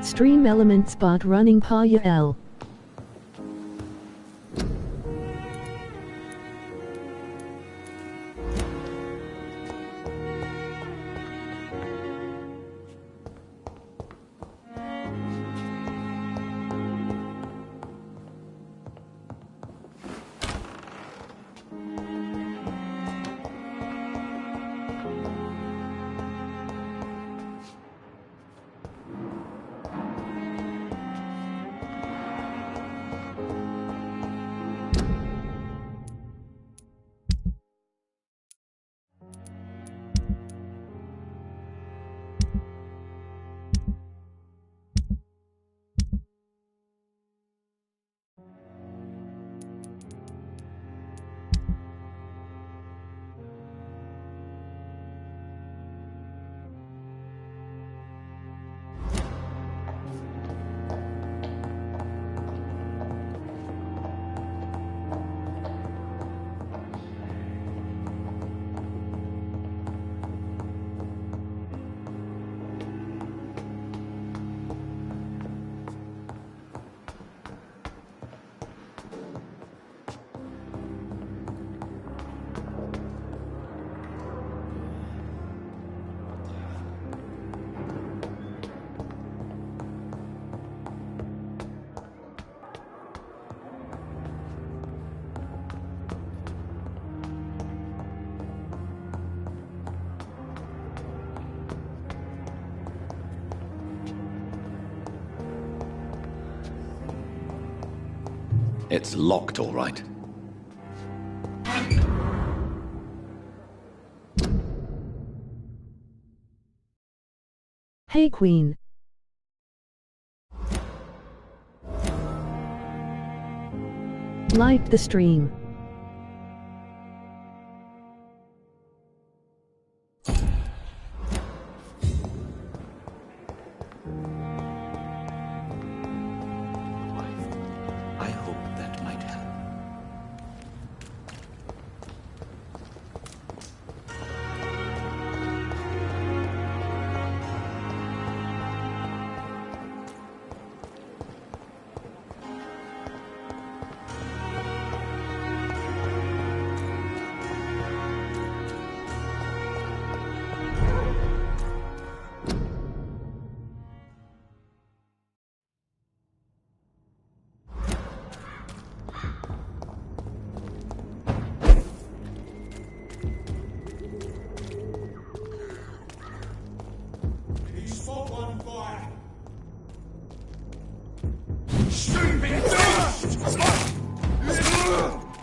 Stream element spot running Paya L. It's locked, all right. Hey Queen. Like the stream. I hope that might help.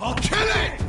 I'll kill it!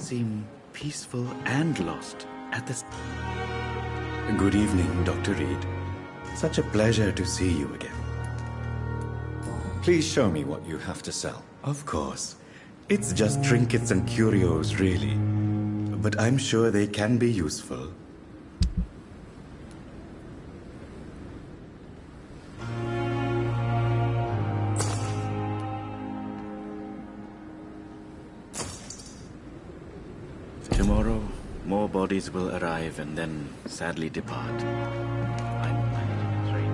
seem peaceful and lost at this. Good evening, Dr. Reed. Such a pleasure to see you again. Please show me what you have to sell. Of course. It's just trinkets and curios, really. But I'm sure they can be useful. Tomorrow, more bodies will arrive and then sadly depart. I'm managing a trade.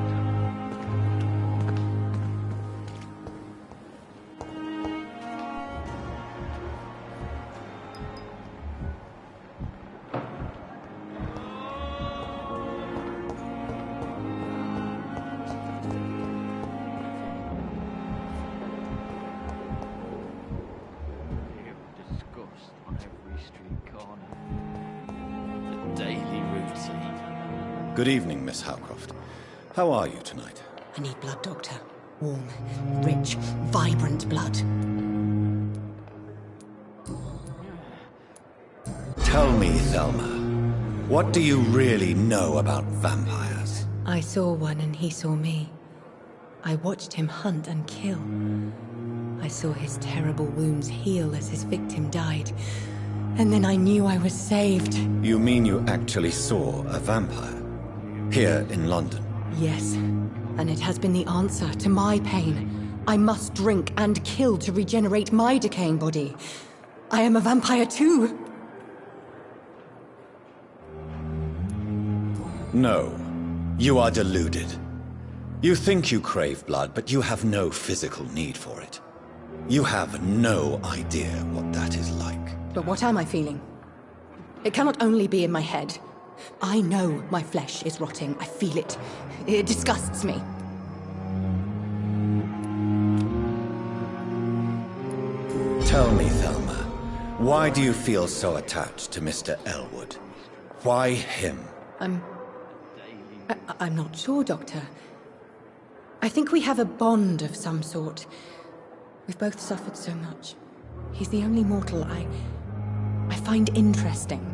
Discussed on every street corner. The daily routine. Good evening, Miss Howcroft. How are you tonight? I need blood, Doctor. Warm, rich, vibrant blood. Tell me, Thelma, what do you really know about vampires? I saw one and he saw me. I watched him hunt and kill. I saw his terrible wounds heal as his victim died. And then I knew I was saved. You mean you actually saw a vampire? Here in London? Yes, and it has been the answer to my pain. I must drink and kill to regenerate my decaying body. I am a vampire too. No, you are deluded. You think you crave blood, but you have no physical need for it. You have no idea what that is like. But what am I feeling? It cannot only be in my head. I know my flesh is rotting. I feel it. It disgusts me. Tell me, Thelma, why do you feel so attached to Mr. Elwood? Why him? I'm not sure, Doctor. I think we have a bond of some sort. We've both suffered so much. He's the only mortal I find interesting.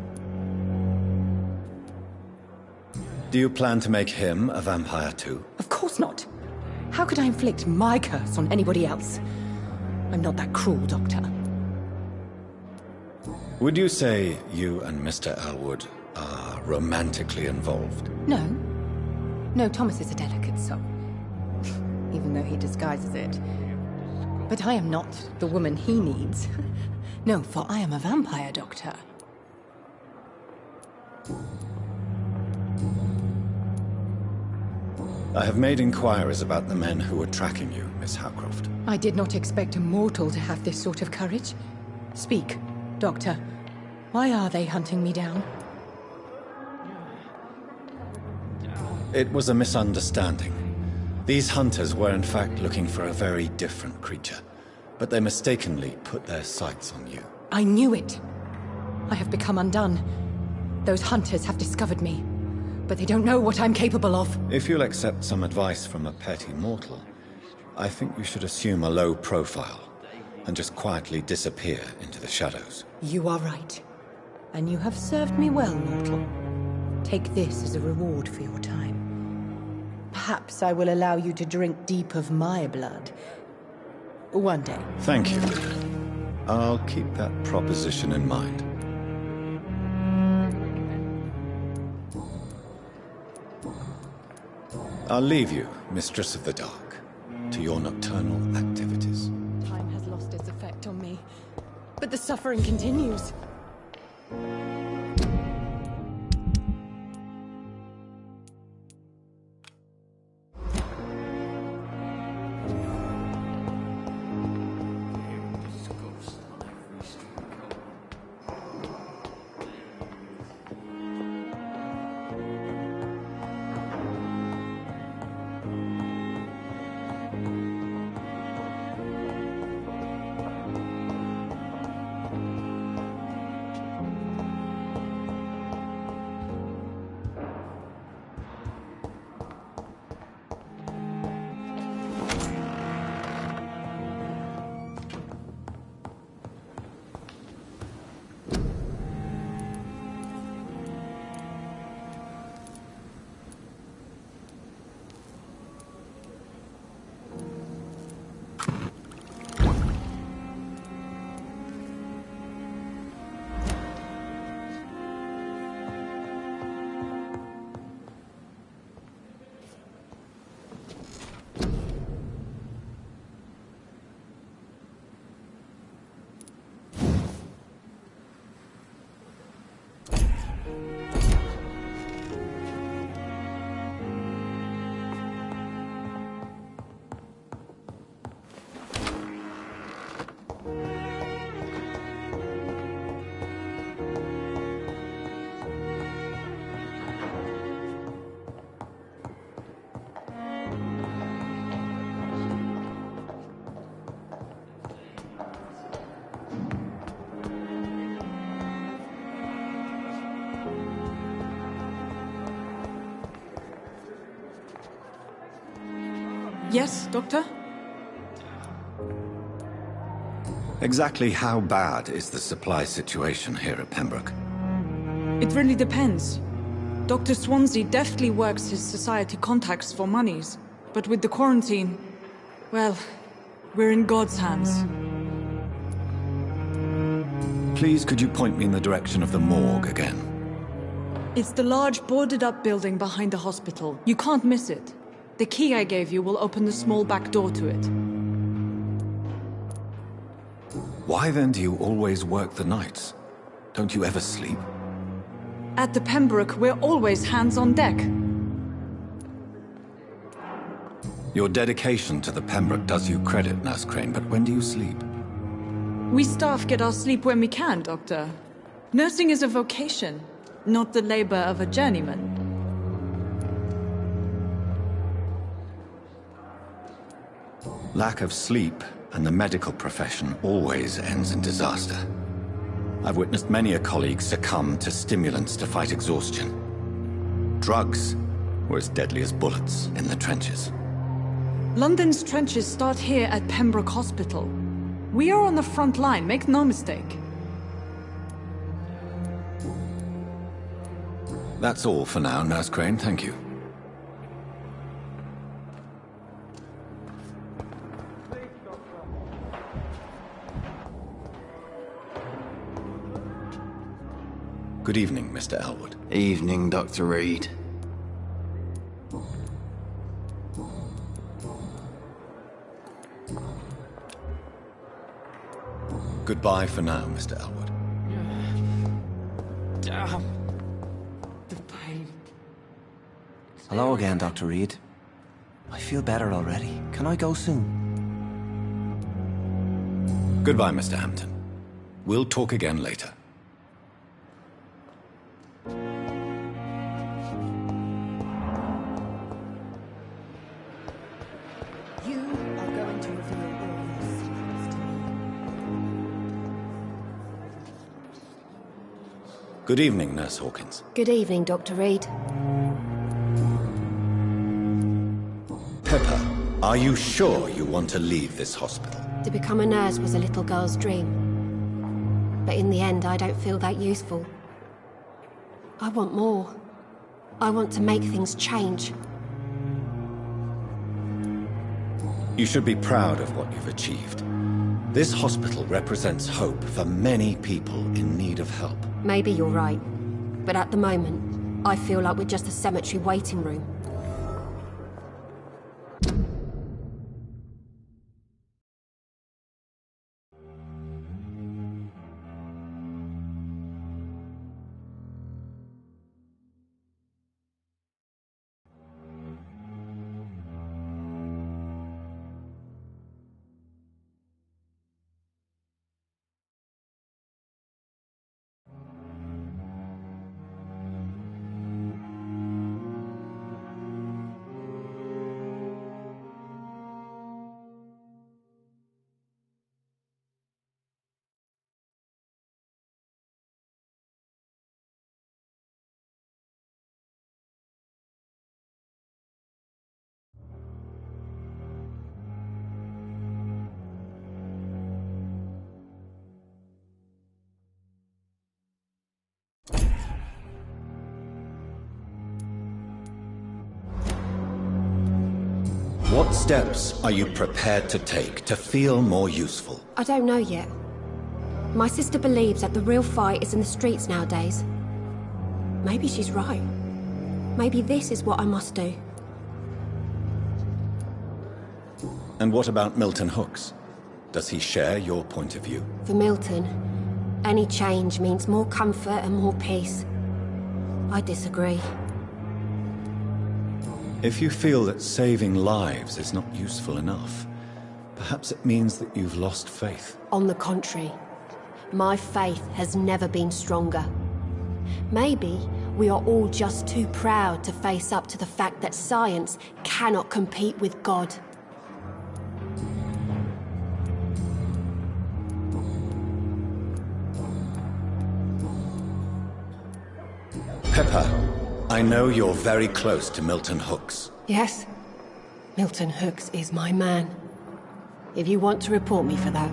Do you plan to make him a vampire too? Of course not. How could I inflict my curse on anybody else? I'm not that cruel, Doctor. Would you say you and Mr. Elwood are romantically involved? No. No, Thomas is a delicate soul. Even though he disguises it. But I am not the woman he needs. No, for I am a vampire, Doctor. I have made inquiries about the men who were tracking you, Miss Howcroft. I did not expect a mortal to have this sort of courage. Speak, Doctor. Why are they hunting me down? It was a misunderstanding. These hunters were in fact looking for a very different creature, but they mistakenly put their sights on you. I knew it. I have become undone. Those hunters have discovered me, but they don't know what I'm capable of. If you'll accept some advice from a petty mortal, I think you should assume a low profile and just quietly disappear into the shadows. You are right. And you have served me well, mortal. Take this as a reward for your time. Perhaps I will allow you to drink deep of my blood. One day. Thank you. I'll keep that proposition in mind. I'll leave you, Mistress of the Dark, to your nocturnal activities. Time has lost its effect on me, but the suffering continues. Yes, Doctor? Exactly how bad is the supply situation here at Pembroke? It really depends. Dr. Swansea deftly works his society contacts for monies. But with the quarantine, well, we're in God's hands. Please, could you point me in the direction of the morgue again? It's the large boarded-up building behind the hospital. You can't miss it. The key I gave you will open the small back door to it. Why then do you always work the nights? Don't you ever sleep? At the Pembroke, we're always hands on deck. Your dedication to the Pembroke does you credit, Nurse Crane, but when do you sleep? We staff get our sleep when we can, Doctor. Nursing is a vocation, not the labor of a journeyman. Lack of sleep and the medical profession always ends in disaster. I've witnessed many a colleague succumb to stimulants to fight exhaustion. Drugs were as deadly as bullets in the trenches. London's trenches start here at Pembroke Hospital. We are on the front line, make no mistake. That's all for now, Nurse Crane, thank you. Good evening, Mr. Elwood. Evening, Dr. Reed. Goodbye for now, Mr. Elwood. Damn. The pain. Hello again, Dr. Reed. I feel better already. Can I go soon? Goodbye, Mr. Hampton. We'll talk again later. You are going to reveal all your secrets to me. Good evening, Nurse Hawkins. Good evening, Dr. Reed. Pepper, are you sure you want to leave this hospital? To become a nurse was a little girl's dream. But in the end, I don't feel that useful. I want more. I want to make things change. You should be proud of what you've achieved. This hospital represents hope for many people in need of help. Maybe you're right. But at the moment, I feel like we're just a cemetery waiting room. What steps are you prepared to take to feel more useful? I don't know yet. My sister believes that the real fight is in the streets nowadays. Maybe she's right. Maybe this is what I must do. And what about Milton Hooks? Does he share your point of view? For Milton, any change means more comfort and more peace. I disagree. If you feel that saving lives is not useful enough, perhaps it means that you've lost faith. On the contrary, my faith has never been stronger. Maybe we are all just too proud to face up to the fact that science cannot compete with God. Pepper, I know you're very close to Milton Hooks. Yes, Milton Hooks is my man. If you want to report me for that,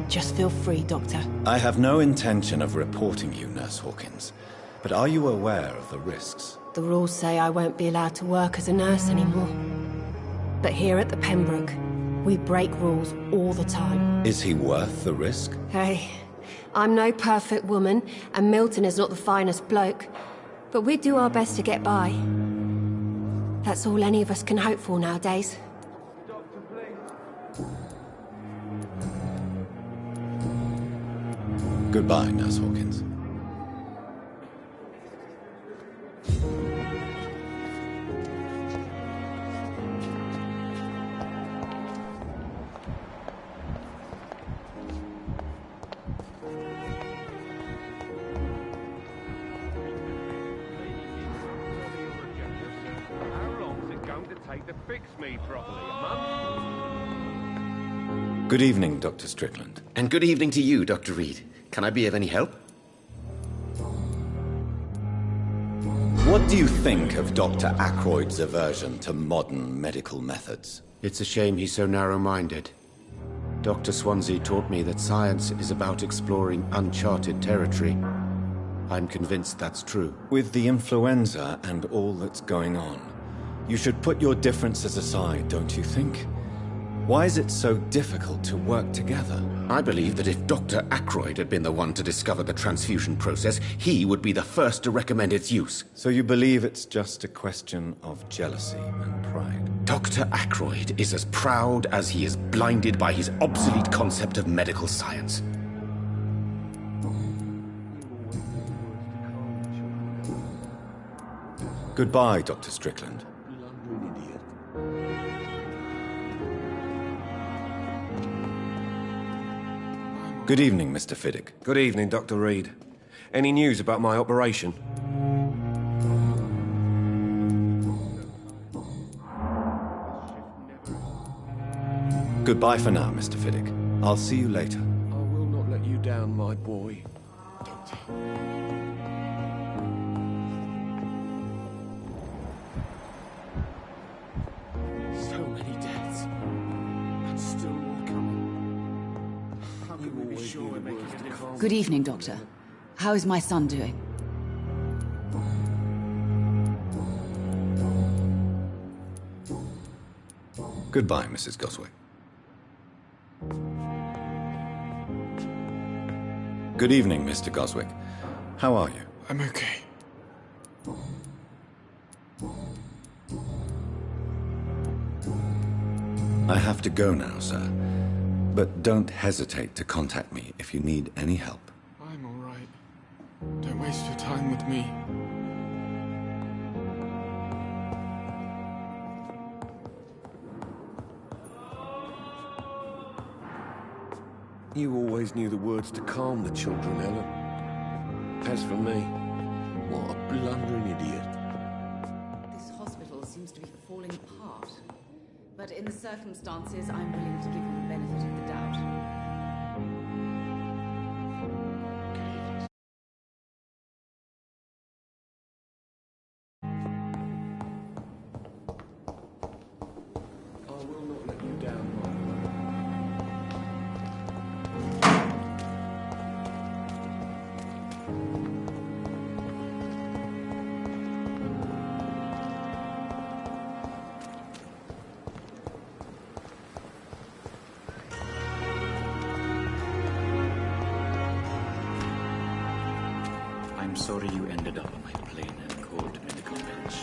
just feel free, Doctor. I have no intention of reporting you, Nurse Hawkins. But are you aware of the risks? The rules say I won't be allowed to work as a nurse anymore. But here at the Pembroke, we break rules all the time. Is he worth the risk? Hey, I'm no perfect woman, and Milton is not the finest bloke. But we do our best to get by. That's all any of us can hope for nowadays. Goodbye, Nurse Hawkins. Good evening, Dr. Strickland. And good evening to you, Dr. Reed. Can I be of any help? What do you think of Dr. Ackroyd's aversion to modern medical methods? It's a shame he's so narrow-minded. Dr. Swansea taught me that science is about exploring uncharted territory. I'm convinced that's true. With the influenza and all that's going on, you should put your differences aside, don't you think? Why is it so difficult to work together? I believe that if Dr. Ackroyd had been the one to discover the transfusion process, he would be the first to recommend its use. So you believe it's just a question of jealousy and pride? Dr. Ackroyd is as proud as he is blinded by his obsolete concept of medical science. Goodbye, Dr. Strickland. Good evening, Mr. Fiddick. Good evening, Dr. Reed. Any news about my operation? Goodbye for now, Mr. Fiddick. I'll see you later. I will not let you down, my boy. Doctor. So many deaths. And still more coming. How can we be sure we're making a difference? Good evening, Doctor. How is my son doing? Goodbye, Mrs. Goswick. Good evening, Mr. Goswick. How are you? I'm okay. I have to go now, sir. But don't hesitate to contact me if you need any help. I'm all right. Don't waste your time with me. You always knew the words to calm the children, Ellen. As for me, what a blundering idiot. This hospital seems to be falling apart. But in the circumstances, I'm willing to give you the benefit of the doubt. I will not let you down, my boy. I'm sorry you ended up on my plane and called medical bench.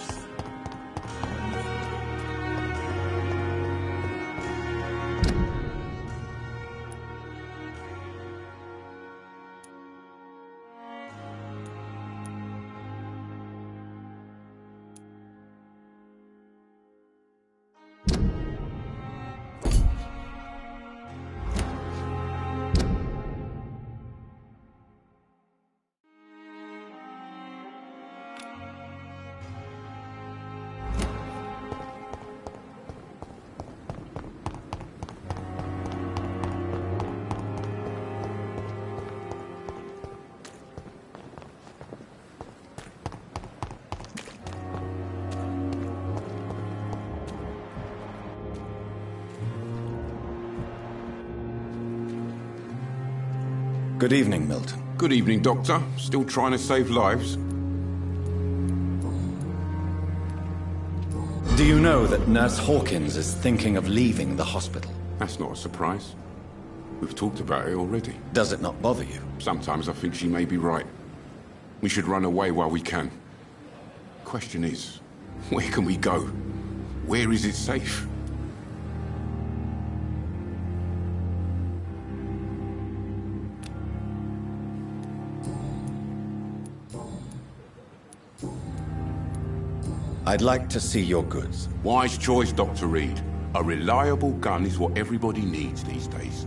Good evening, Milton. Good evening, Doctor. Still trying to save lives? Do you know that Nurse Hawkins is thinking of leaving the hospital? That's not a surprise. We've talked about it already. Does it not bother you? Sometimes I think she may be right. We should run away while we can. Question is, where can we go? Where is it safe? I'd like to see your goods. Wise choice, Dr. Reed. A reliable gun is what everybody needs these days.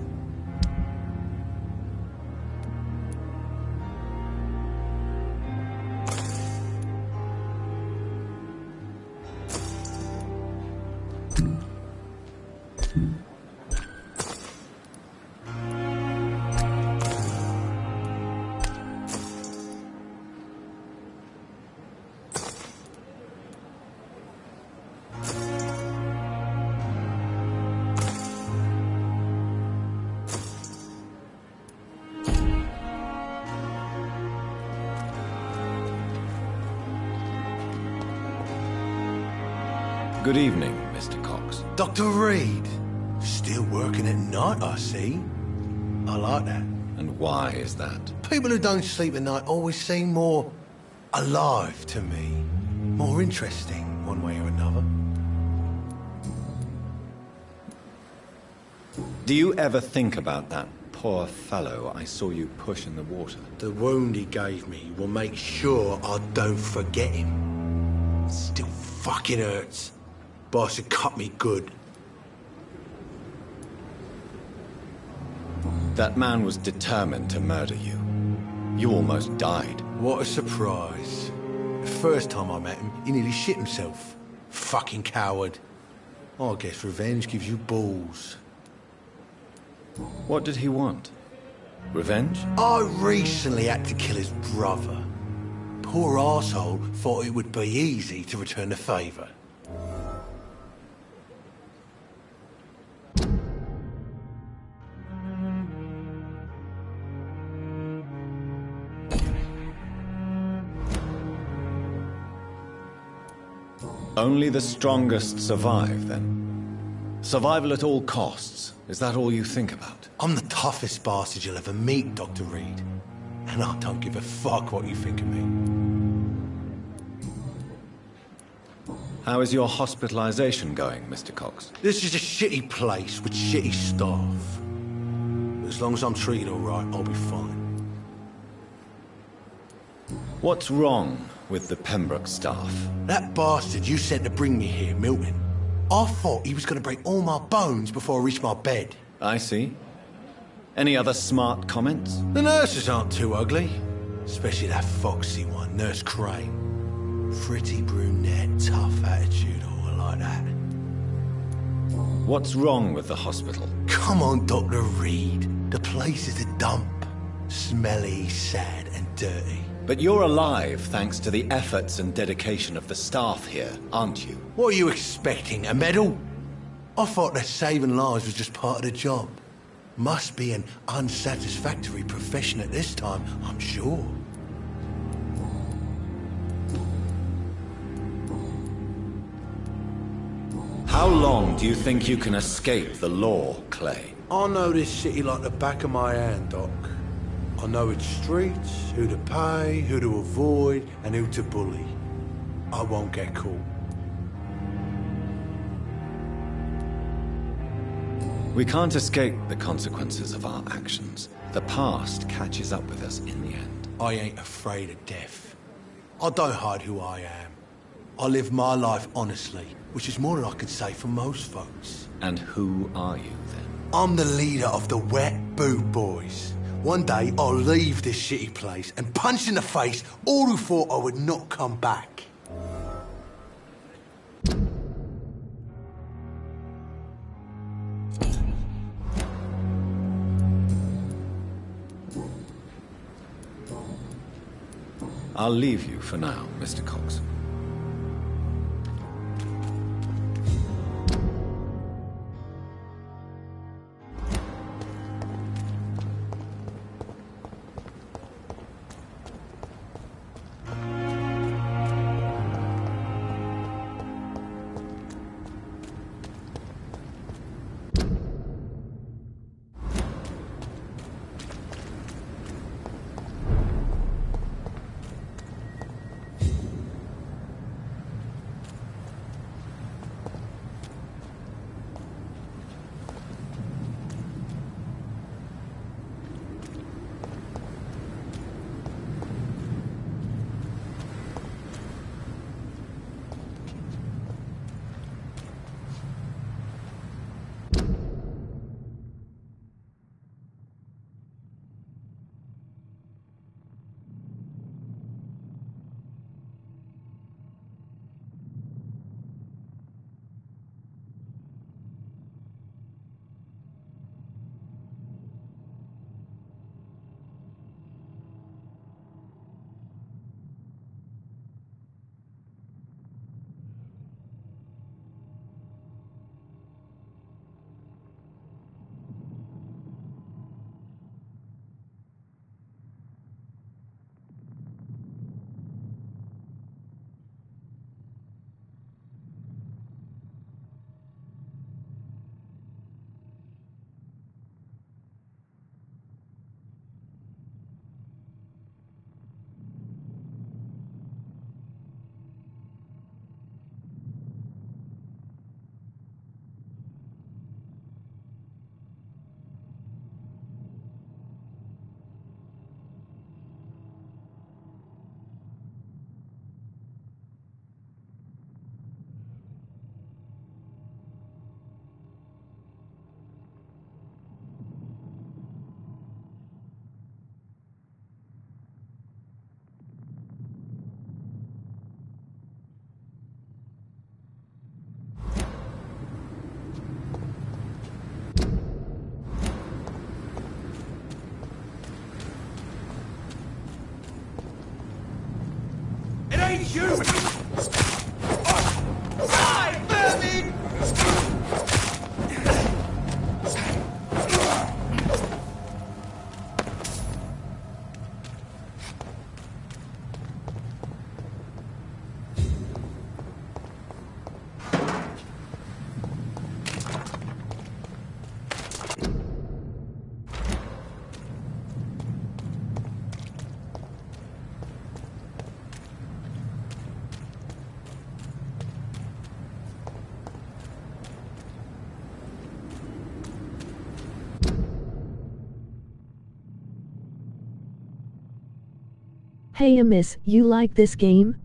Good evening, Mr. Cox. Dr. Reed. Still working at night, I see. I like that. And why is that? People who don't sleep at night always seem more alive to me. More interesting, one way or another. Do you ever think about that poor fellow I saw you push in the water? The wound he gave me will make sure I don't forget him. Still fucking hurts. Boss had cut me good. That man was determined to murder you. You almost died. What a surprise. The first time I met him, he nearly shit himself. Fucking coward. I guess revenge gives you balls. What did he want? Revenge? I recently had to kill his brother. Poor arsehole thought it would be easy to return the favour. Only the strongest survive, then? Survival at all costs. Is that all you think about? I'm the toughest bastard you'll ever meet, Dr. Reed. And I don't give a fuck what you think of me. How is your hospitalization going, Mr. Cox? This is a shitty place with shitty staff. But as long as I'm treated all right, I'll be fine. What's wrong with the Pembroke staff? That bastard you sent to bring me here, Milton. I thought he was going to break all my bones before I reached my bed. I see. Any other smart comments? The nurses aren't too ugly. Especially that foxy one, Nurse Crane. Pretty brunette, tough attitude, oh, I like that. What's wrong with the hospital? Come on, Dr. Reed. The place is a dump. Smelly, sad, and dirty. But you're alive thanks to the efforts and dedication of the staff here, aren't you? What are you expecting, a medal? I thought that saving lives was just part of the job. Must be an unsatisfactory profession at this time, I'm sure. How long do you think you can escape the law, Clay? I know this city like the back of my hand, Doc. I know its streets, who to pay, who to avoid, and who to bully. I won't get caught. We can't escape the consequences of our actions. The past catches up with us in the end. I ain't afraid of death. I don't hide who I am. I live my life honestly, which is more than I can say for most folks. And who are you, then? I'm the leader of the Wet Boot Boys. One day, I'll leave this shitty place and punch in the face all who thought I would not come back. I'll leave you for now, Mr. Cox. human! Die, vermin! Hey miss, you like this game?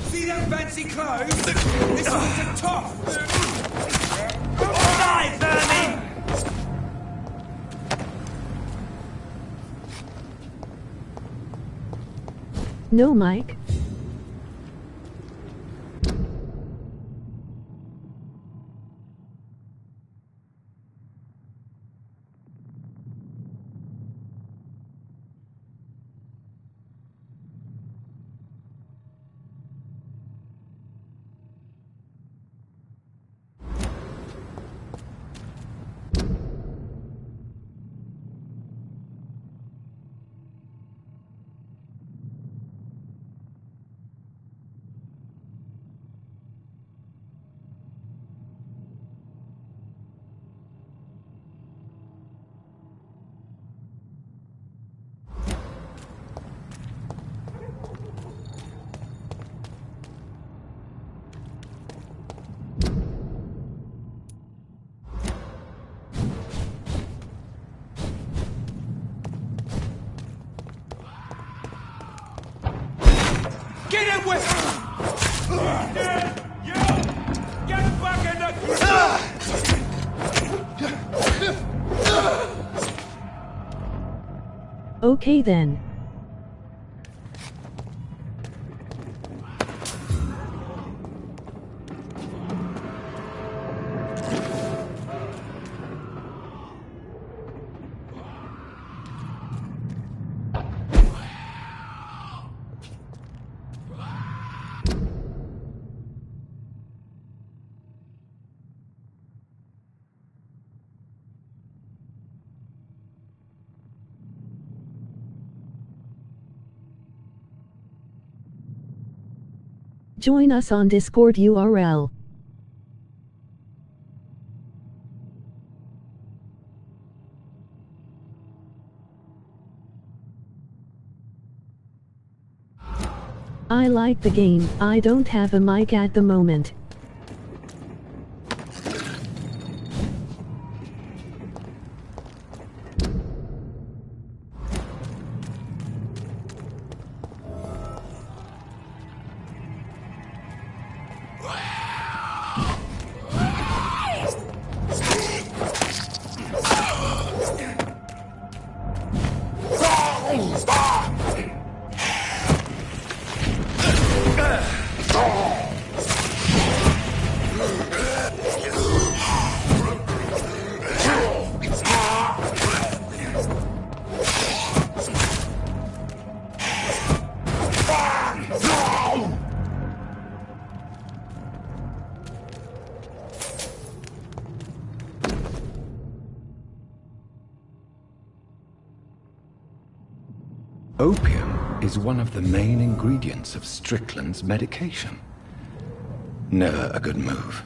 See them fancy clothes? This one's a top! Die, vermin! No, Mike. Get him with Get back in the... Okay then. Join us on Discord URL. I like the game, I don't have a mic at the moment. Opium is one of the main ingredients of Strickland's medication. Never a good move.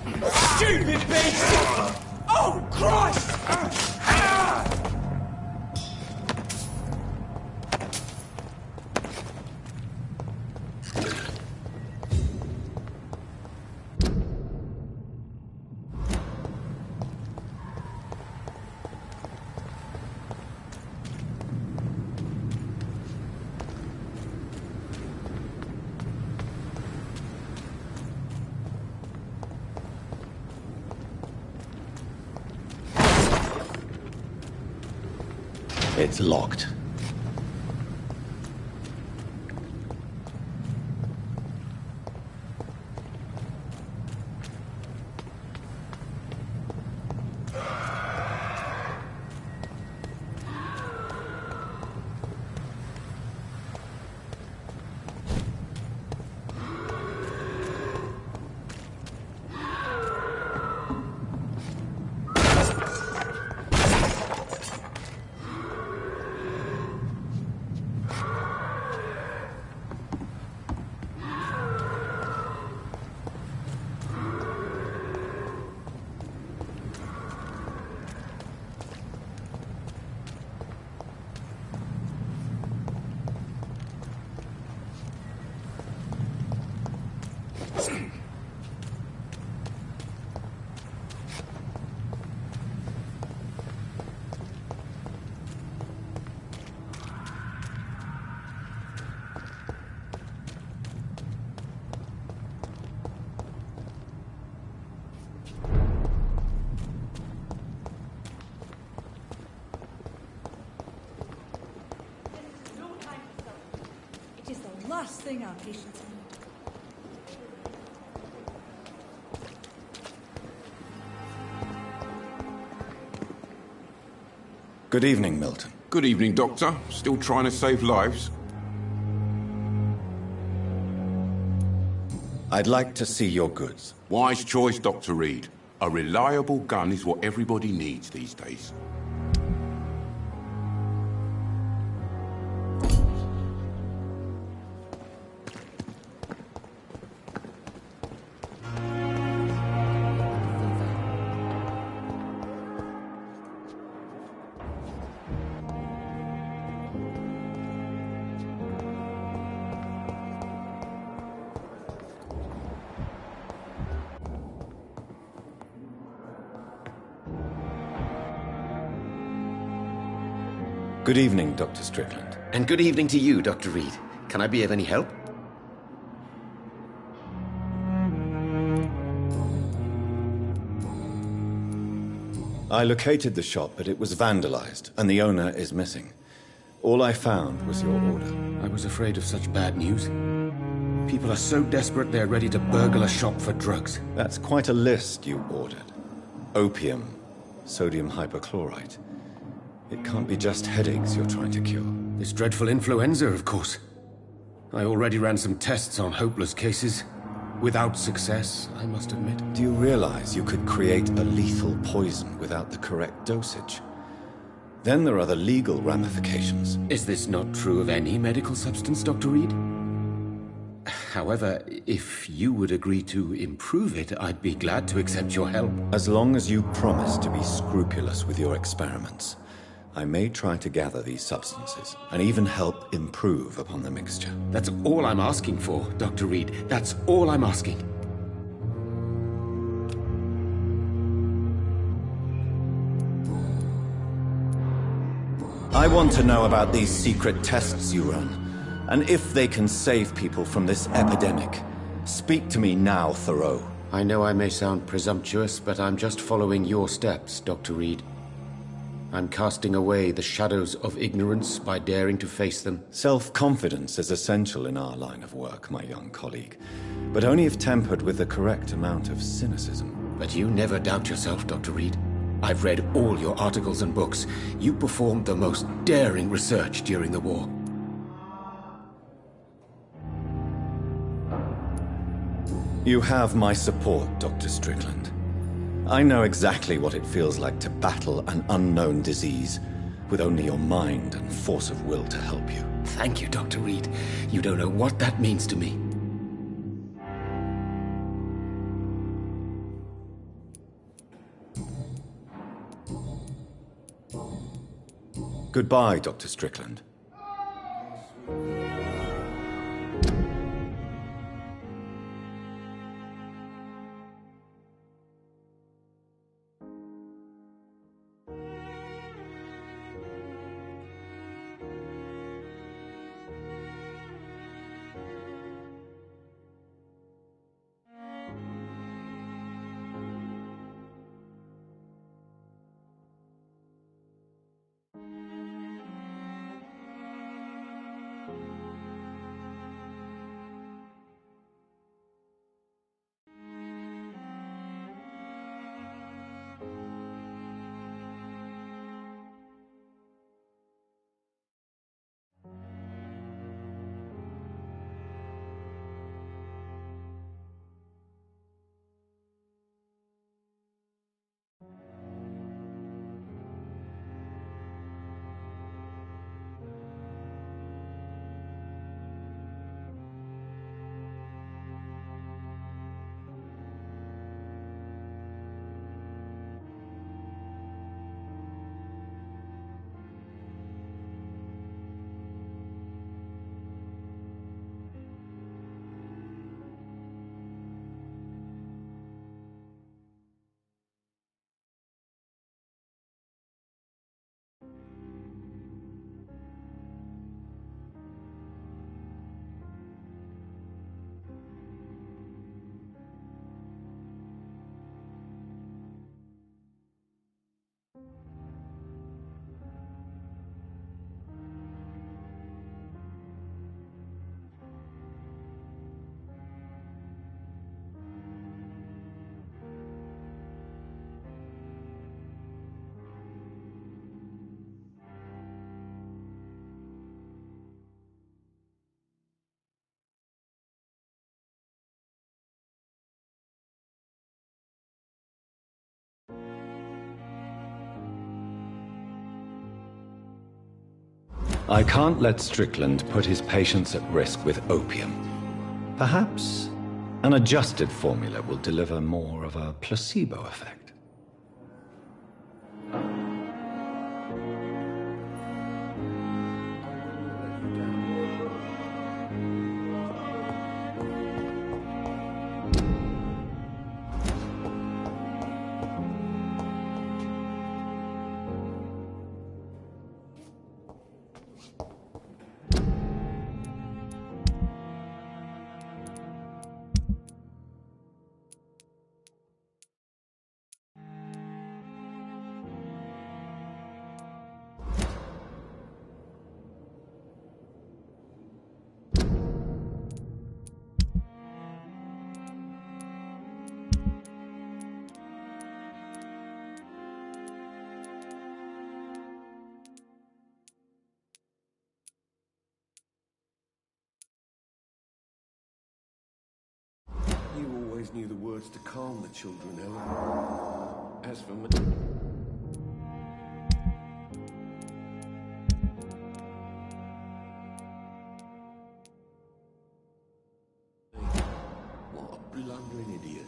Stupid beast! Oh, Christ! It's locked. Last thing our patients need. Good evening, Milton. Good evening, Doctor. Still trying to save lives? I'd like to see your goods. Wise choice, Dr. Reed. A reliable gun is what everybody needs these days. Good evening, Dr. Strickland. And good evening to you, Dr. Reed. Can I be of any help? I located the shop, but it was vandalized, and the owner is missing. All I found was your order. I was afraid of such bad news. People are so desperate they're ready to burgle a shop for drugs. That's quite a list you ordered. Opium, sodium hypochlorite. It can't be just headaches you're trying to cure. This dreadful influenza, of course. I already ran some tests on hopeless cases. Without success, I must admit. Do you realize you could create a lethal poison without the correct dosage? Then there are the legal ramifications. Is this not true of any medical substance, Dr. Reed? However, if you would agree to improve it, I'd be glad to accept your help. As long as you promise to be scrupulous with your experiments, I may try to gather these substances, and even help improve upon the mixture. That's all I'm asking for, Dr. Reed. That's all I'm asking. I want to know about these secret tests you run, and if they can save people from this epidemic. Speak to me now, Thoreau. I know I may sound presumptuous, but I'm just following your steps, Dr. Reed. I'm casting away the shadows of ignorance by daring to face them. Self-confidence is essential in our line of work, my young colleague, but only if tempered with the correct amount of cynicism. But you never doubt yourself, Dr. Reed. I've read all your articles and books. You performed the most daring research during the war. You have my support, Dr. Strickland. I know exactly what it feels like to battle an unknown disease with only your mind and force of will to help you. Thank you, Dr. Reed. You don't know what that means to me. Goodbye, Dr. Strickland. I can't let Strickland put his patients at risk with opium. Perhaps an adjusted formula will deliver more of a placebo effect. You always knew the words to calm the children, Ellen. As for me... What a blundering idiot.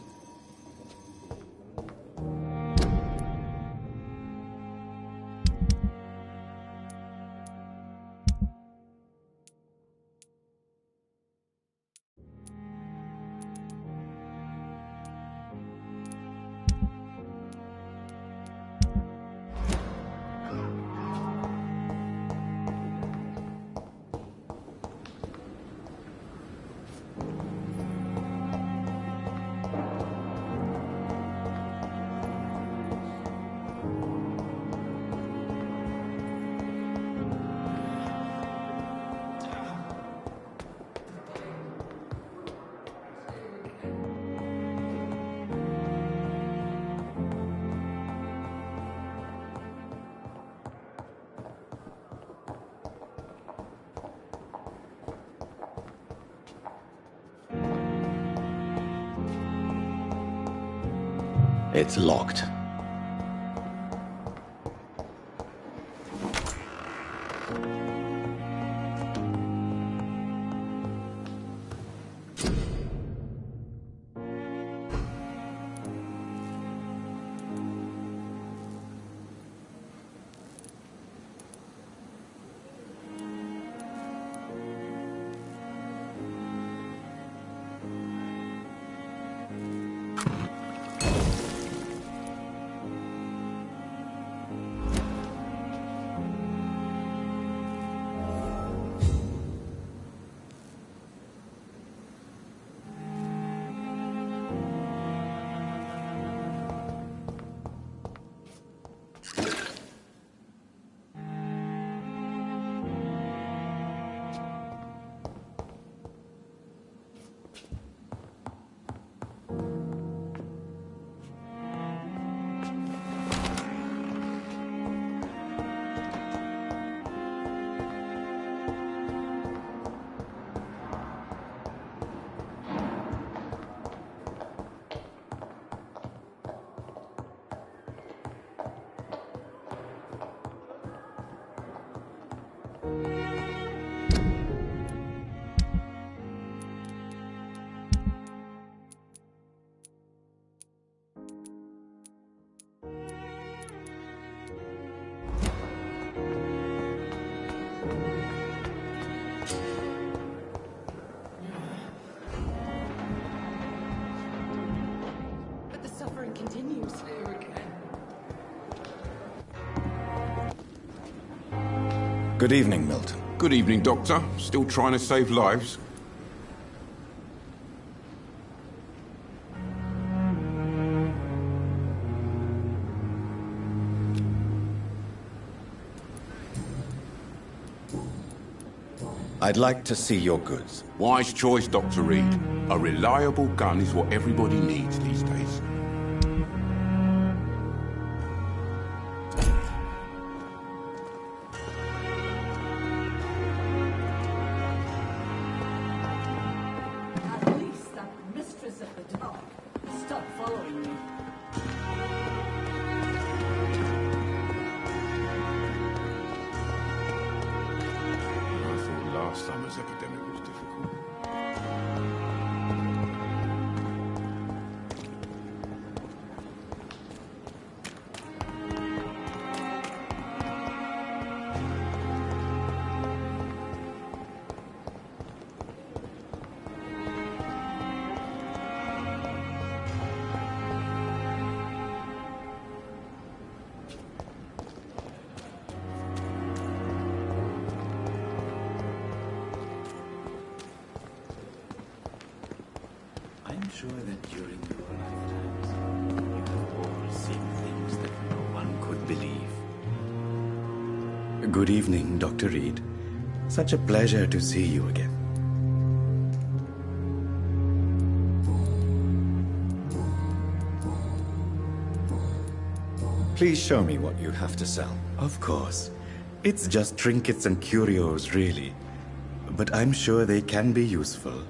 It's locked. continues. Good evening, Milton. Good evening, Doctor. Still trying to save lives? I'd like to see your goods. Wise choice, Dr. Reed. A reliable gun is what everybody needs these days. At least that mistress of the dark stopped following me. I thought last summer's epidemic was difficult. I'm sure that during your lifetimes, you have all seen things that no one could believe. Good evening, Dr. Reed. Such a pleasure to see you again. Please show me what you have to sell. Of course. It's just trinkets and curios, really. But I'm sure they can be useful.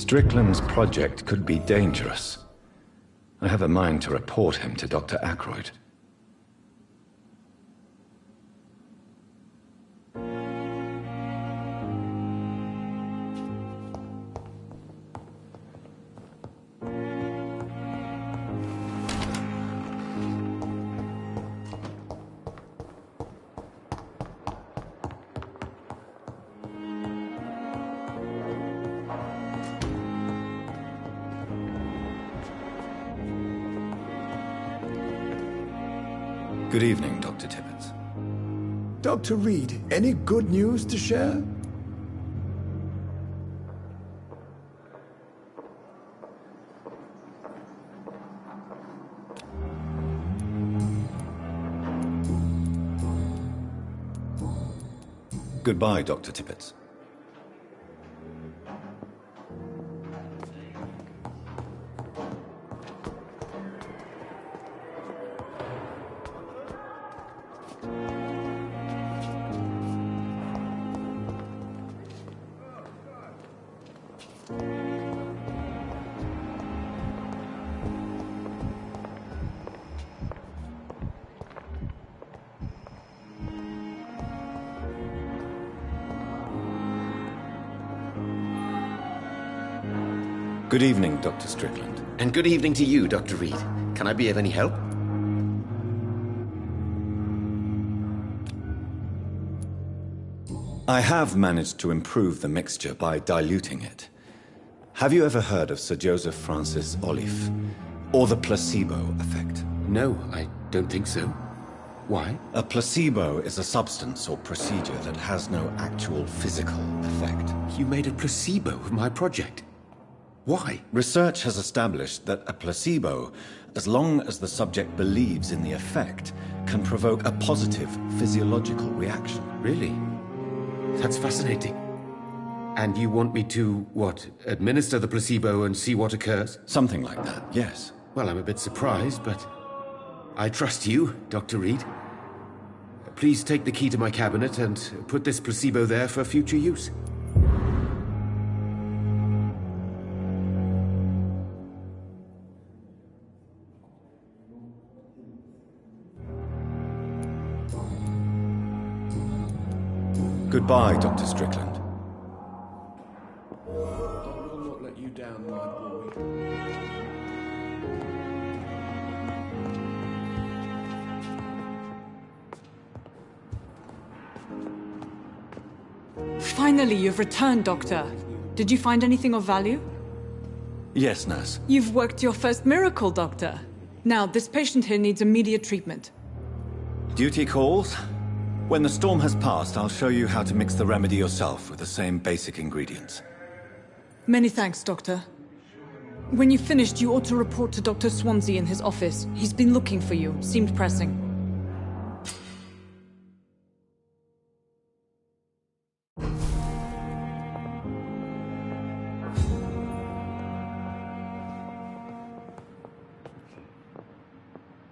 Strickland's project could be dangerous. I have a mind to report him to Dr. Ackroyd. Good evening, Dr. Tibbets. Dr. Reed, any good news to share? Goodbye, Dr. Tibbets. Good evening, Dr. Strickland. And good evening to you, Dr. Reed. Can I be of any help? I have managed to improve the mixture by diluting it. Have you ever heard of Sir Joseph Francis Olive, or the placebo effect? No, I don't think so. Why? A placebo is a substance or procedure that has no actual physical effect. You made a placebo of my project. Why? Research has established that a placebo, as long as the subject believes in the effect, can provoke a positive physiological reaction. Really? That's fascinating. And you want me to, what, administer the placebo and see what occurs? Something like that, yes. Well, I'm a bit surprised, but I trust you, Dr. Reed. Please take the key to my cabinet and put this placebo there for future use. Goodbye, Dr. Strickland. I will not let you down, my boy. Finally, you've returned, Doctor. Did you find anything of value? Yes, nurse. You've worked your first miracle, Doctor. Now, this patient here needs immediate treatment. Duty calls. When the storm has passed, I'll show you how to mix the remedy yourself with the same basic ingredients. Many thanks, Doctor. When you've finished, you ought to report to Dr. Swansea in his office. He's been looking for you. Seemed pressing.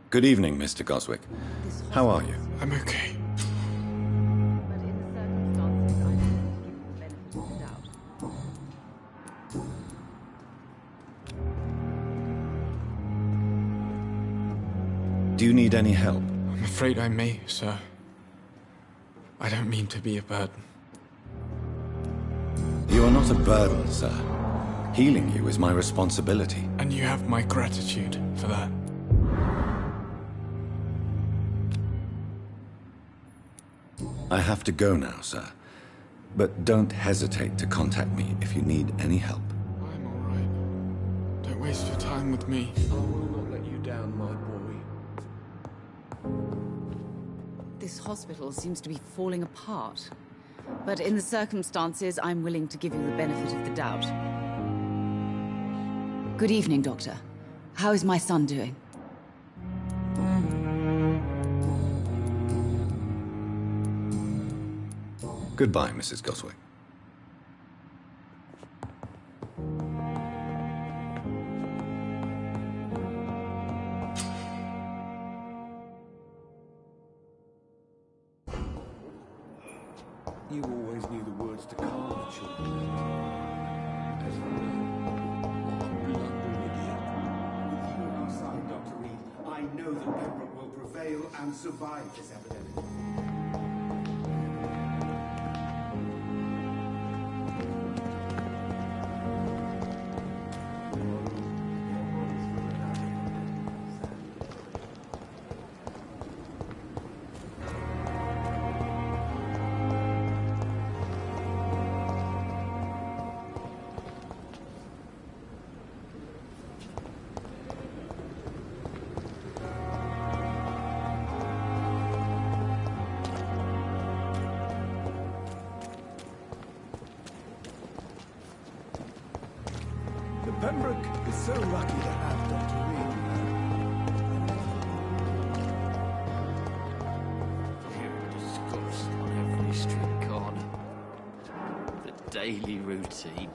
Good evening, Mr. Goswick. How are you? I'm okay. Do you need any help? I'm afraid I may, sir. I don't mean to be a burden. You are not a burden, sir. Healing you is my responsibility. And you have my gratitude for that. I have to go now, sir. But don't hesitate to contact me if you need any help. I'm all right. Don't waste your time with me. I will not let you down, my boy. This hospital seems to be falling apart. But in the circumstances, I'm willing to give you the benefit of the doubt. Good evening, Doctor. How is my son doing? Goodbye, Mrs. Goswick. You always knew the words to calm the children. As for me, what a blundering idiot. With you on our side, Dr. Reed, I know that Pembroke will prevail and survive this epidemic. Pembroke is so lucky to have Dr. Reed. Discussed on every street corner. The daily routine.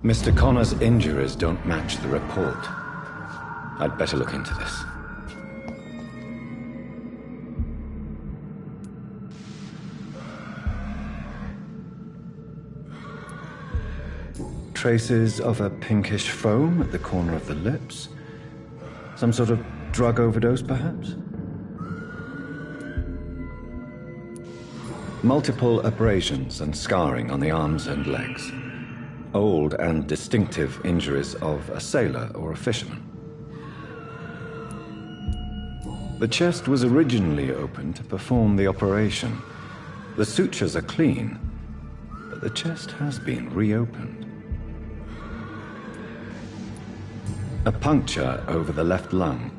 Mr. Connor's injuries don't match the report. I'd better look into this. Traces of a pinkish foam at the corner of the lips. Some sort of drug overdose, perhaps? Multiple abrasions and scarring on the arms and legs. Old and distinctive injuries of a sailor or a fisherman. The chest was originally opened to perform the operation. The sutures are clean, but the chest has been reopened. A puncture over the left lung,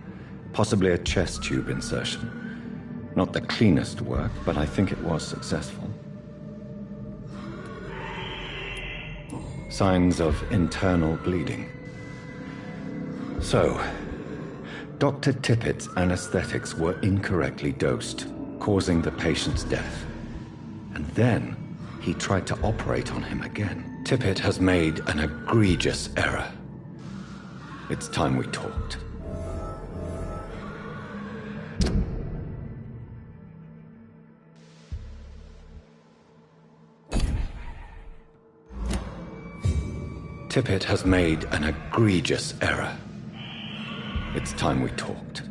possibly a chest tube insertion. Not the cleanest work, but I think it was successful. Signs of internal bleeding. So, Dr. Tippett's anesthetics were incorrectly dosed, causing the patient's death. And then, he tried to operate on him again. Tippett has made an egregious error. It's time we talked. Tippett has made an egregious error. It's time we talked.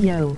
Yo.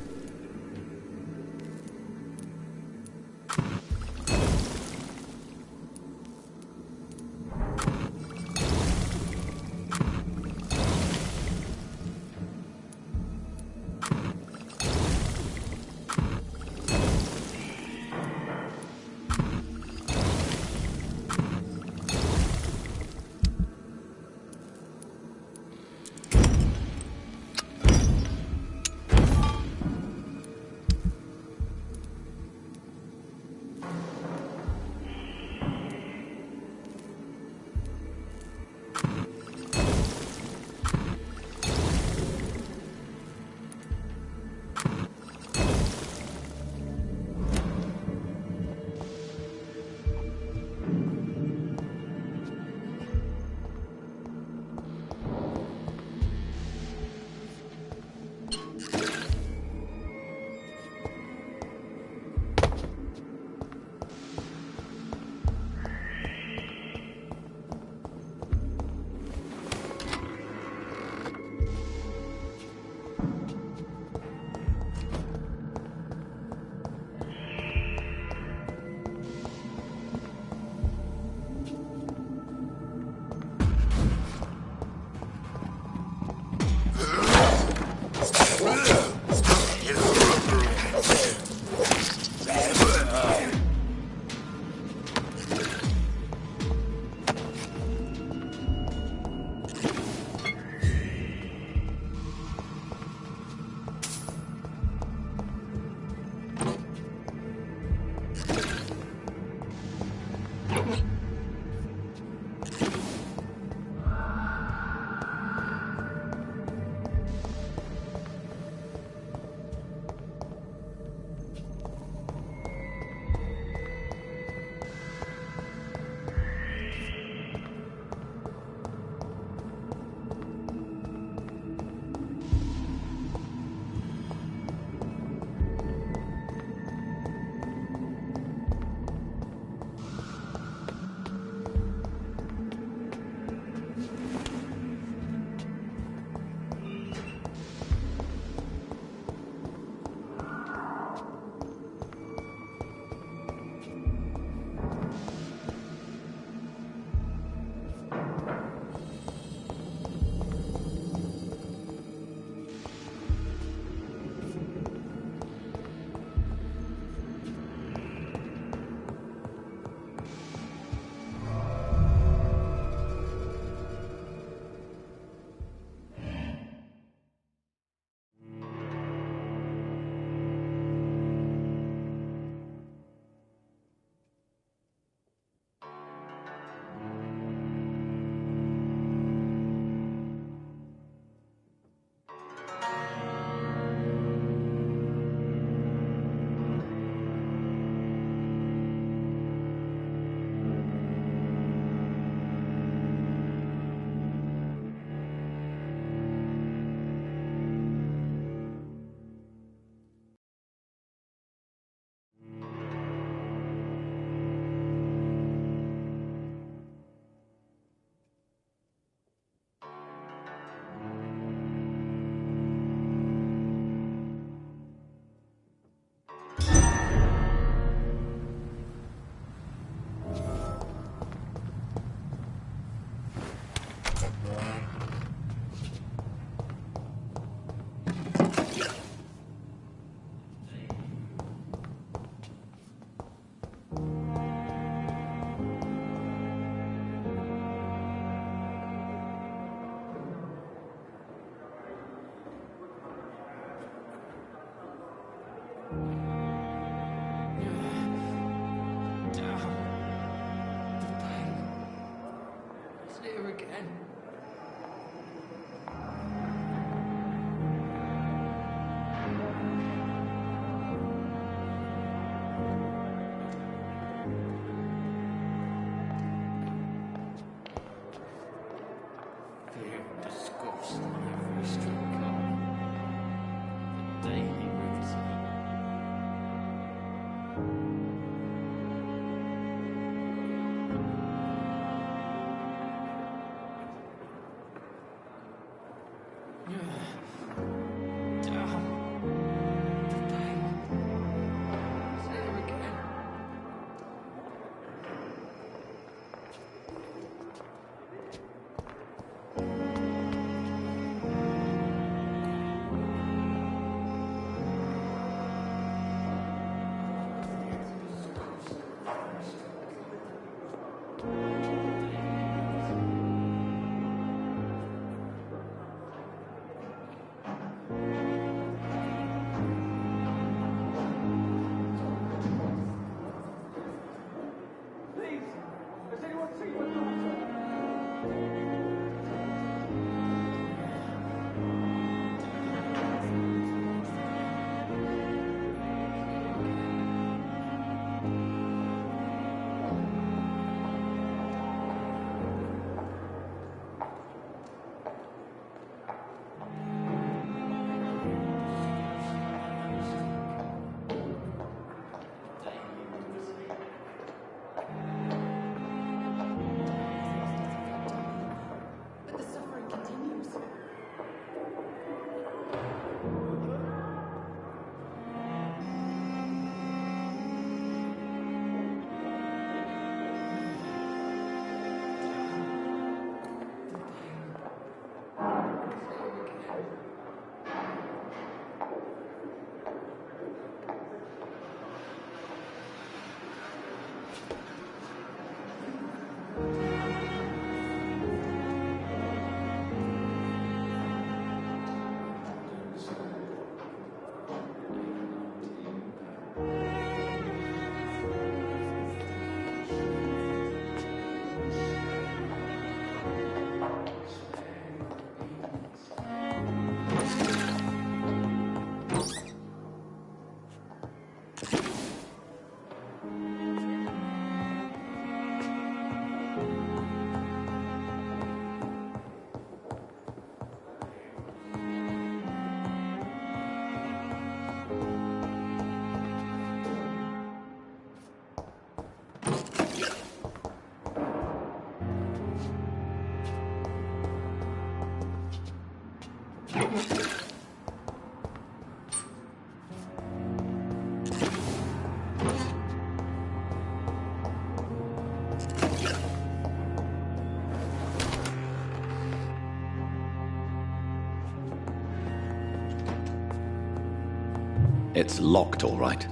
It's locked, all right.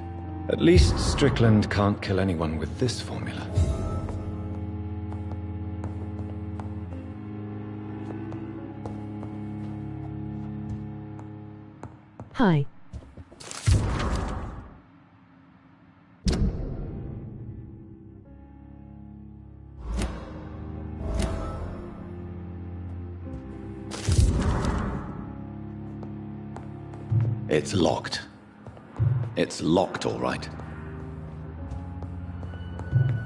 At least Strickland can't kill anyone with this formula. Hi. It's locked. It's locked, all right.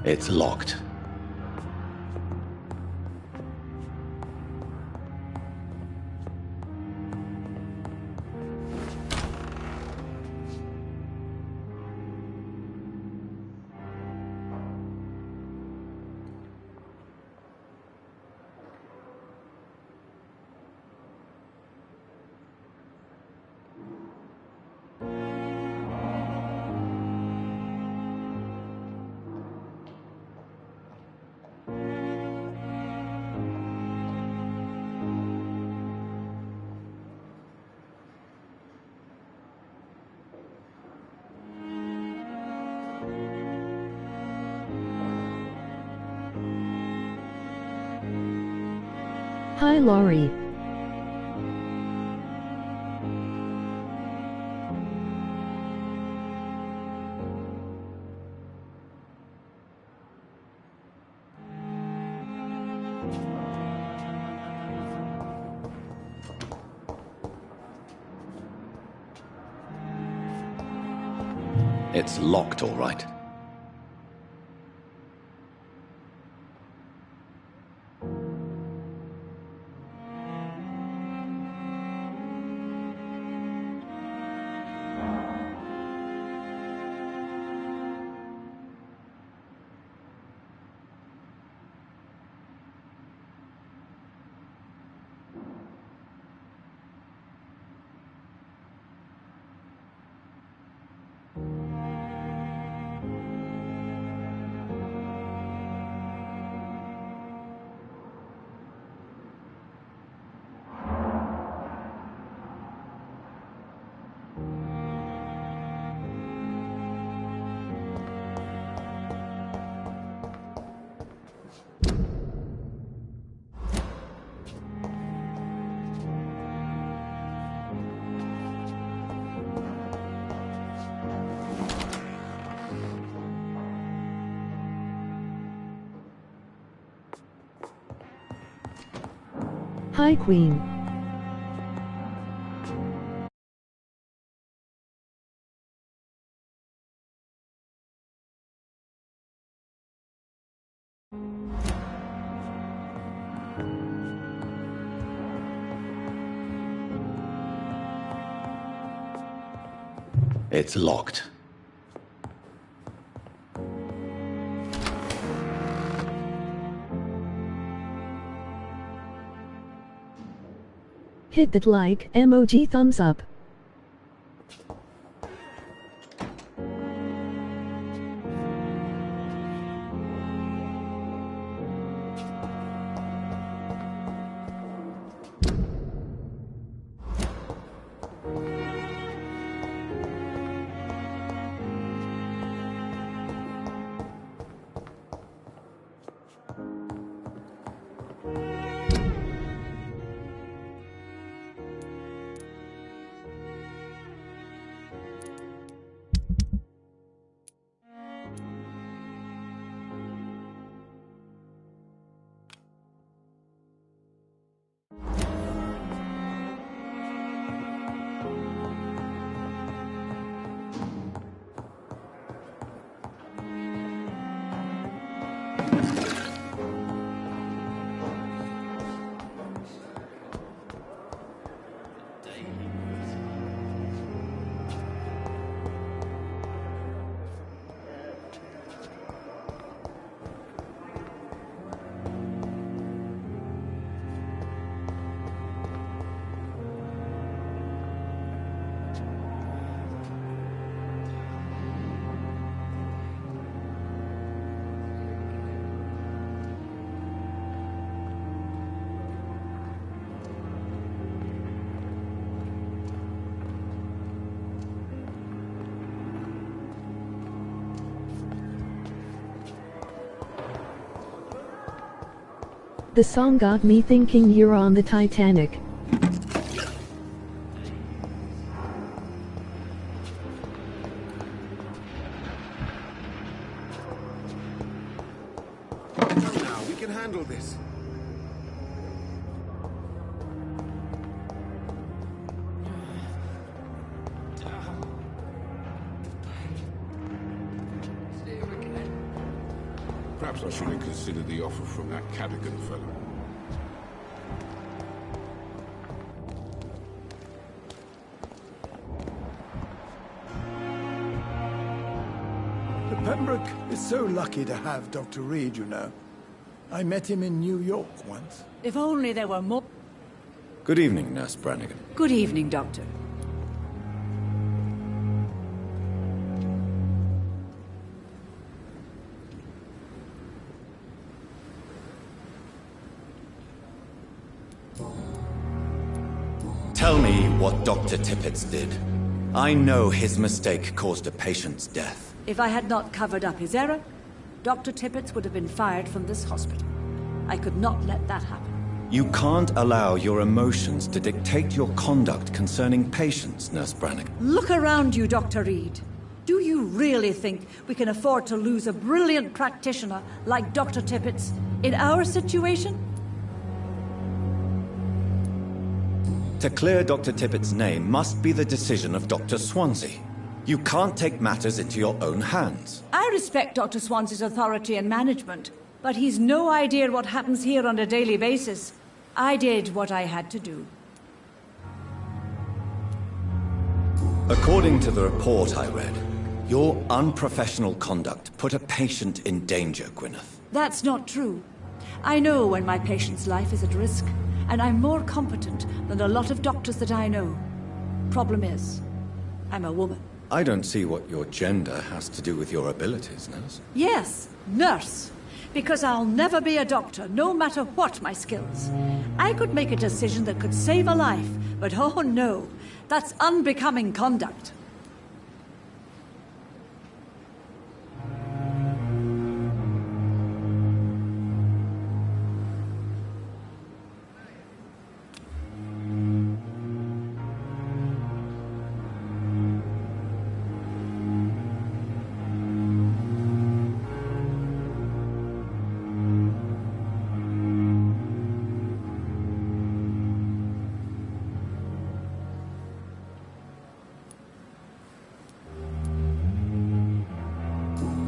It's locked. Hi, Laurie. It's locked, all right. Hi, Queen. It's locked. Hit that like emoji, thumbs up. The song got me thinking you're on the Titanic. Now, we can handle this. Perhaps I should have considered the offer from that Cadogan fellow. The Pembroke is so lucky to have Dr. Reed, you know. I met him in New York once. If only there were more... Good evening, Nurse Brannigan. Good evening, Doctor. Tell me what Dr. Tippett did. I know his mistake caused a patient's death. If I had not covered up his error, Dr. Tippett would have been fired from this hospital. I could not let that happen. You can't allow your emotions to dictate your conduct concerning patients, Nurse Brannigan. Look around you, Dr. Reed. Do you really think we can afford to lose a brilliant practitioner like Dr. Tippett's in our situation? To clear Dr. Tippett's name must be the decision of Dr. Swansea. You can't take matters into your own hands. I respect Dr. Swansea's authority and management, but he's no idea what happens here on a daily basis. I did what I had to do. According to the report I read, your unprofessional conduct put a patient in danger, Gwyneth. That's not true. I know when my patient's life is at risk, and I'm more competent than a lot of doctors that I know. Problem is, I'm a woman. I don't see what your gender has to do with your abilities, nurse. Yes, nurse. Because I'll never be a doctor, no matter what my skills. I could make a decision that could save a life, but oh no, that's unbecoming conduct.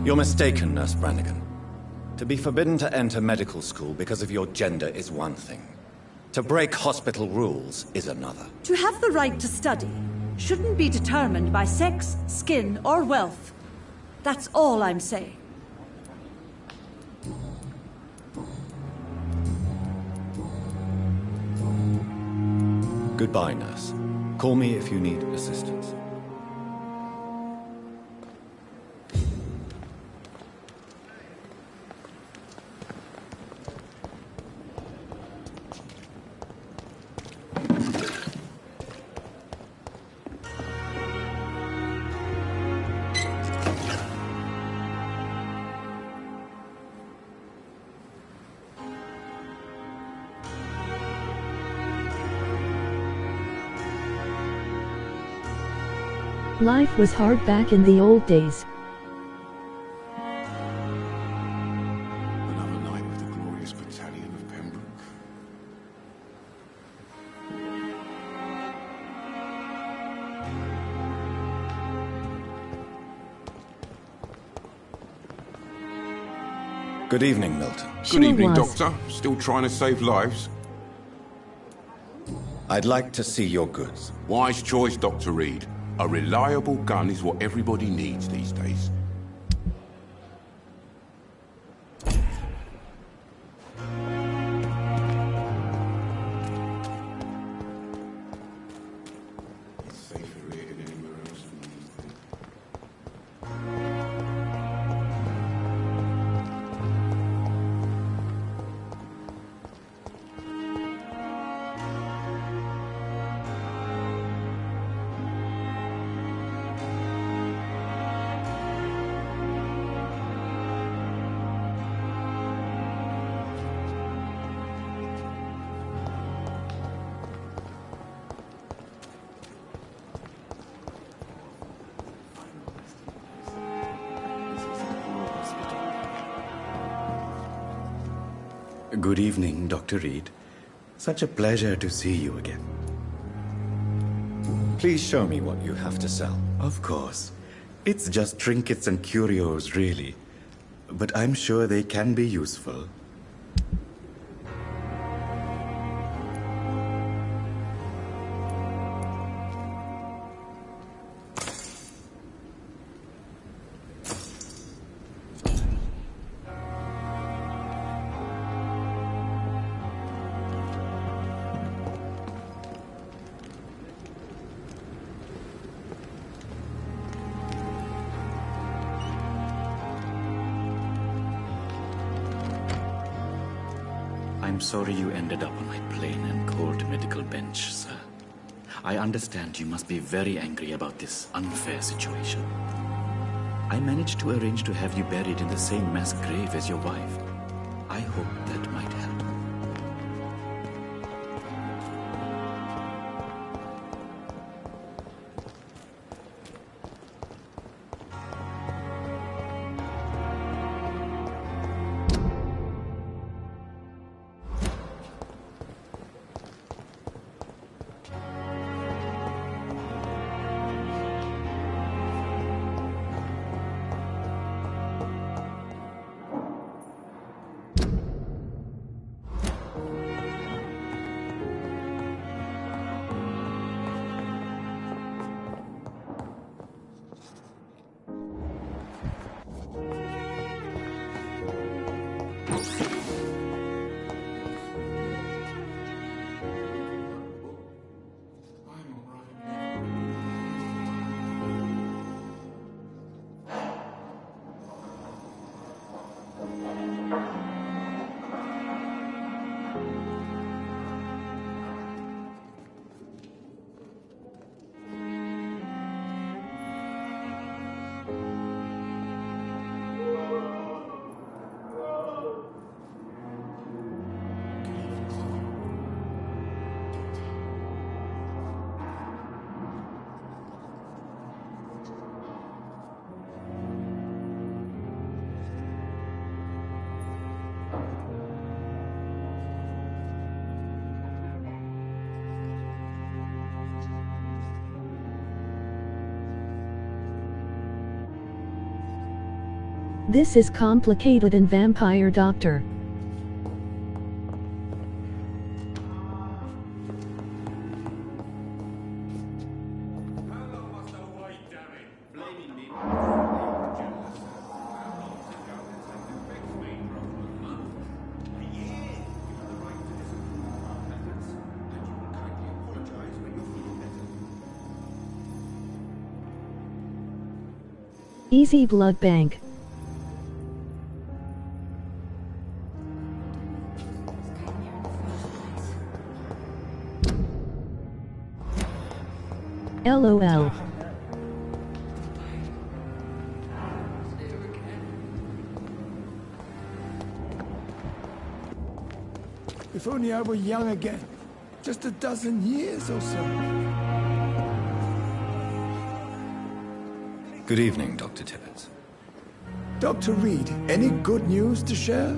You're mistaken, Nurse Brannigan. To be forbidden to enter medical school because of your gender is one thing. To break hospital rules is another. To have the right to study shouldn't be determined by sex, skin, or wealth. That's all I'm saying. Goodbye, nurse. Call me if you need assistance. Life was hard back in the old days. Another night with the glorious battalion of Pembroke. Good evening, Milton. Good evening, Doctor. Still trying to save lives? I'd like to see your goods. Wise choice, Dr. Reed. A reliable gun is what everybody needs these days. It's safer here than anywhere else. Good evening, Dr. Reed. Such a pleasure to see you again. Please show me what you have to sell. Of course. It's just trinkets and curios, really. But I'm sure they can be useful. I'm sorry you ended up on my plain and cold medical bench, sir. I understand you must be very angry about this unfair situation. I managed to arrange to have you buried in the same mass grave as your wife. I hope that might help. This is complicated and Vampyr Doctor. Easy blood bank. LOL. If only I were young again. Just a dozen years or so. Good evening, Dr. Tibbets. Dr. Reed, any good news to share?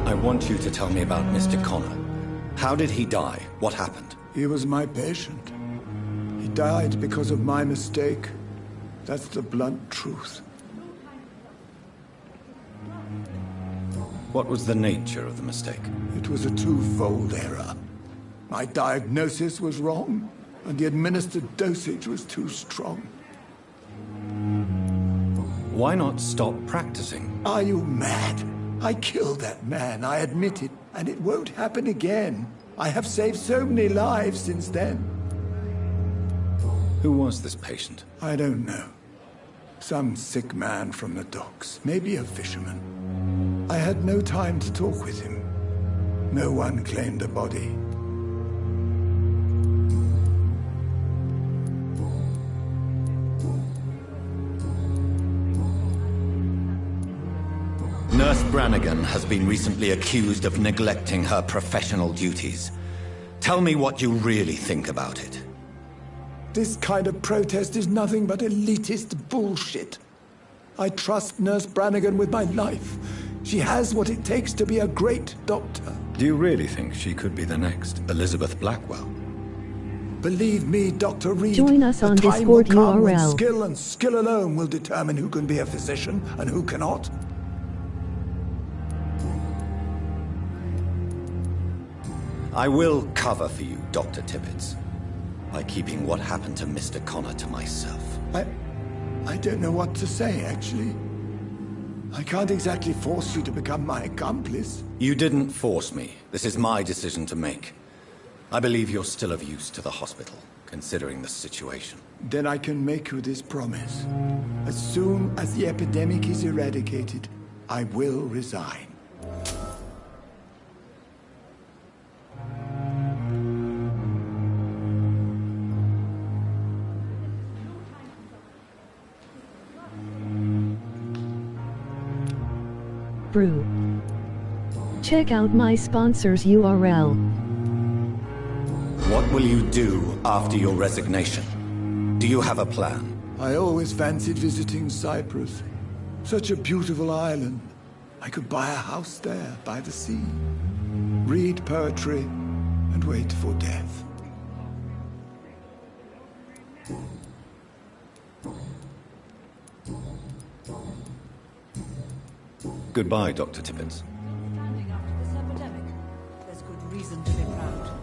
I want you to tell me about Mr. Connor. How did he die? What happened? He was my patient. He died because of my mistake. That's the blunt truth. What was the nature of the mistake? It was a twofold error. My diagnosis was wrong, and the administered dosage was too strong. Why not stop practicing? Are you mad? I killed that man, I admit it, and it won't happen again. I have saved so many lives since then. Who was this patient? I don't know. Some sick man from the docks, maybe a fisherman. I had no time to talk with him. No one claimed a body. Nurse Brannigan has been recently accused of neglecting her professional duties. Tell me what you really think about it. This kind of protest is nothing but elitist bullshit. I trust Nurse Brannigan with my life. She has what it takes to be a great doctor. Do you really think she could be the next Elizabeth Blackwell? Believe me, Dr. Reed, Join us on the time will Discord come when URL. skill and skill alone will determine who can be a physician and who cannot. I will cover for you, Dr. Tibbets, by keeping what happened to Mr. Connor to myself. I don't know what to say, actually. I can't exactly force you to become my accomplice. You didn't force me. This is my decision to make. I believe you're still of use to the hospital, considering the situation. Then I can make you this promise. As soon as the epidemic is eradicated, I will resign. Brew. Check out my sponsor's URL. What will you do after your resignation? Do you have a plan? I always fancied visiting Cyprus. Such a beautiful island. I could buy a house there, by the sea. Read poetry, and wait for death. Goodbye, Dr. Tibbets. Standing after this epidemic, there's good reason to be proud.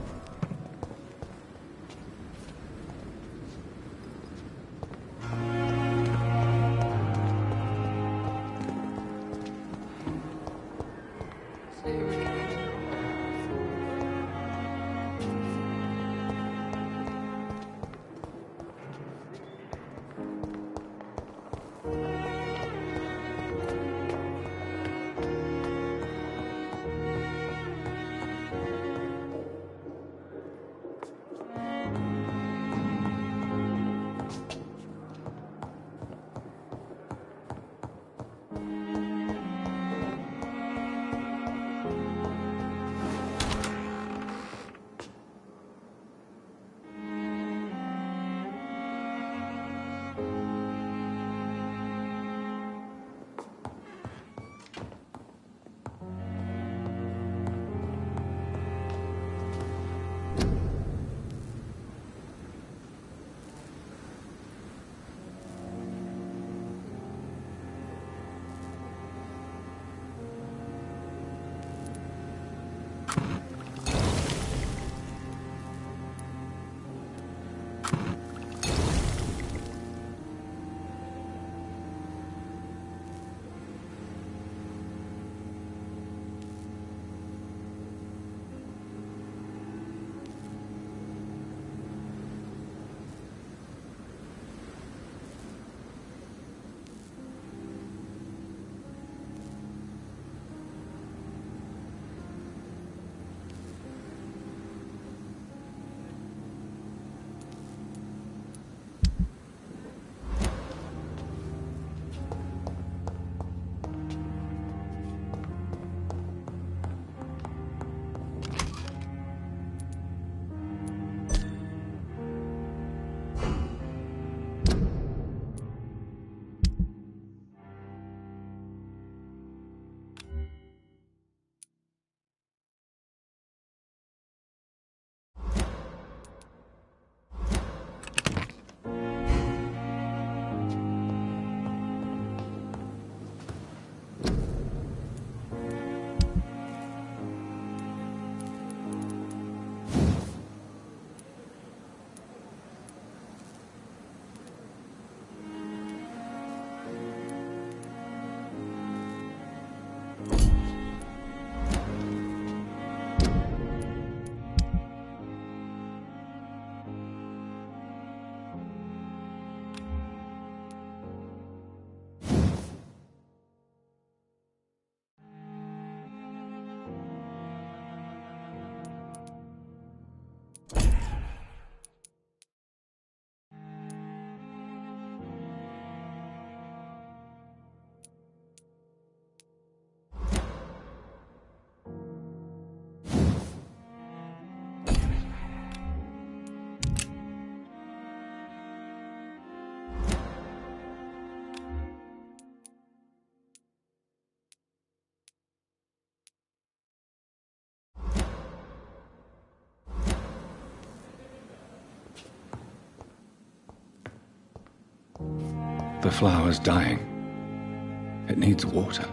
The flower's dying. It needs water.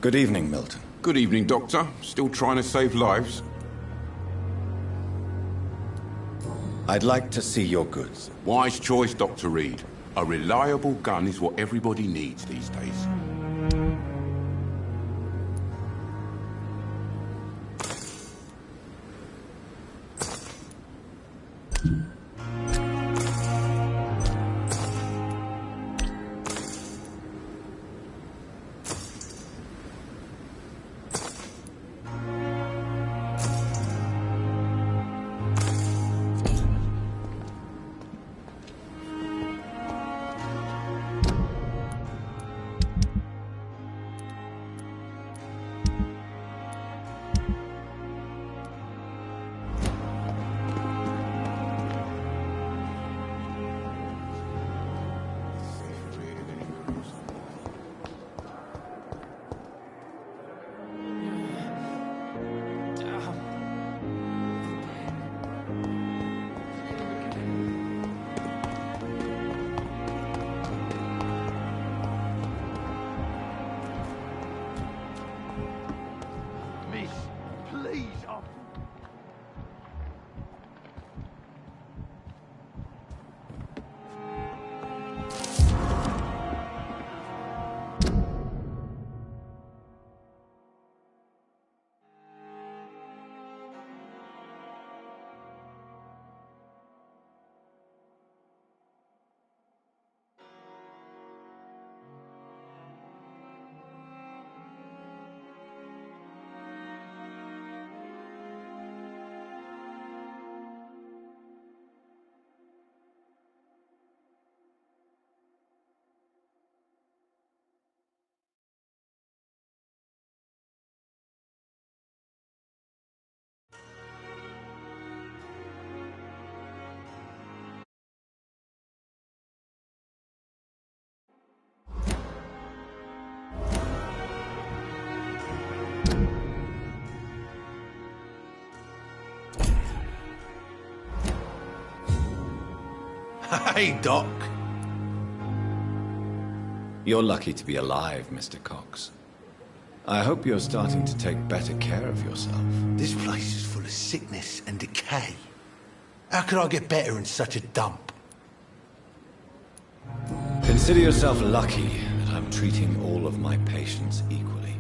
Good evening, Milton. Good evening, Doctor. Still trying to save lives? I'd like to see your goods. Wise choice, Dr. Reed. A reliable gun is what everybody needs these days. Hey, Doc. You're lucky to be alive, Mr. Cox. I hope you're starting to take better care of yourself. This place is full of sickness and decay. How could I get better in such a dump? Consider yourself lucky that I'm treating all of my patients equally.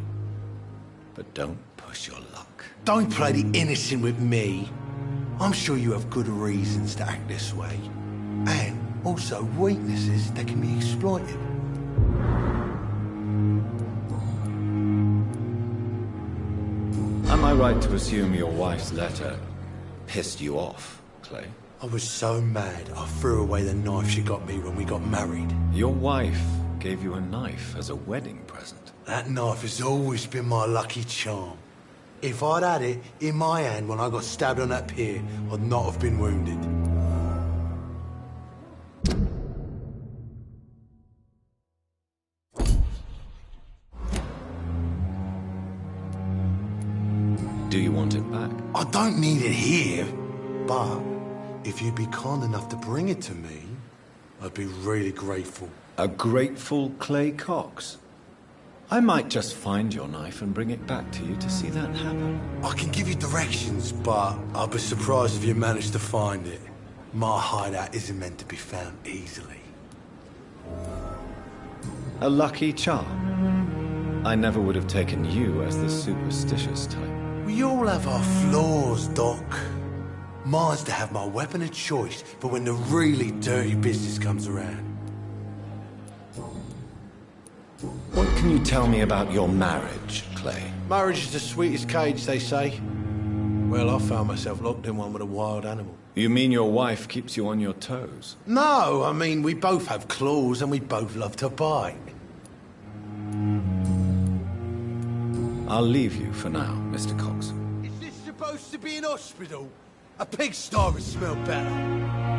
But don't push Wish your luck. Don't play the innocent with me. I'm sure you have good reasons to act this way. And also weaknesses that can be exploited. Am I right to assume your wife's letter pissed you off, Clay? I was so mad, I threw away the knife she got me when we got married. Your wife gave you a knife as a wedding present. That knife has always been my lucky charm. If I'd had it in my hand when I got stabbed on that pier, I'd not have been wounded. Do you want it back? I don't need it here, but if you'd be kind enough to bring it to me, I'd be really grateful. A grateful Clay Cox? I might just find your knife and bring it back to you to see that happen. I can give you directions, but I'd be surprised if you managed to find it. My hideout isn't meant to be found easily. A lucky charm. I never would have taken you as the superstitious type. We all have our flaws, Doc. Mine's to have my weapon of choice for when the really dirty business comes around. What can you tell me about your marriage, Clay? Marriage is the sweetest cage, they say. Well, I found myself locked in one with a wild animal. You mean your wife keeps you on your toes? No, I mean, we both have claws and we both love to bite. I'll leave you for now, Mr. Cox. Is this supposed to be an hospital? A pigsty would smell better.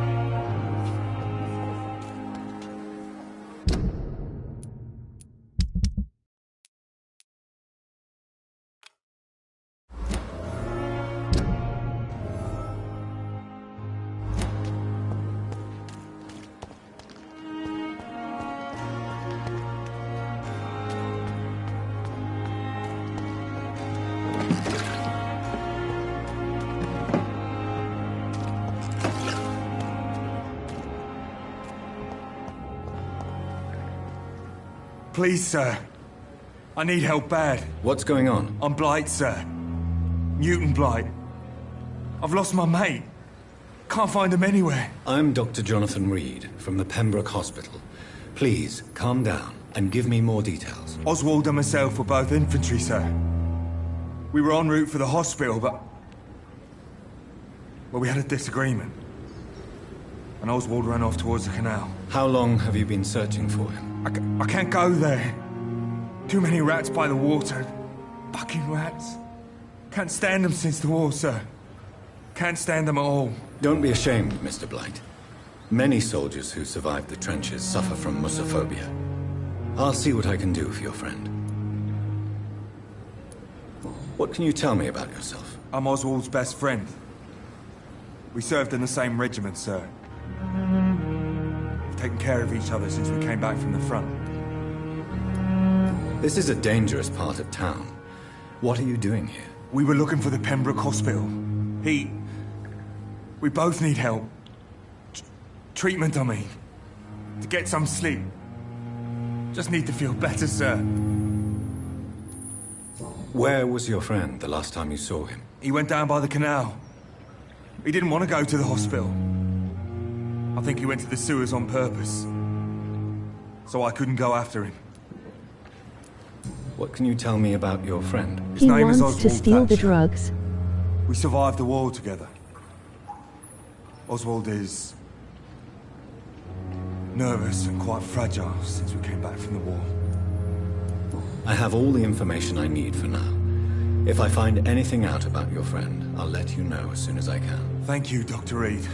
Please, sir. I need help bad. What's going on? I'm Blight, sir. Newton Blight. I've lost my mate. Can't find him anywhere. I'm Dr. Jonathan Reed from the Pembroke Hospital. Please, calm down and give me more details. Oswald and myself were both infantry, sir. We were en route for the hospital, but... well, we had a disagreement. And Oswald ran off towards the canal. How long have you been searching for him? I can't go there. Too many rats by the water. Fucking rats. Can't stand them since the war, sir. Can't stand them at all. Don't be ashamed, Mr. Blight. Many soldiers who survived the trenches suffer from musophobia. I'll see what I can do for your friend. What can you tell me about yourself? I'm Oswald's best friend. We served in the same regiment, sir. We've taken care of each other since we came back from the front. This is a dangerous part of town. What are you doing here? We were looking for the Pembroke Hospital. We both need help. Treatment, I mean. To get some sleep. Just need to feel better, sir. Where was your friend the last time you saw him? He went down by the canal. He didn't want to go to the hospital. I think he went to the sewers on purpose. So I couldn't go after him. What can you tell me about your friend? His He name is wants Oswald to steal the Thatcher. drugs. We survived the war together. Oswald is... nervous and quite fragile since we came back from the war. I have all the information I need for now. If I find anything out about your friend, I'll let you know as soon as I can. Thank you, Dr. Reed.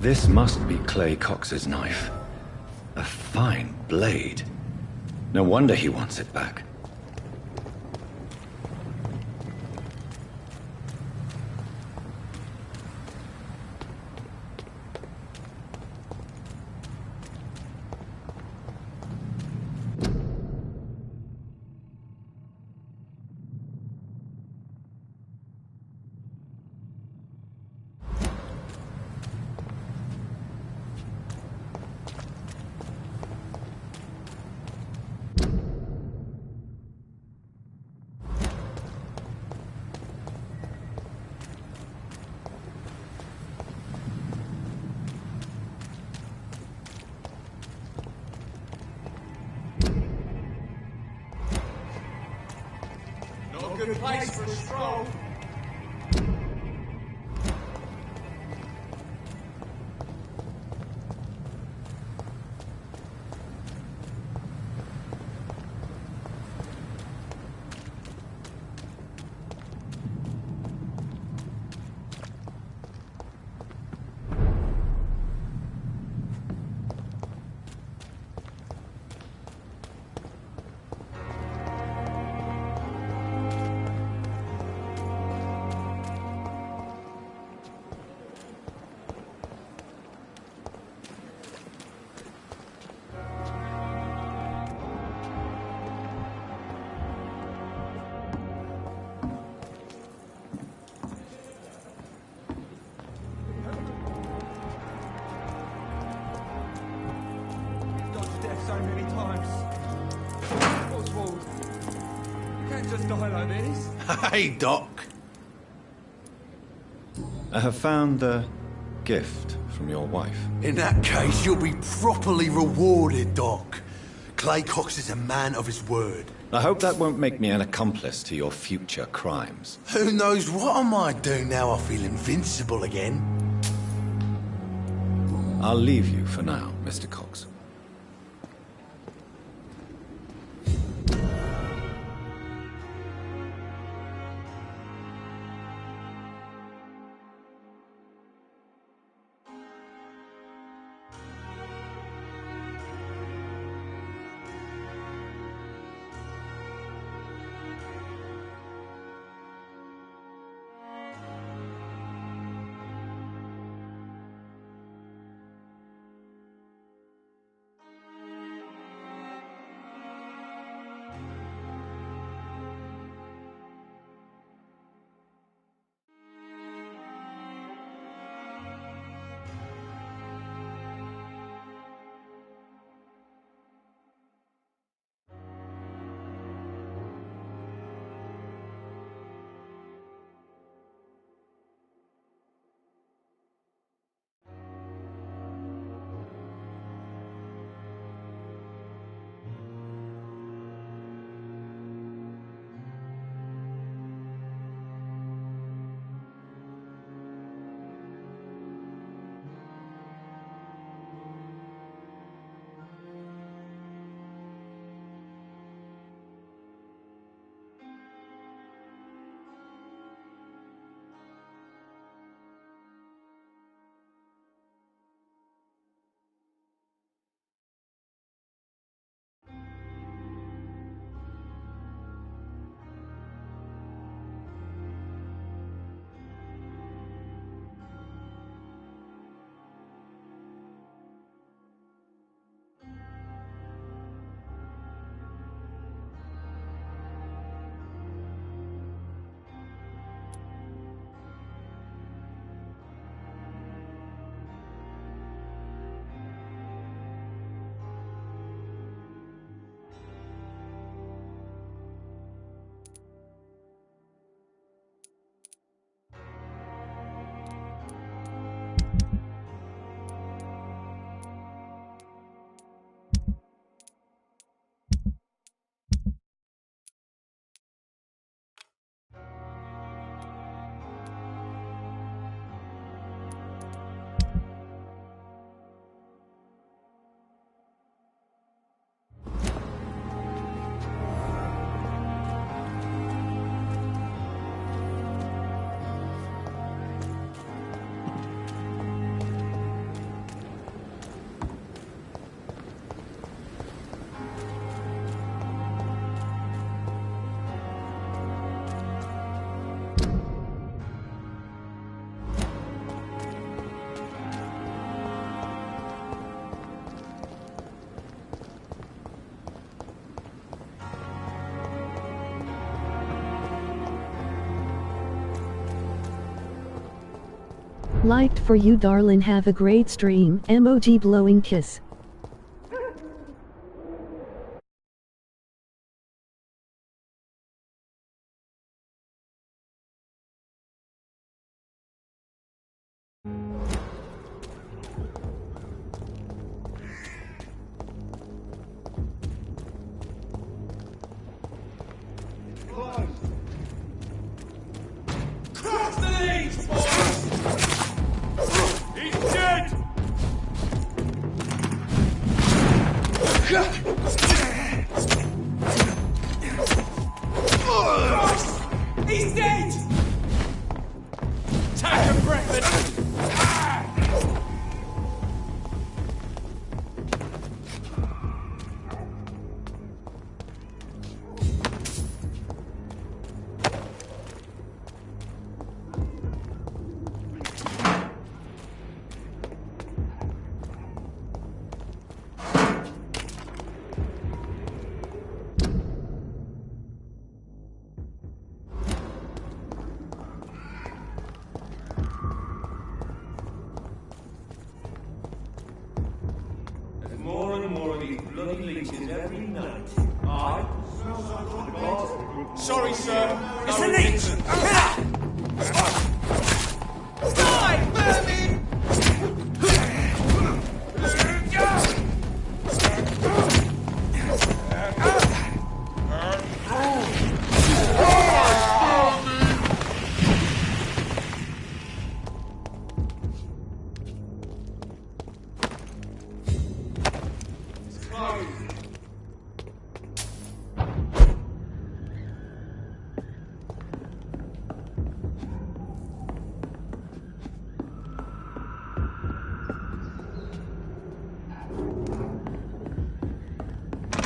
This must be Clay Cox's knife. A fine blade. No wonder he wants it back. Good place for a stroll. So many times. Oswald, you can't just die like this. Hey, Doc. I have found the gift from your wife. In that case, you'll be properly rewarded, Doc. Clay Cox is a man of his word. I hope that won't make me an accomplice to your future crimes. Who knows what I might do now I feel invincible again. I'll leave you for now, Mr. Cox. Liked for you, darling. Have a great stream. Emoji blowing kiss. Cross the leads, boys! He's dead! He's dead! Take a breath. More and more of these bloody leeches every night. Aye? Sorry, sir. It's a leech! Die, vermin!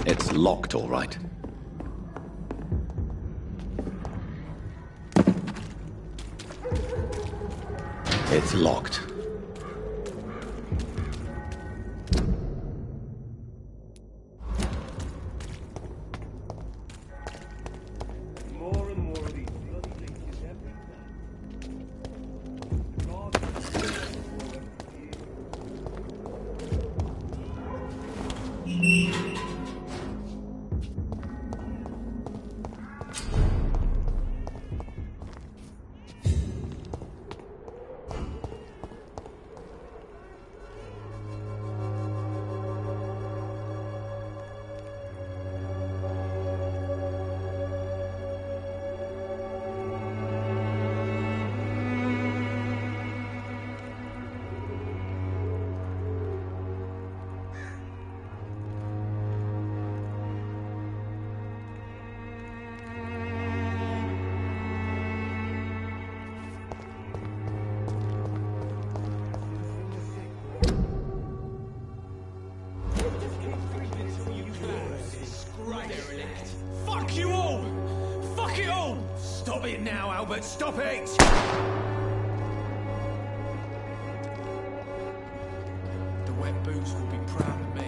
It's locked, all right. It's locked. More and more of these bloody leeches every night. Fuck you all! Fuck it all! Stop it now, Albert! Stop it! The wet boots will be proud of me.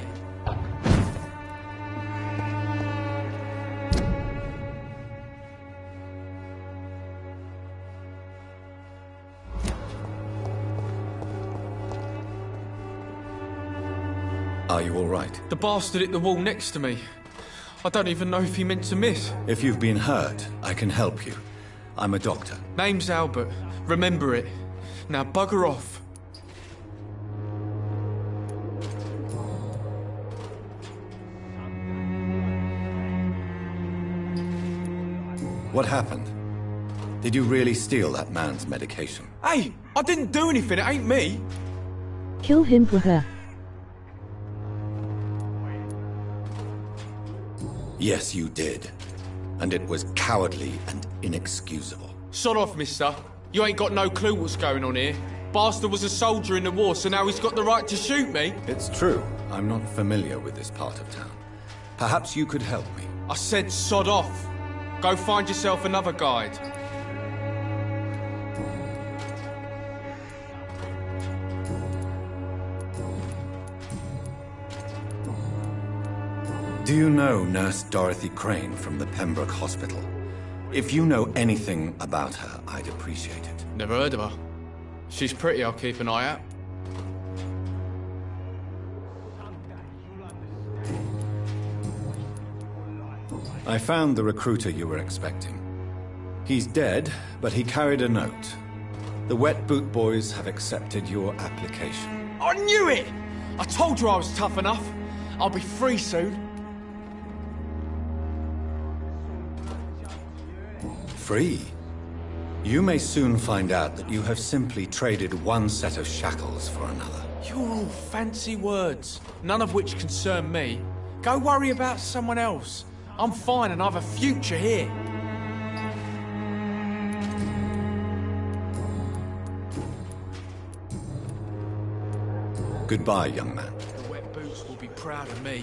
Are you all right? The bastard hit the wall next to me. I don't even know if he meant to miss. If you've been hurt, I can help you. I'm a doctor. Name's Albert. Remember it. Now bugger off. What happened? Did you really steal that man's medication? Hey, I didn't do anything. It ain't me. Kill him for her. Yes, you did. And it was cowardly and inexcusable. Sod off, mister. You ain't got no clue what's going on here. Bastard was a soldier in the war, so now he's got the right to shoot me. It's true. I'm not familiar with this part of town. Perhaps you could help me. I said sod off. Go find yourself another guide. Do you know Nurse Dorothy Crane from the Pembroke Hospital? If you know anything about her, I'd appreciate it. Never heard of her. She's pretty, I'll keep an eye out. I found the recruiter you were expecting. He's dead, but he carried a note. The Wet Boot Boys have accepted your application. I knew it! I told you I was tough enough. I'll be free soon. Free? You may soon find out that you have simply traded one set of shackles for another. You're all fancy words, none of which concern me. Go worry about someone else. I'm fine and I've a future here. Goodbye, young man. The Wet Boots will be proud of me.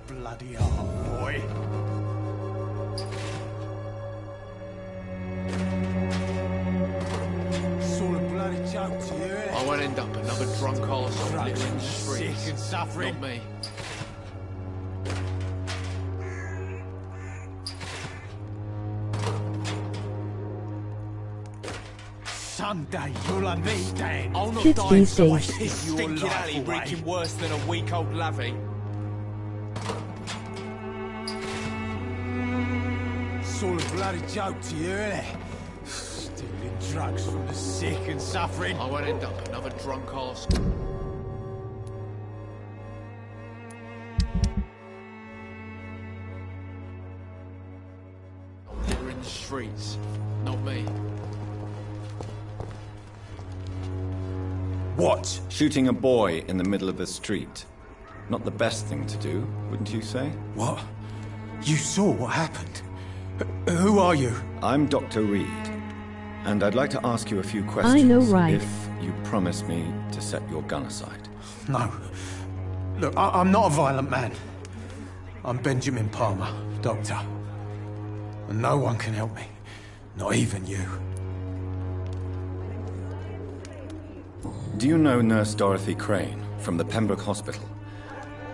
Bloody hell, boy. It's all a bloody joke to you, eh? I won't end up another drunk arsehole living in the streets. Sick and suffering. Not me. Someday you'll understand. I'll not Kids die these so I days. hit stinking alley reeking worse than a week-old lavvy. It's all a bloody joke to you, isn't it? Stealing drugs from the sick and suffering. I won't end up another drunk arse. They're in the streets, not me. What? Shooting a boy in the middle of the street. Not the best thing to do, wouldn't you say? What? You saw what happened? Who are you? I'm Dr. Reed, and I'd like to ask you a few questions. I know, right? If you promise me to set your gun aside. No. Look, I'm not a violent man. I'm Benjamin Palmer, doctor. And no one can help me. Not even you. Do you know Nurse Dorothy Crane from the Pembroke Hospital?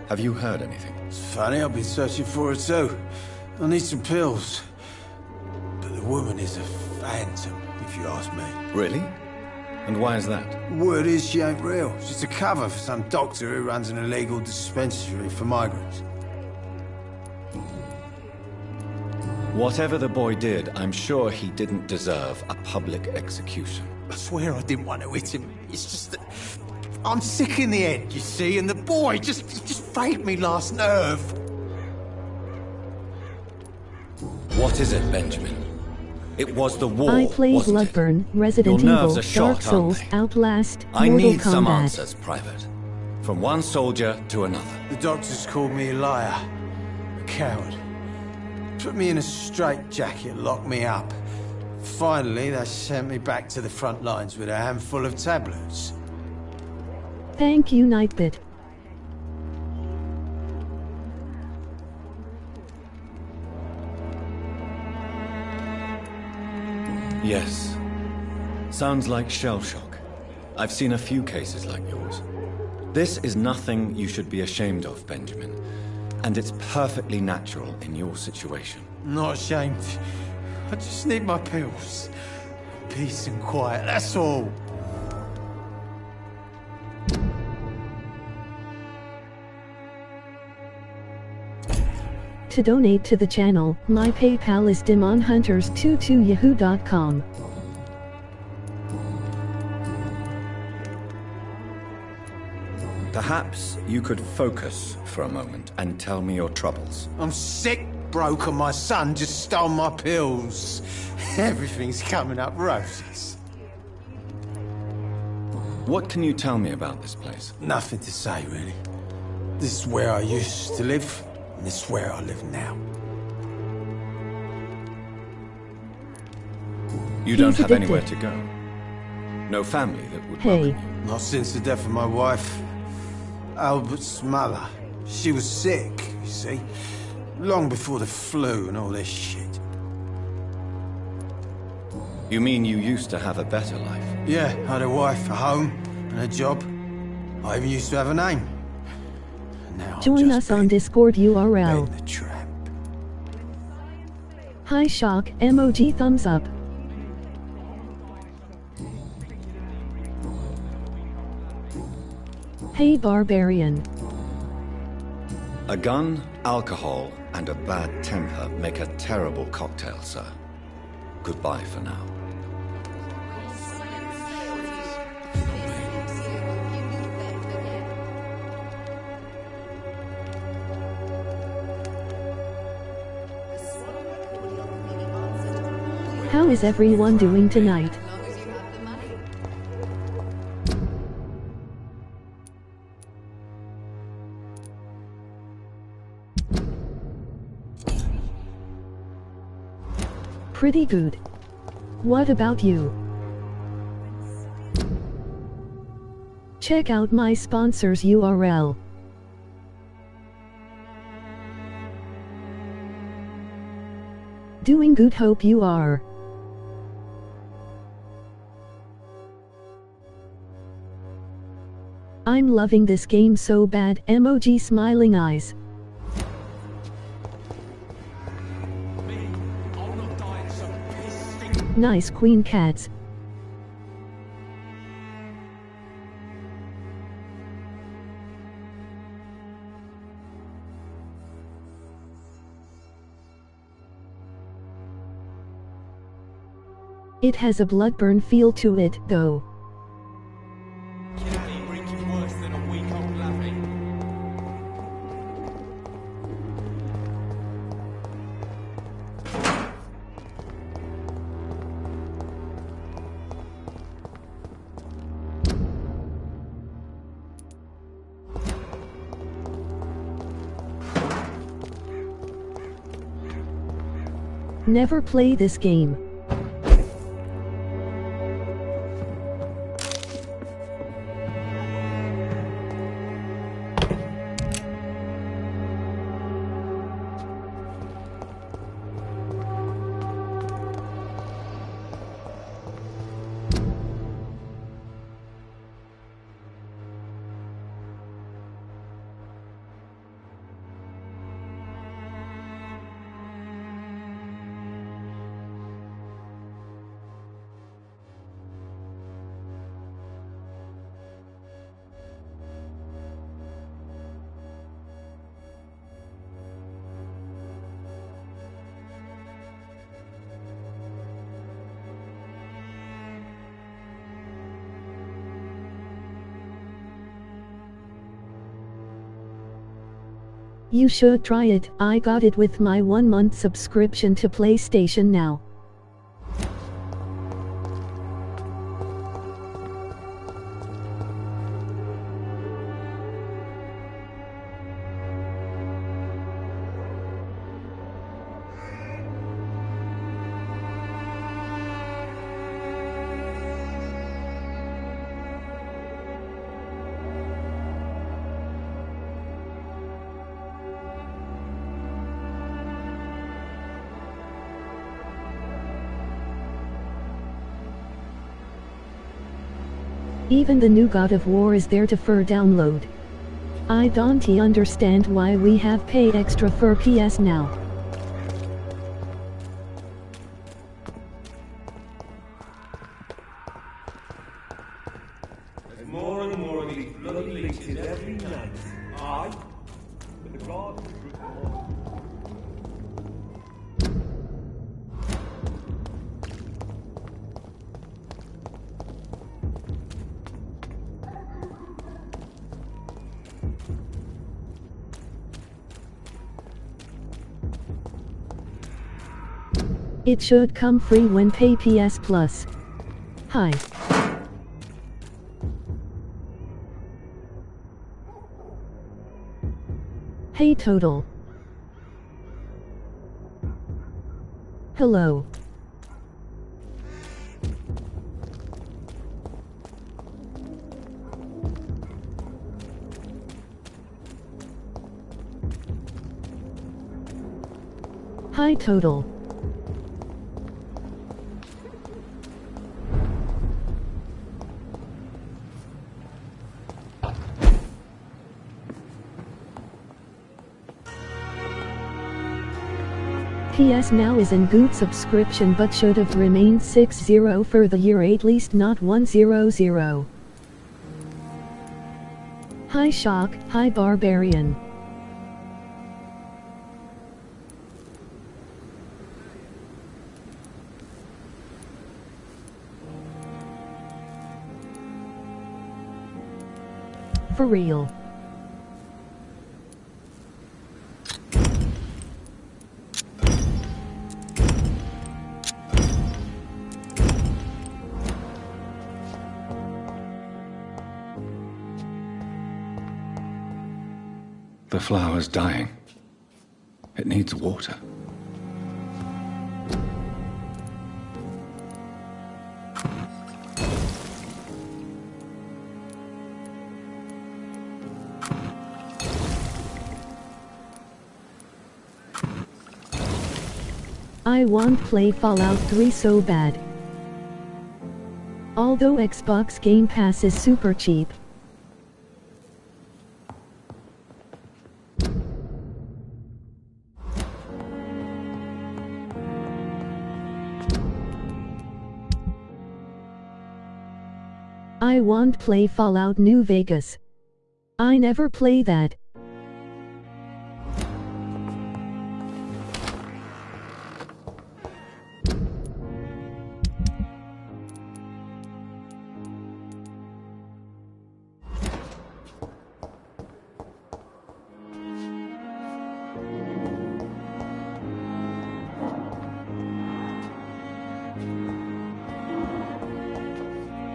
Have you heard anything? It's funny, I've been searching for her too. I need some pills. But the woman is a phantom, if you ask me. Really? And why is that? Word is she ain't real. She's a cover for some doctor who runs an illegal dispensary for migrants. Whatever the boy did, I'm sure he didn't deserve a public execution. I swear I didn't want to hit him. It's just that I'm sick in the head, you see, and the boy just frayed me last nerve. What is it, Benjamin? It was the war, I played wasn't it? Bloodborne, Resident Your Evil, nerves are shot, Dark Souls, aren't they? Outlast, I Mortal need some Kombat. answers, Private. From one soldier to another. The doctors called me a liar, a coward. Put me in a straitjacket, locked me up. Finally, they sent me back to the front lines with a handful of tablets. Thank you, Nightbit. Yes. Sounds like shell shock. I've seen a few cases like yours. This is nothing you should be ashamed of, Benjamin. And it's perfectly natural in your situation. Not ashamed. I just need my pills. Peace and quiet, that's all. To donate to the channel, my PayPal is demonhunters22yahoo.com. Perhaps you could focus for a moment and tell me your troubles. I'm sick, broke, and my son just stole my pills. Everything's coming up roses. What can you tell me about this place? Nothing to say, really. This is where I used to live, and this is where I live now. You don't have anywhere to go? No family that would welcome you? Not since the death of my wife. Albert's mother. She was sick, you see. Long before the flu and all this shit. You mean you used to have a better life? Yeah, I had a wife, a home, and a job. I even used to have a name. Now Join us on Discord URL. the trap. Hi Shock, emoji thumbs up. Hey barbarian. A gun, alcohol, and a bad temper make a terrible cocktail, sir. Goodbye for now. How is everyone doing tonight? Pretty good. What about you? Check out my sponsor's URL. Doing good, hope you are. I'm loving this game so bad, emoji smiling eyes. Nice queen cats. It has a Bloodburn feel to it, though. Never play this game. You should try it. I got it with my 1-month subscription to PlayStation Now. Even the new God of War is there to for download. I don't understand why we have pay extra for PS Now. There's more and more of these bloody leeches every night. Aye, but the God is It should come free when pay PS Plus. Hi. Hey Total. Hello. Hi Total. PS Now is in good subscription but should have remained 6.0 for the year, at least not 1.00. Hi Shock, hi Barbarian. For real. The flower's dying. It needs water. I want play Fallout 3 so bad. Although Xbox Game Pass is super cheap. I want play Fallout New Vegas. I never play that.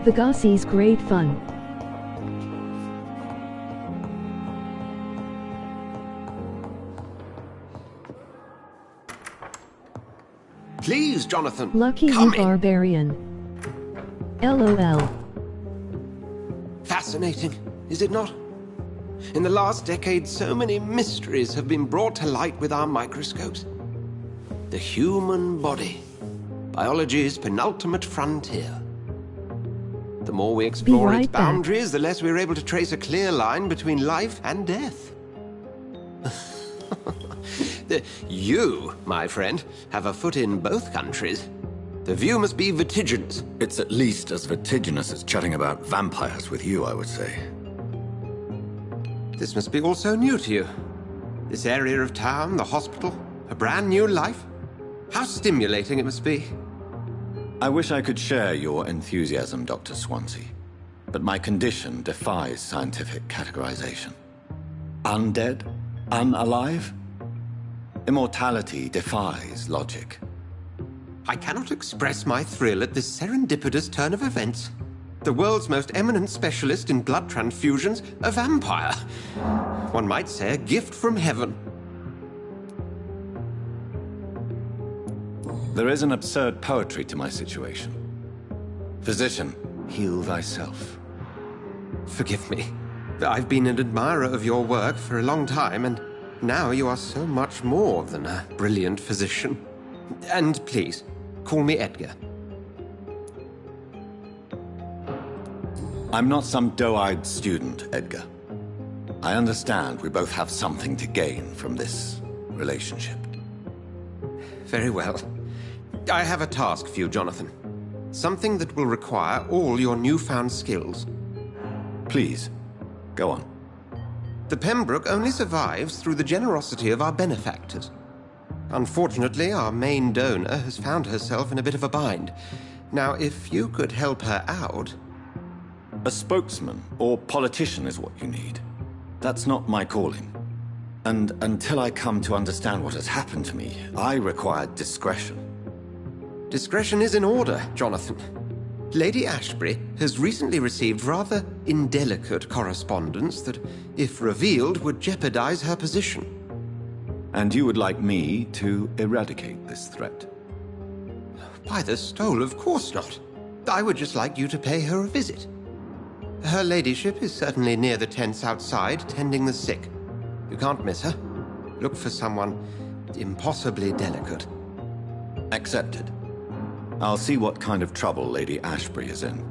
The Gossie's great fun. Please, Jonathan. Lucky you, Barbarian. LOL. Fascinating, is it not? In the last decade, so many mysteries have been brought to light with our microscopes. The human body. Biology's penultimate frontier. The more we explore its boundaries, the less we're able to trace a clear line between life and death. You, my friend, have a foot in both countries. The view must be vertiginous. It's at least as vertiginous as chatting about vampires with you, I would say. This must be all so new to you. This area of town, the hospital, a brand new life. How stimulating it must be. I wish I could share your enthusiasm, Dr. Swansea, but my condition defies scientific categorization. Undead? Unalive? Immortality defies logic. I cannot express my thrill at this serendipitous turn of events. The world's most eminent specialist in blood transfusions, a vampire. One might say a gift from heaven. There is an absurd poetry to my situation. Physician, heal thyself. Forgive me. I've been an admirer of your work for a long time, and now you are so much more than a brilliant physician. And please, call me Edgar. I'm not some doe-eyed student, Edgar. I understand we both have something to gain from this relationship. Very well. I have a task for you, Jonathan. Something that will require all your newfound skills. Please, go on. The Pembroke only survives through the generosity of our benefactors. Unfortunately, our main donor has found herself in a bit of a bind. Now, if you could help her out... A spokesman or politician is what you need. That's not my calling. And until I come to understand what has happened to me, I require discretion. Discretion is in order, Jonathan. Lady Ashbury has recently received rather indelicate correspondence that, if revealed, would jeopardize her position. And you would like me to eradicate this threat? By the stole, of course not. I would just like you to pay her a visit. Her ladyship is certainly near the tents outside, tending the sick. You can't miss her. Look for someone impossibly delicate. Accepted. I'll see what kind of trouble Lady Ashbury is in.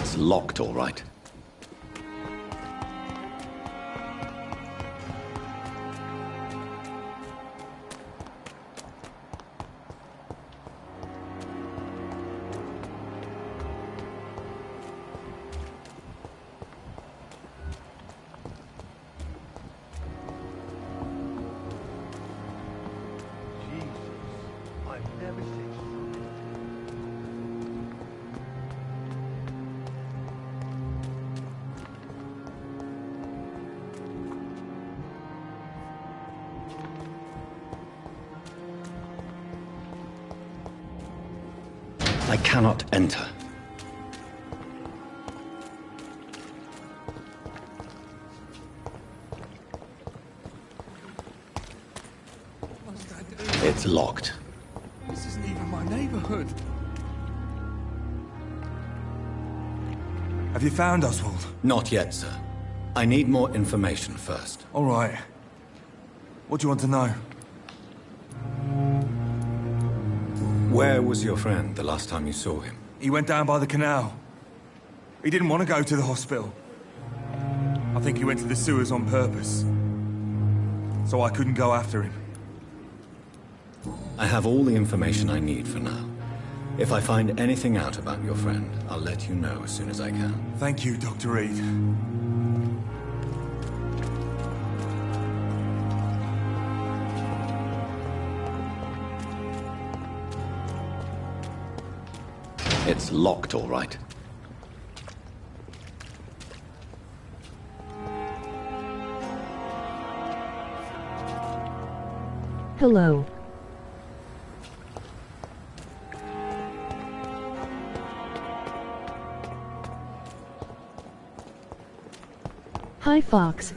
It's locked, all right. I cannot enter. It's locked. This isn't even my neighborhood. Have you found Oswald? Not yet, sir. I need more information first. All right. What do you want to know? Where was your friend the last time you saw him? He went down by the canal. He didn't want to go to the hospital. I think he went to the sewers on purpose. So I couldn't go after him. I have all the information I need for now. If I find anything out about your friend, I'll let you know as soon as I can. Thank you, Dr. Reed. It's locked, all right. Hello. Hi, Fox.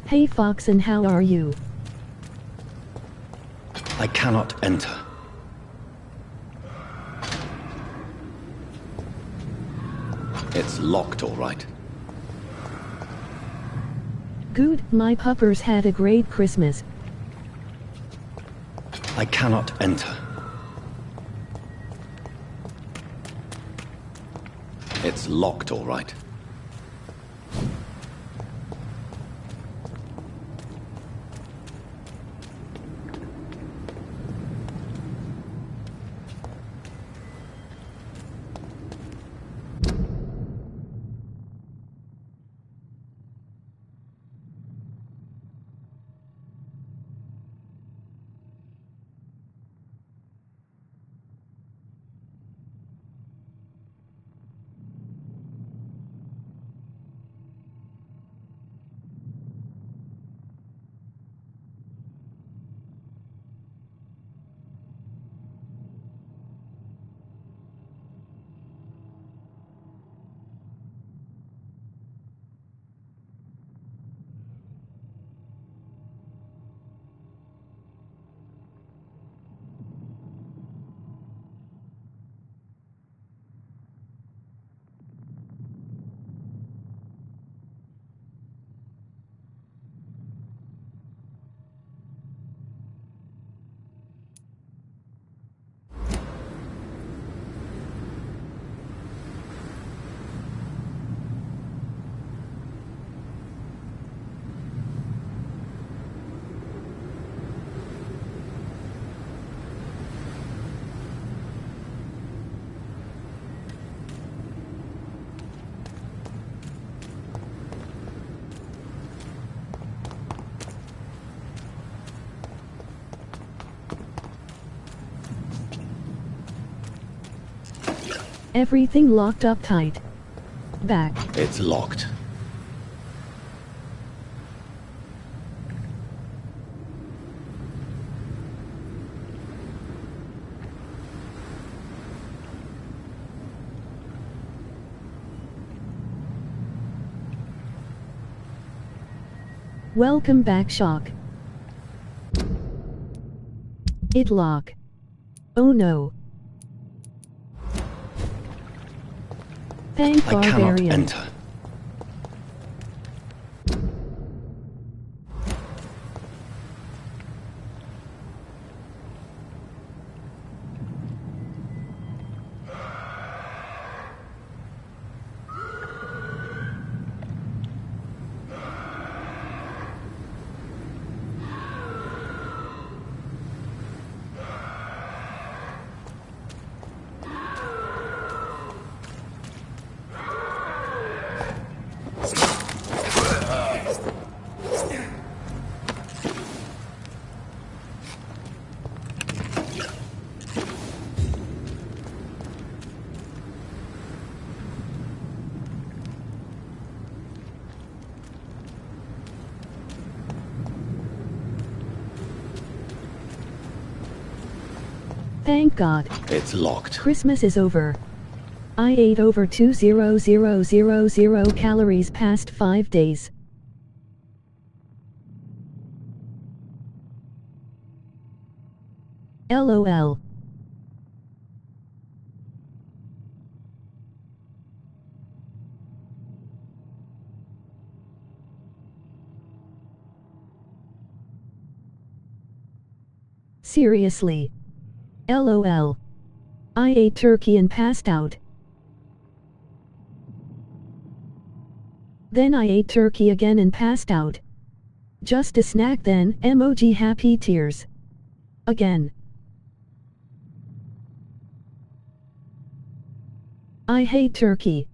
Hey Fox, and how are you? I cannot enter. It's locked, all right. Good, my puppers had a great Christmas. I cannot enter. It's locked, all right. Everything locked up tight. Back. It's locked. Welcome back, Shock. It lock. Oh no. Thank I cannot Barbarian. enter. Thank God. It's locked. Christmas is over. I ate over 2,000 calories past 5 days. LOL. Seriously. LOL. I ate turkey and passed out. Then I ate turkey again and passed out. Just a snack then, emoji happy tears. Again. I hate turkey.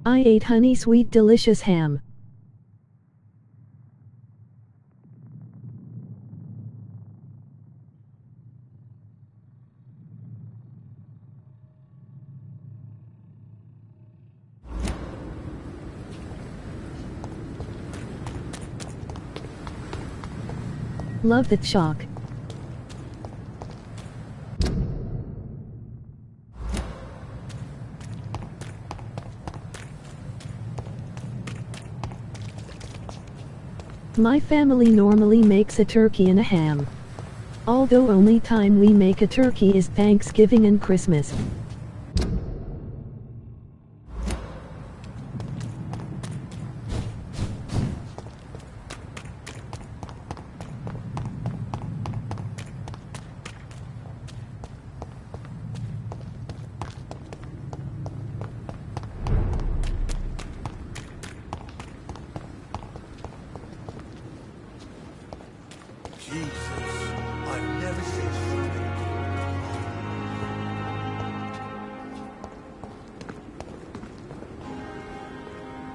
I ate honey sweet delicious ham. Love that shock. My family normally makes a turkey and a ham. Although only time we make a turkey is Thanksgiving and Christmas.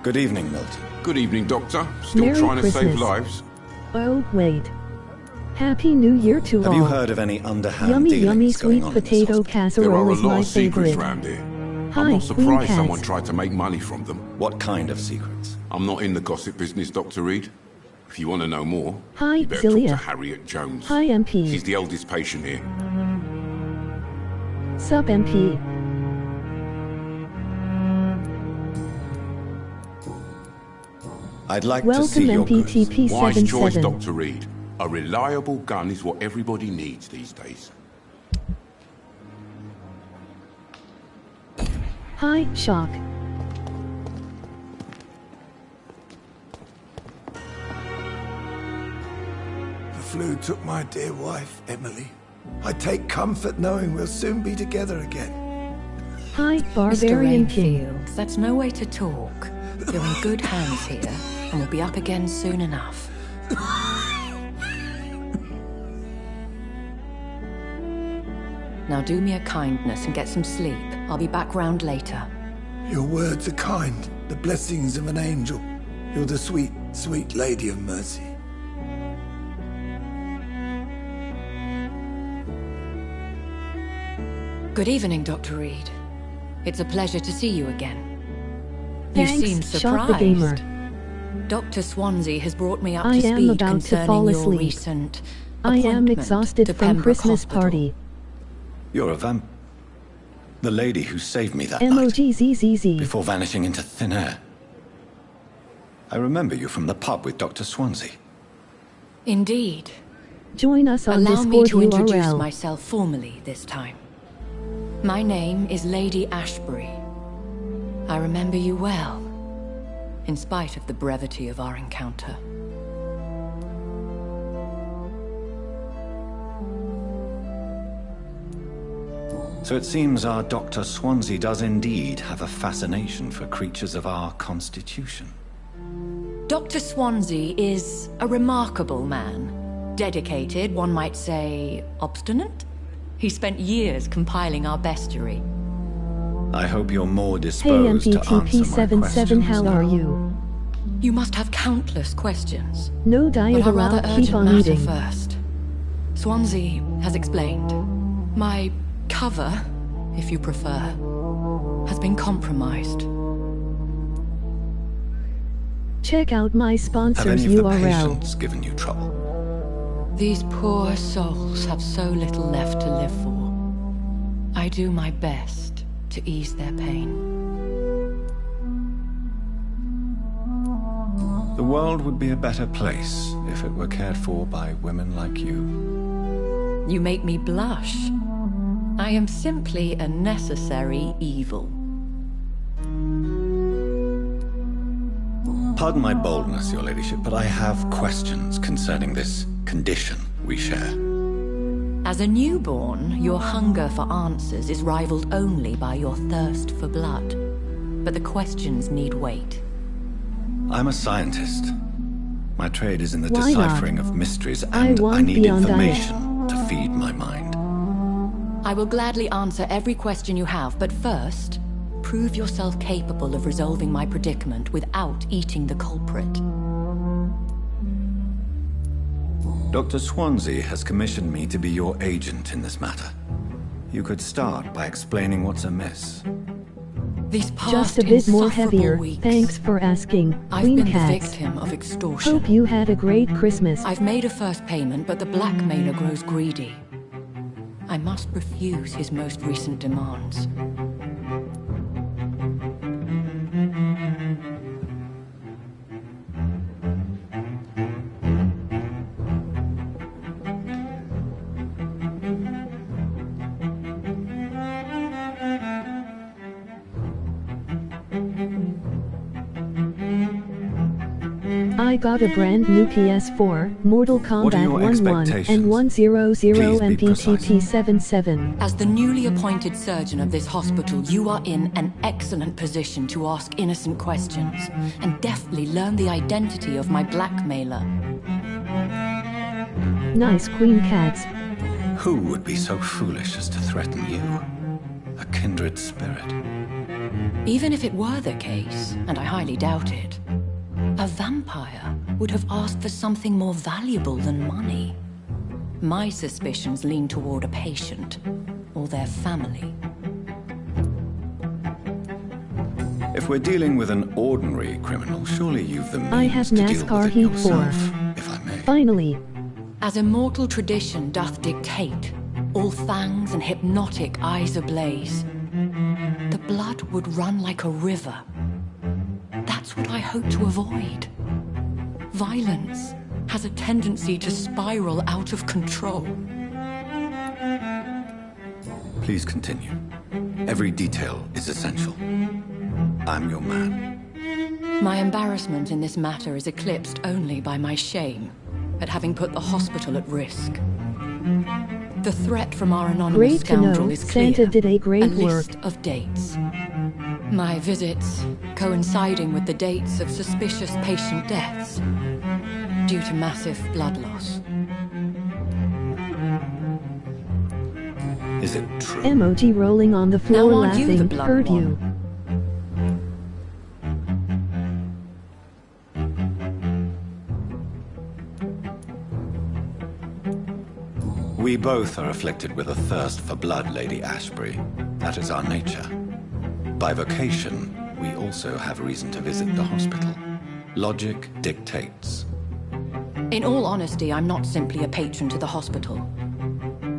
Good evening, Milton. Good evening, Doctor. Still Merry trying to save Christmas. lives? Oh, wait. Happy New Year to Have all. you heard of any underhand Yummy dealings yummy going sweet on in this potato hospital? There casserole are a is lot my of secrets favorite. round here. Hi, I'm not Queen surprised Cat. someone tried to make money from them. What kind of secrets? I'm not in the gossip business, Dr. Reed. If you want to know more, Hi, you better talk Celia. to Harriet Jones. Hi, MP. She's the oldest patient here. Sup, MP. I'd like Welcome, to see your goods. MPTP Wise choice, 77. Dr. Reed. A reliable gun is what everybody needs these days. Hi, Shock. The flu took my dear wife, Emily. I take comfort knowing we'll soon be together again. Hi, Mr. Barbarian King. Rainfield, that's no way to talk. You're in good hands here, and we'll be up again soon enough. Now do me a kindness and get some sleep. I'll be back round later. Your words are kind, the blessings of an angel. You're the sweet, sweet Lady of Mercy. Good evening, Dr. Reed. It's a pleasure to see you again. Thanks, You seem Shot the Gamer. surprised. Dr. Swansea has brought me up I to am speed about to concerning fall your asleep. recent I am appointment exhausted to from Pembroke Christmas Hospital. party. You're a the lady who saved me that night, MOGZZZ. before vanishing into thin air. I remember you from the pub with Dr. Swansea. Indeed. Join us on Allow me Discord to introduce URL. myself formally this time. My name is Lady Ashbury. I remember you well, in spite of the brevity of our encounter. So it seems our Dr. Swansea does indeed have a fascination for creatures of our constitution. Dr. Swansea is a remarkable man. Dedicated, one might say, obstinate? He spent years compiling our bestiary. I hope you're more Hey disposed to answer my MPTP77, questions how now. are you? You must have countless questions. No diet But a rather allowed, keep urgent on matter eating. first. Swansea has explained. My cover, if you prefer, has been compromised. Check out my Have sponsor's any of the URL. patients given you trouble? These poor souls have so little left to live for. I do my best to ease their pain. The world would be a better place if it were cared for by women like you. You make me blush. I am simply a necessary evil. Pardon my boldness, your ladyship, but I have questions concerning this condition we share. As a newborn, your hunger for answers is rivaled only by your thirst for blood. But the questions need wait. I'm a scientist. My trade is in the Why not? deciphering of mysteries, I and I want need beyond information to feed my mind. I will gladly answer every question you have, but first, prove yourself capable of resolving my predicament without eating the culprit. Dr. Swansea has commissioned me to be your agent in this matter. You could start by explaining what's amiss. These past Just a bit more insufferable heavier. weeks, Thanks for asking, I've Queen been the Cats. victim of extortion. Hope you had a great Christmas. I've made a first payment, but the blackmailer grows greedy. I must refuse his most recent demands. I got a brand new PS4, Mortal What are Kombat your 11 expectations? and 100 Please be MPTP77. As the newly appointed surgeon of this hospital, you are in an excellent position to ask innocent questions and deftly learn the identity of my blackmailer. Nice, Queen Cats. Who would be so foolish as to threaten you? A kindred spirit. Even if it were the case, and I highly doubt it, a vampire would have asked for something more valuable than money. My suspicions lean toward a patient or their family. If we're dealing with an ordinary criminal, surely you've the means I have to deal NASCAR with it Heat yourself, 4. if I may. Finally. As immortal tradition doth dictate, all fangs and hypnotic eyes ablaze, the blood would run like a river. That's what I hope to avoid. Violence has a tendency to spiral out of control. Please continue. Every detail is essential. I'm your man. My embarrassment in this matter is eclipsed only by my shame at having put the hospital at risk. The threat from our anonymous Great to scoundrel know. is clear. Santa did a great a work. list of dates. My visits coinciding with the dates of suspicious patient deaths due to massive blood loss. Is it true? Emoji rolling on the floor Now aren't you laughing. the blood Heard one? you. We both are afflicted with a thirst for blood, Lady Ashbury. That is our nature. By vocation, we also have reason to visit the hospital. Logic dictates. In all honesty, I'm not simply a patron to the hospital.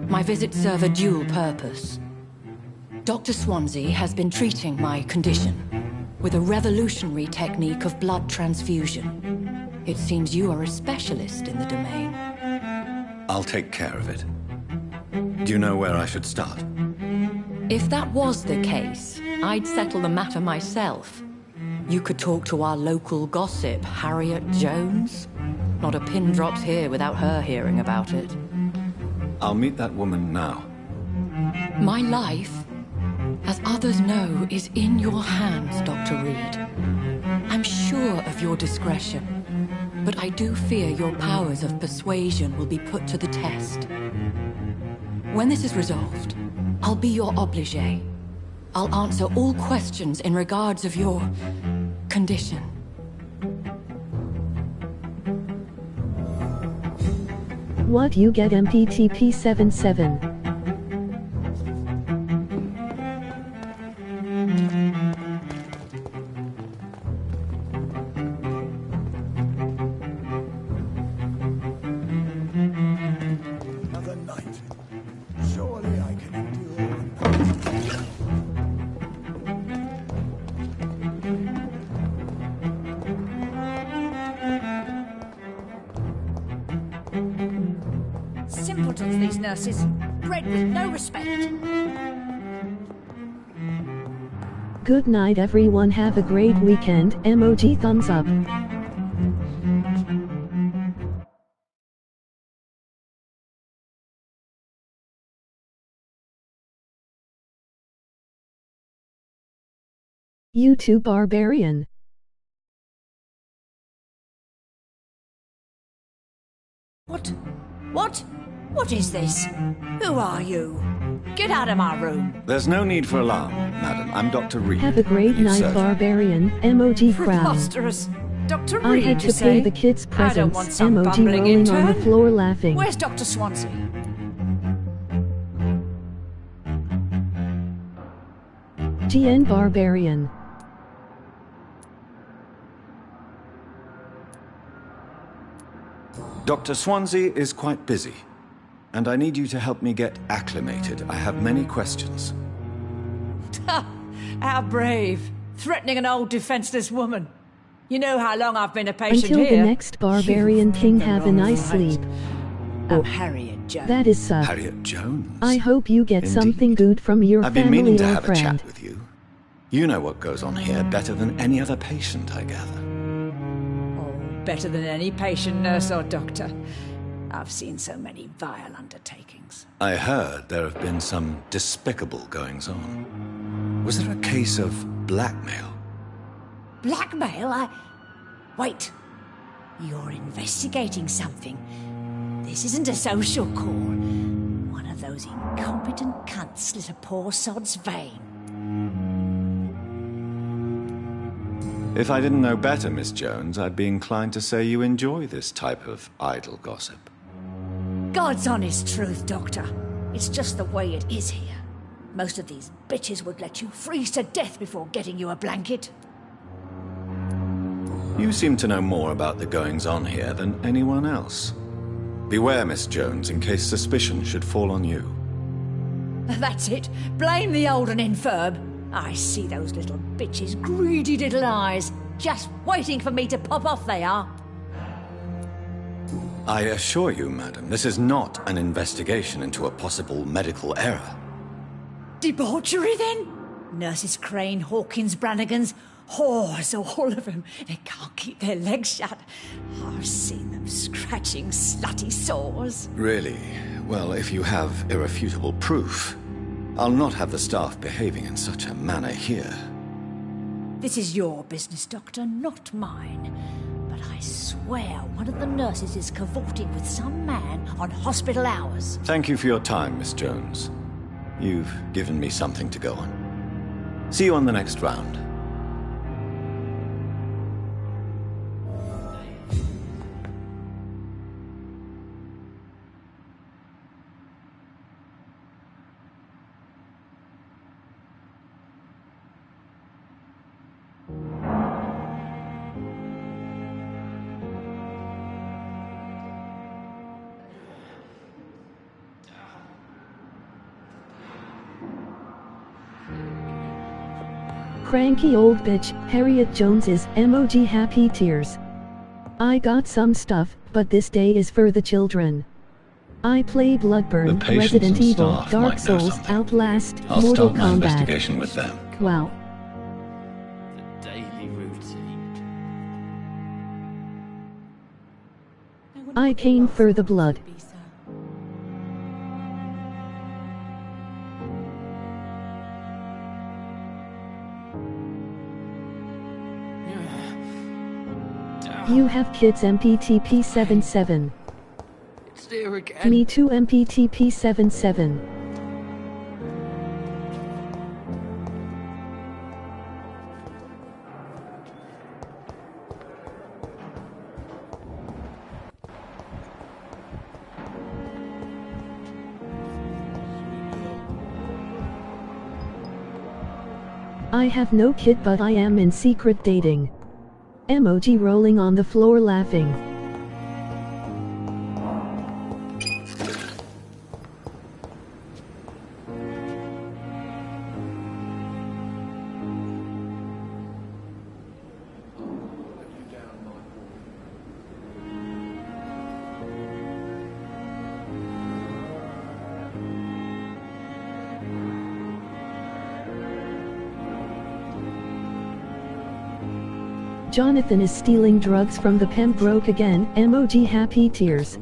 My visits serve a dual purpose. Dr. Swansea has been treating my condition with a revolutionary technique of blood transfusion. It seems you are a specialist in the domain. I'll take care of it. Do you know where I should start? If that was the case, I'd settle the matter myself. You could talk to our local gossip, Harriet Jones. Not a pin drops here without her hearing about it. I'll meet that woman now. My life, as others know, is in your hands, Dr. Reed. I'm sure of your discretion, but I do fear your powers of persuasion will be put to the test. When this is resolved, I'll be your obligé. I'll answer all questions in regards of your condition. What you get MPTP 77. Another night. Surely I can endure. Simpletons, these nurses. Bred with no respect. Good night everyone, have a great weekend. Emoji thumbs up. YouTube Barbarian. What? What? What is this? Who are you? Get out of my room. There's no need for alarm, madam. I'm Dr. Reed. Have a great New night, surgeon. Barbarian. Emoji crown. Preposterous. Dr. I Reed, had you to pay say? the kids' I don't want presents. some Emoji bumbling rolling on the intern. floor laughing. Where's Dr. Swansea? GN Barbarian. Dr. Swansea is quite busy, and I need you to help me get acclimated. I have many questions. How brave. Threatening an old defenseless woman. You know how long I've been a patient Until here. the next Barbarian King, have a nice sleep. I'm Harriet Jones. That is Harriet Jones? I hope you get Indeed. something good from your I've been family meaning to or have friend. a chat with you. You know what goes on here better than any other patient, I gather. Better than any patient, nurse or doctor. I've seen so many vile undertakings. I heard there have been some despicable goings-on. Was there a case of blackmail? Blackmail? Wait. You're investigating something. This isn't a social call. One of those incompetent cunts slit a poor sod's vein. If I didn't know better, Miss Jones, I'd be inclined to say you enjoy this type of idle gossip. God's honest truth, Doctor. It's just the way it is here. Most of these bitches would let you freeze to death before getting you a blanket. You seem to know more about the goings-on here than anyone else. Beware, Miss Jones, in case suspicion should fall on you. That's it. Blame the old and infirm. I see those little bitches' greedy little eyes. Just waiting for me to pop off, they are. I assure you, madam, this is not an investigation into a possible medical error. Debauchery, then? Nurses Crane, Hawkins, Brannigans, Whores, all of them. They can't keep their legs shut. I've seen them scratching slutty sores. Really? Well, if you have irrefutable proof, I'll not have the staff behaving in such a manner here. This is your business, Doctor, not mine. But I swear one of the nurses is cavorting with some man on hospital hours. Thank you for your time, Miss Jones. You've given me something to go on. See you on the next round. Cranky old bitch, Harriet Jones's emoji happy tears. I got some stuff, but this day is for the children. I play Bloodborne, Resident Evil, Dark Souls, Outlast, I'll Mortal start my Kombat. investigation with them. Wow. The daily routine. I came for the blood. You have kids MPTP77. It's there again. Me too MPTP77. I have no kid, but I am in secret dating. Emoji rolling on the floor laughing. Jonathan is stealing drugs from the Pembroke again, emoji happy tears.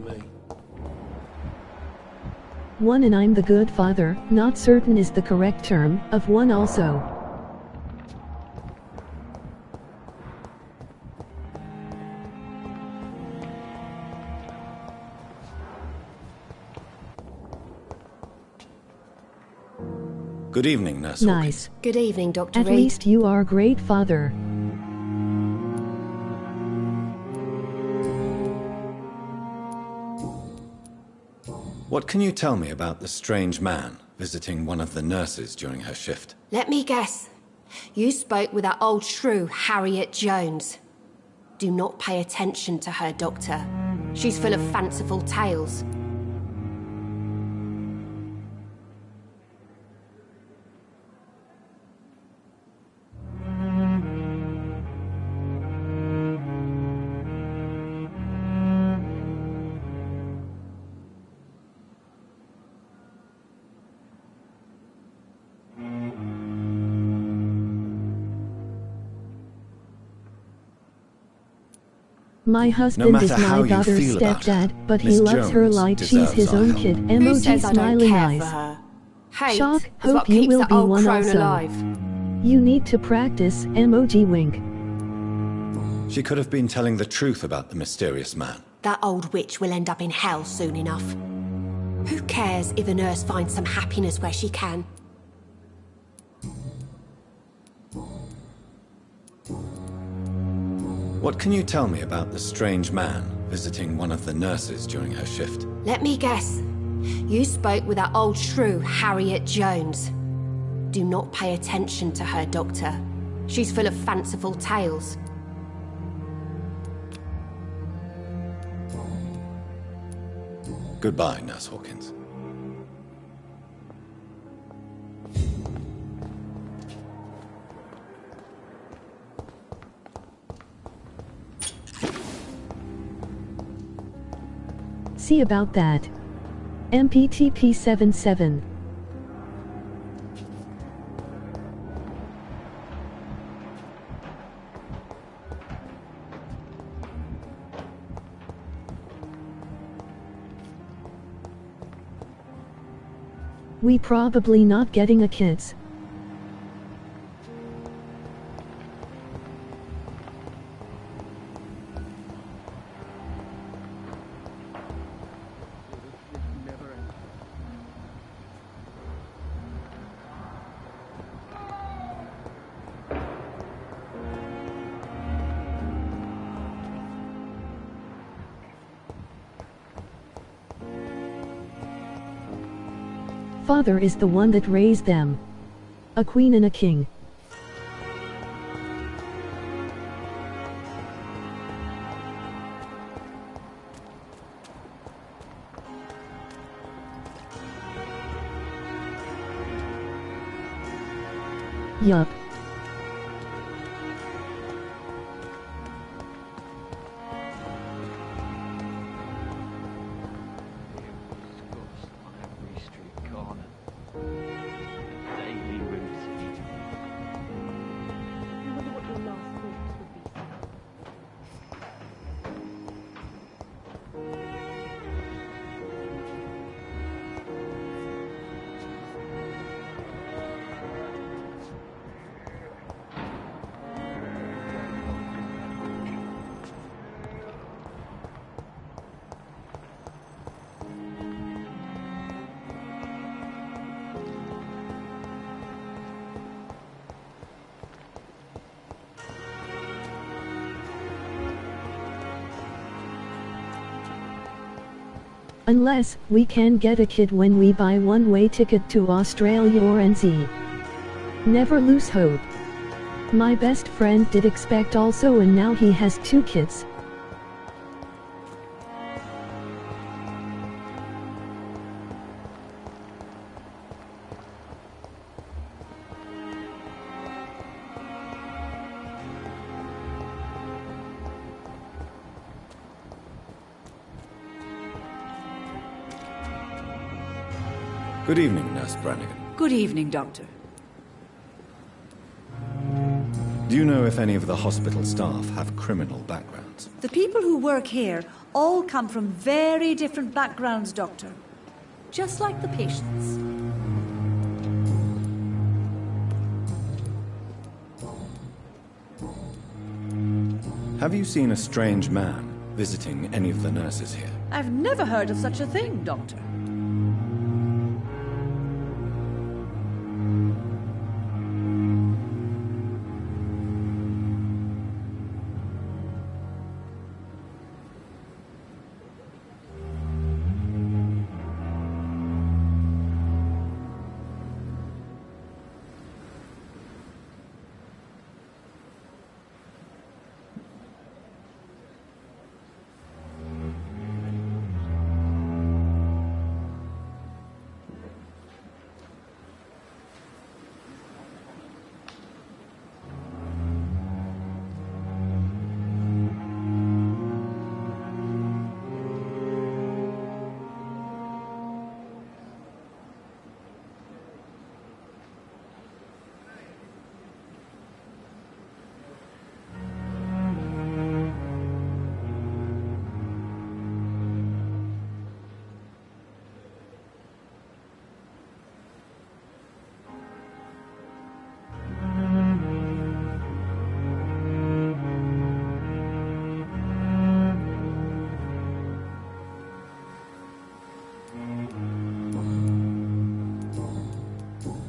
One and I'm the good father, not certain is the correct term, of one also. Good evening, Nurse Nice. Good evening, Dr. At Reed. least you are great father. What can you tell me about the strange man visiting one of the nurses during her shift? Let me guess. You spoke with that old shrew, Harriet Jones. Do not pay attention to her, Doctor. She's full of fanciful tales. My husband is my daughter's stepdad, but he loves her like she's his own kid. Emoji smiling eyes. Hate Shock, is hope what you keeps will that be old one crone also. alive. You need to practice, emoji wink. She could have been telling the truth about the mysterious man. That old witch will end up in hell soon enough. Who cares if a nurse finds some happiness where she can? What can you tell me about the strange man visiting one of the nurses during her shift? Let me guess. You spoke with that old shrew, Harriet Jones. Do not pay attention to her, Doctor. She's full of fanciful tales. Goodbye, Nurse Hawkins. See about that. MPTP77. We probably not getting a kids. Father is the one that raised them. A queen and a king. Yup. Unless, we can get a kid when we buy one-way ticket to Australia or NZ. Never lose hope. My best friend did expect also, and now he has 2 kids. Good evening, Nurse Brannigan. Good evening, Doctor. Do you know if any of the hospital staff have criminal backgrounds? The people who work here all come from very different backgrounds, Doctor. Just like the patients. Have you seen a strange man visiting any of the nurses here? I've never heard of such a thing, Doctor.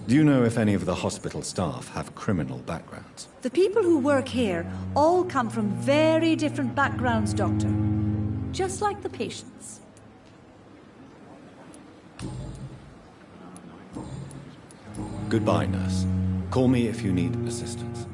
Do you know if any of the hospital staff have criminal backgrounds? The people who work here all come from very different backgrounds, Doctor. Just like the patients. Goodbye, nurse. Call me if you need assistance.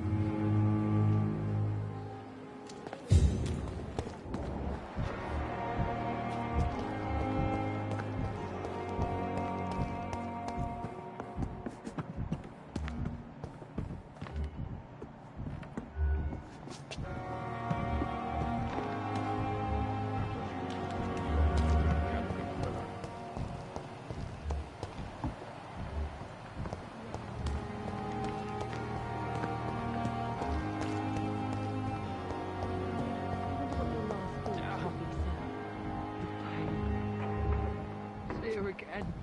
Here again.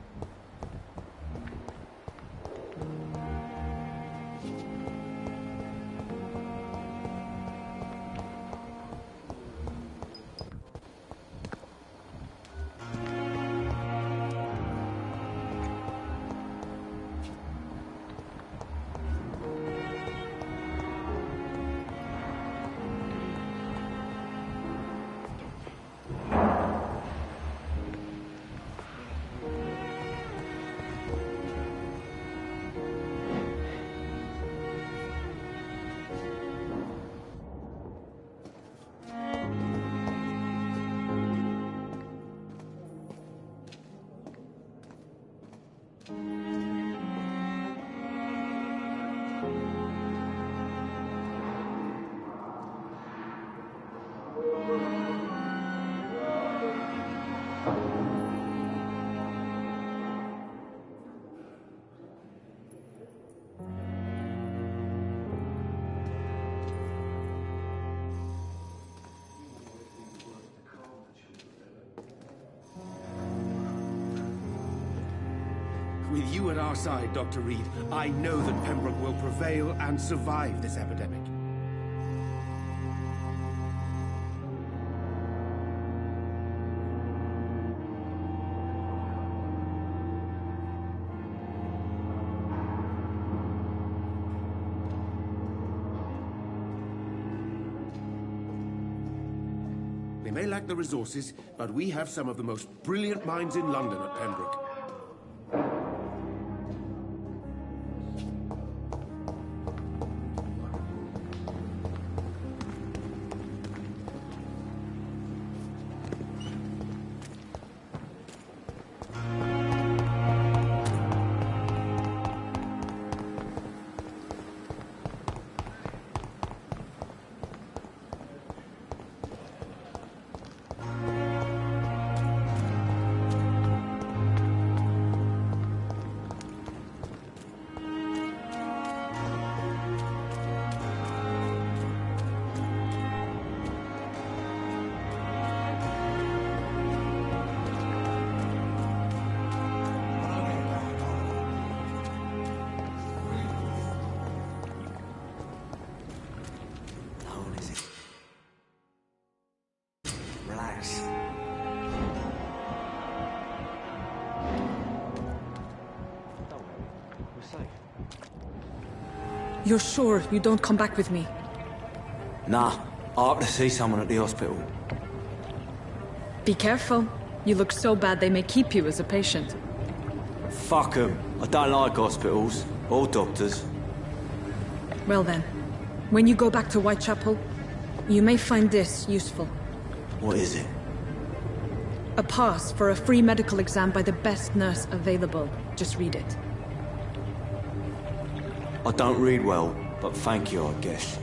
With you at our side, Dr. Reed, I know that Pembroke will prevail and survive this epidemic. We may lack the resources, but we have some of the most brilliant minds in London at Pembroke. You're sure you don't come back with me? Nah, I have to see someone at the hospital. Be careful. You look so bad they may keep you as a patient. Fuck 'em. I don't like hospitals. Or doctors. Well then, when you go back to Whitechapel, you may find this useful. What is it? A pass for a free medical exam by the best nurse available. Just read it. I don't read well, but thank you, I guess.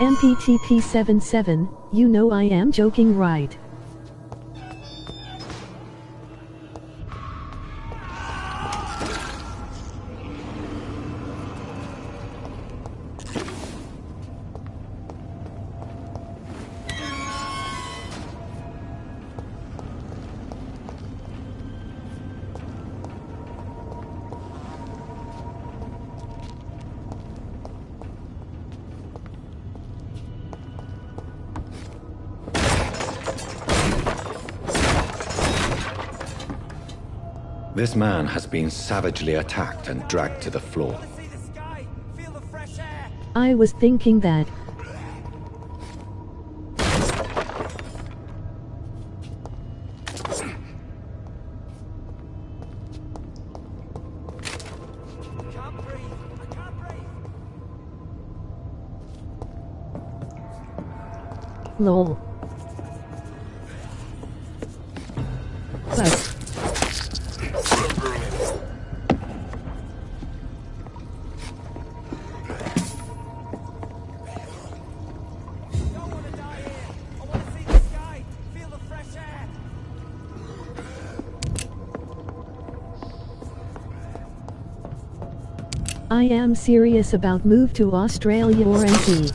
MPTP77, you know I am joking, right? This man has been savagely attacked and dragged to the floor. I was thinking that. Lol. But I am serious about move to Australia or NT.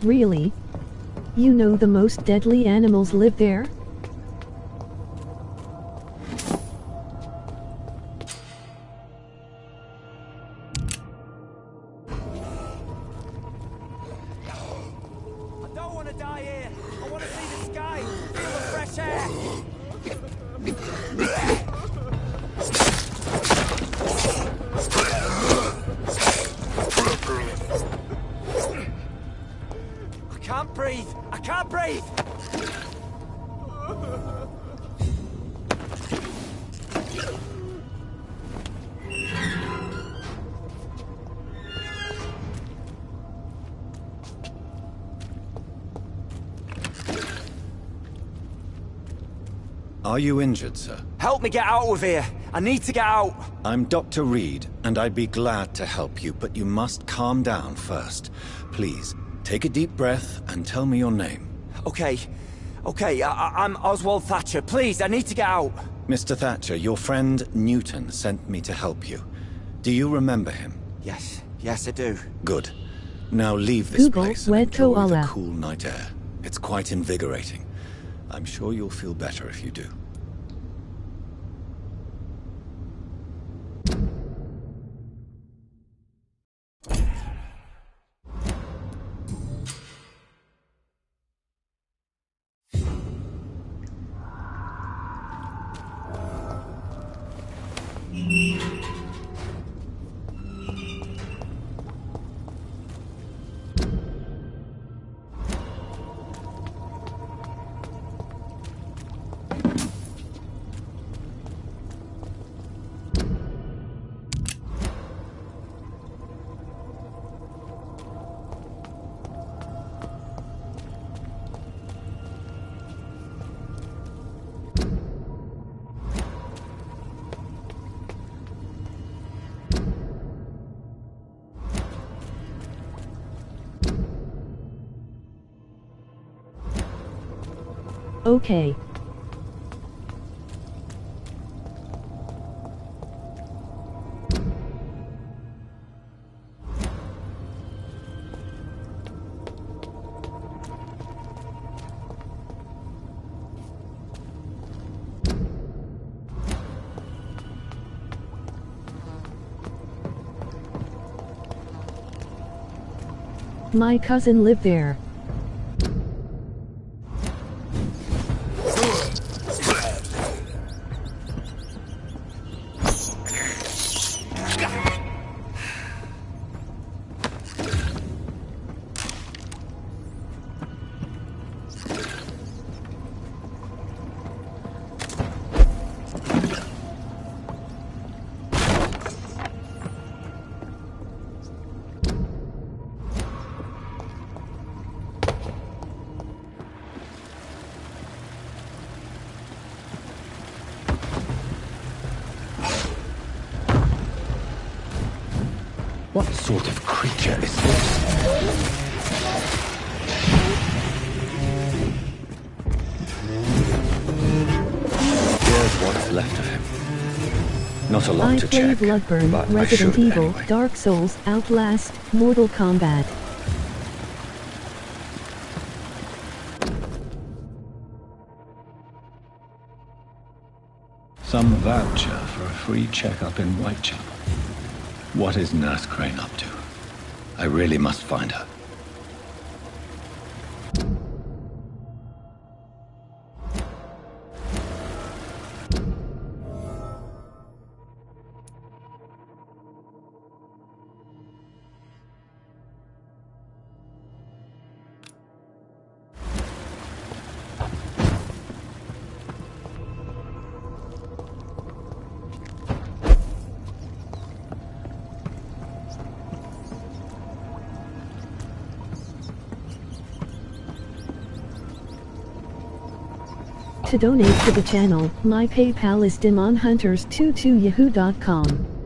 Really? You know the most deadly animals live there? I don't want to die here. I want to see the sky, feel the fresh air. I can't breathe. I can't breathe. Are you injured, sir? Help me get out of here. I need to get out. I'm Dr. Reed, and I'd be glad to help you, but you must calm down first. Please, take a deep breath and tell me your name. Okay. I'm Oswald Thatcher. Please, I need to get out. Mr. Thatcher, your friend Newton sent me to help you. Do you remember him? Yes, I do. Good. Now leave this Google place and where enjoy the koala. cool night air. It's quite invigorating. I'm sure you'll feel better if you do. Okay. My cousin lived there. sort of creature is this? Here's what's left of him. Not a lot to check. I play Bloodborne, Resident Evil, anyway. Dark Souls, Outlast, Mortal Kombat. Some voucher for a free checkup in Whitechapel. What is Nurse Crane up to? I really must find her. To donate to the channel, my PayPal is demonhunters22yahoo.com.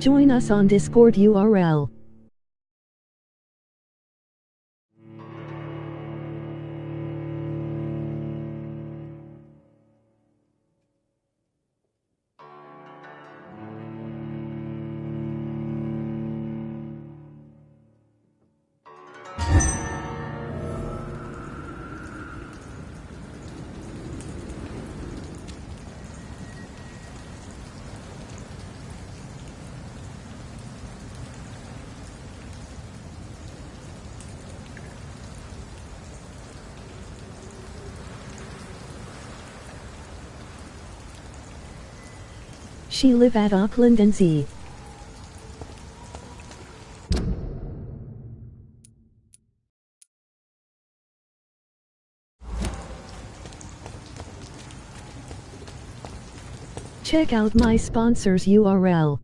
Join us on Discord URL. She live at Auckland and Z. Check out my sponsors URL.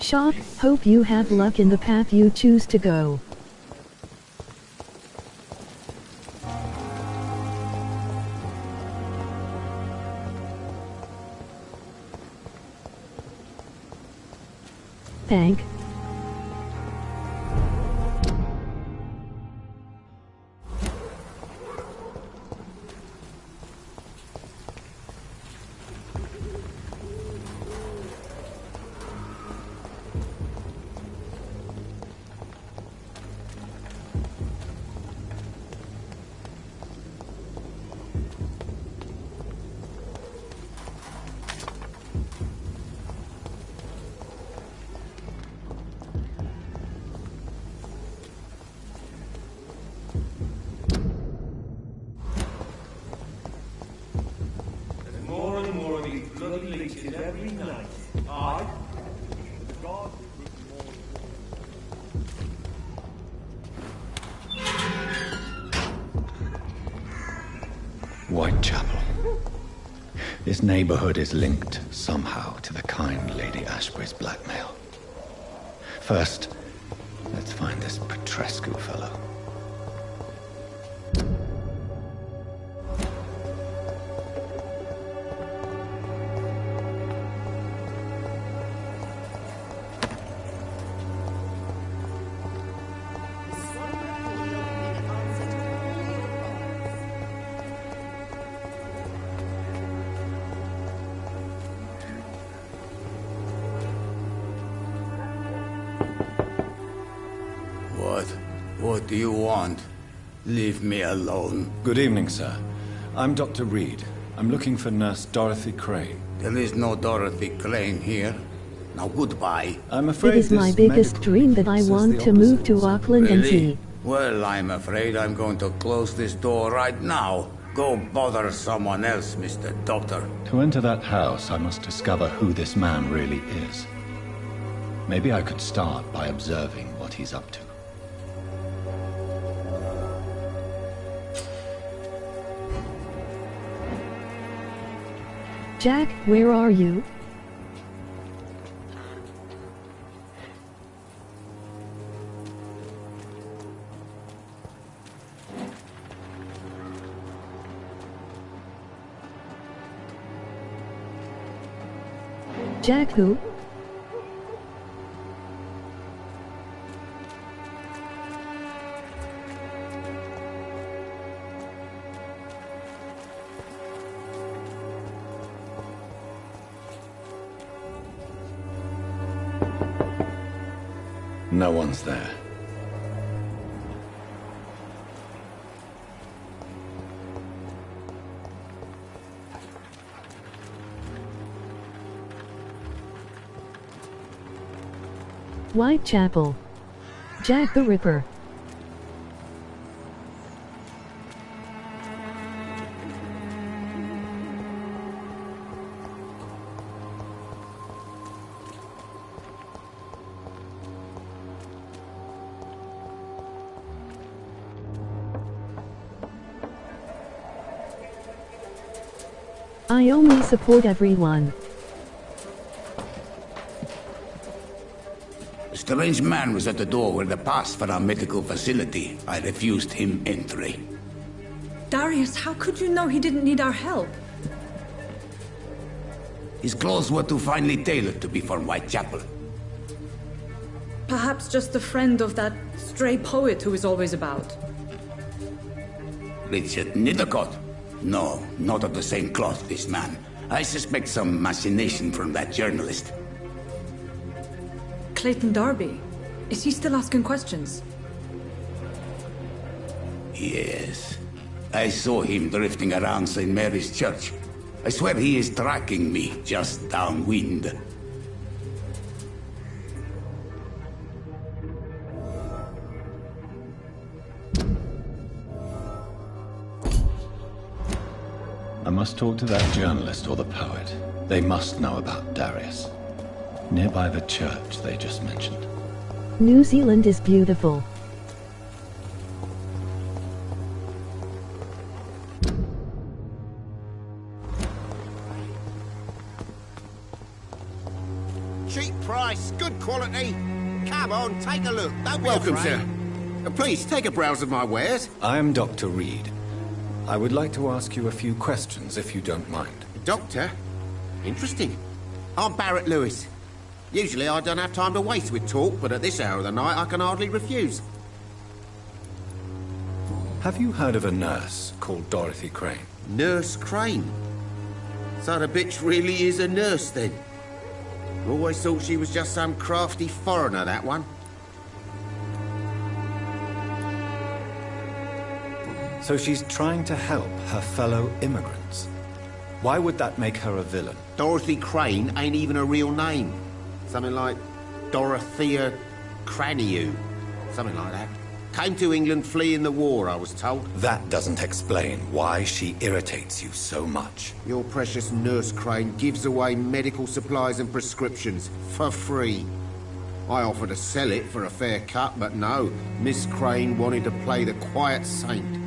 Shock, hope you have luck in the path you choose to go. Thank. Every night, I, God, Whitechapel. This neighborhood is linked somehow to the kind Lady Ashbury's blackmail. First, let's find this Petrescu fellow. What do you want? Leave me alone. Good evening, sir. I'm Dr. Reed. I'm looking for Nurse Dorothy Crane. There is no Dorothy Crane here. Now goodbye. I'm afraid it is my biggest dream that I want to move to Auckland and see. Well, I'm afraid I'm going to close this door right now. Go bother someone else, Mr. Doctor. To enter that house, I must discover who this man really is. Maybe I could start by observing what he's up to. Jack, where are you? Jack who? No one's there. Whitechapel. Jack the Ripper. I only support everyone. A strange man was at the door with a pass for our medical facility. I refused him entry. Darius, how could you know he didn't need our help? His clothes were too finely tailored to be from Whitechapel. Perhaps just a friend of that stray poet who is always about. Richard Nithercott? No, not of the same cloth, this man. I suspect some machination from that journalist. Clayton Darby. Is he still asking questions? Yes. I saw him drifting around St. Mary's Church. I swear he is tracking me just downwind. I must talk to that journalist or the poet. They must know about Darius. Nearby the church they just mentioned. New Zealand is beautiful. Cheap price, good quality. Come on, take a look. Don't be Welcome, afraid. sir. Please, take a browse of my wares. I am Dr. Reed. I would like to ask you a few questions, if you don't mind. Doctor? Interesting. I'm Barrett Lewis. Usually I don't have time to waste with talk, but at this hour of the night I can hardly refuse. Have you heard of a nurse called Dorothy Crane? Nurse Crane? So the bitch really is a nurse, then? Always thought she was just some crafty foreigner, that one. So she's trying to help her fellow immigrants. Why would that make her a villain? Dorothy Crane ain't even a real name. Something like Dorothea Craniu. Something like that. Came to England fleeing the war, I was told. That doesn't explain why she irritates you so much. Your precious Nurse Crane gives away medical supplies and prescriptions for free. I offered to sell it for a fair cut, but no. Miss Crane wanted to play the quiet saint.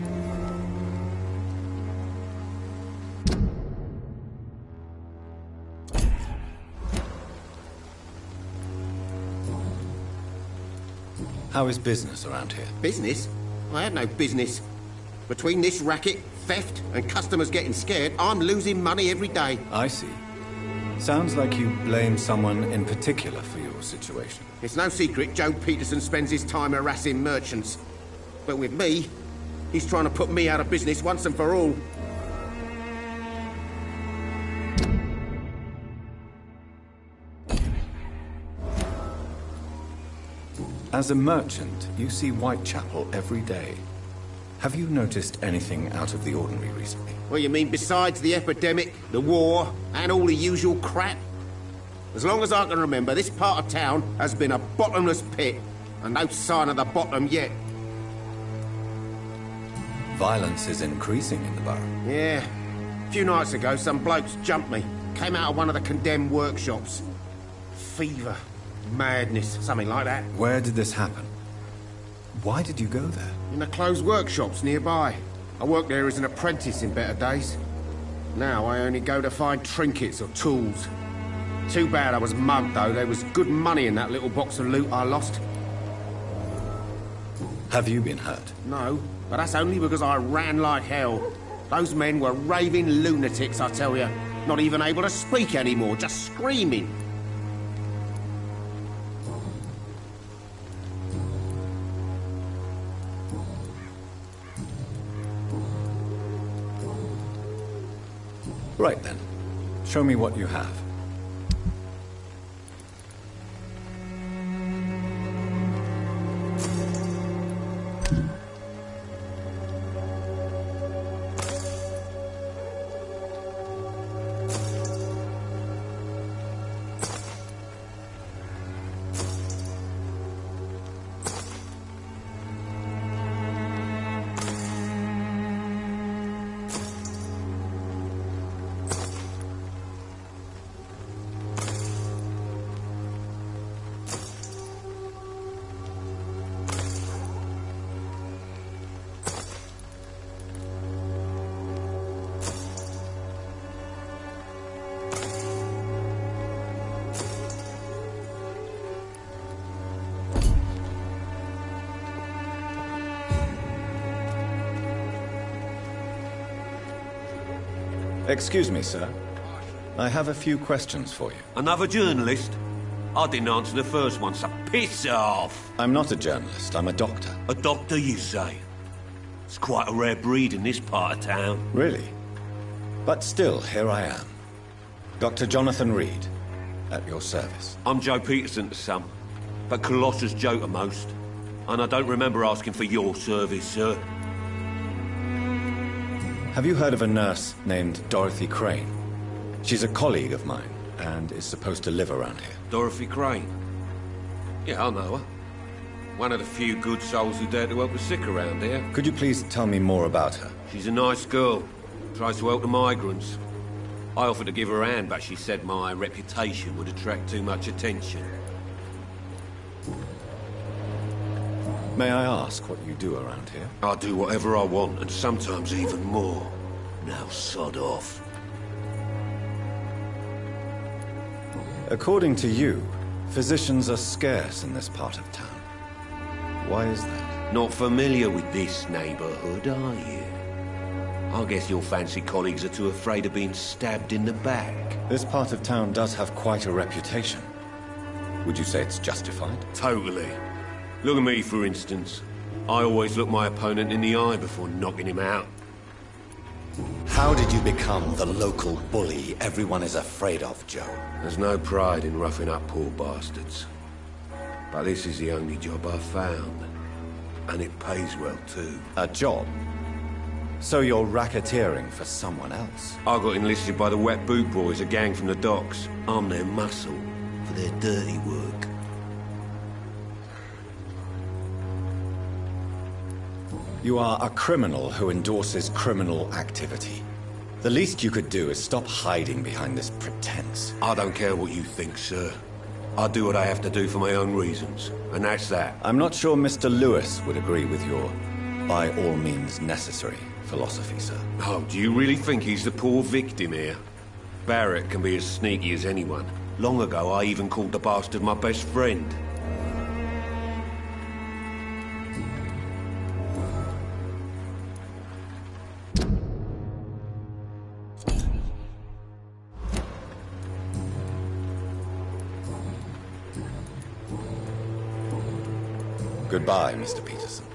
How is business around here? Business? I had no business. Between this racket, theft, and customers getting scared, I'm losing money every day. I see. Sounds like you blame someone in particular for your situation. It's no secret Joe Peterson spends his time harassing merchants. But with me, he's trying to put me out of business once and for all. As a merchant, you see Whitechapel every day. Have you noticed anything out of the ordinary recently? Well, you mean besides the epidemic, the war, and all the usual crap? As long as I can remember, this part of town has been a bottomless pit, and no sign of the bottom yet. Violence is increasing in the borough. Yeah. A few nights ago, some blokes jumped me. Came out of one of the condemned workshops. Fever, madness, something like that. Where did this happen? Why did you go there? In the closed workshops nearby. I worked there as an apprentice in better days. Now I only go to find trinkets or tools. Too bad I was mugged, though. There was good money in that little box of loot I lost. Have you been hurt? No, but that's only because I ran like hell. Those men were raving lunatics, I tell you. Not even able to speak anymore, just screaming. Right then. Show me what you have. Excuse me, sir. I have a few questions for you. Another journalist? I didn't answer the first one, so piss off! I'm not a journalist, I'm a doctor. A doctor, you say? It's quite a rare breed in this part of town. Really? But still, here I am. Dr. Jonathan Reed, at your service. I'm Joe Peterson to some, but Colossus Joe to most. And I don't remember asking for your service, sir. Have you heard of a nurse named Dorothy Crane? She's a colleague of mine, and is supposed to live around here. Dorothy Crane? Yeah, I know her. One of the few good souls who dare to help the sick around here. Could you please tell me more about her? She's a nice girl. Tries to help the migrants. I offered to give her a hand, but she said my reputation would attract too much attention. May I ask what you do around here? I do whatever I want, and sometimes even more. Now sod off. According to you, physicians are scarce in this part of town. Why is that? Not familiar with this neighborhood, are you? I guess your fancy colleagues are too afraid of being stabbed in the back. This part of town does have quite a reputation. Would you say it's justified? Totally. Look at me, for instance. I always look my opponent in the eye before knocking him out. How did you become the local bully everyone is afraid of, Joe? There's no pride in roughing up poor bastards. But this is the only job I've found. And it pays well, too. A job? So you're racketeering for someone else? I got enlisted by the Wet Boot Boys, a gang from the docks. I'm their muscle for their dirty work. You are a criminal who endorses criminal activity. The least you could do is stop hiding behind this pretense. I don't care what you think, sir. I do what I have to do for my own reasons, and that's that. I'm not sure Mr. Lewis would agree with your by all means necessary philosophy, sir. Oh, do you really think he's the poor victim here? Barrett can be as sneaky as anyone. Long ago, I even called the bastard my best friend. Goodbye, Mr. Peterson.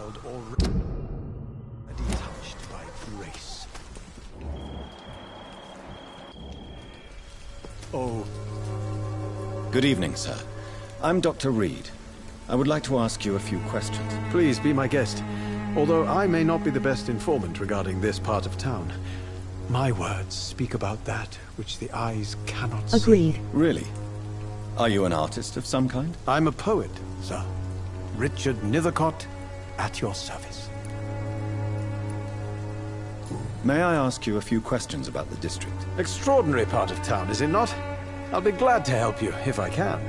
child already touched by grace. Oh. Good evening, sir. I'm Dr. Reed. I would like to ask you a few questions. Please be my guest. Although I may not be the best informant regarding this part of town, my words speak about that which the eyes cannot see. Agreed. Really? Are you an artist of some kind? I'm a poet, sir. Richard Nethercott, at your service. May I ask you a few questions about the district? Extraordinary part of town, is it not? I'll be glad to help you, if I can.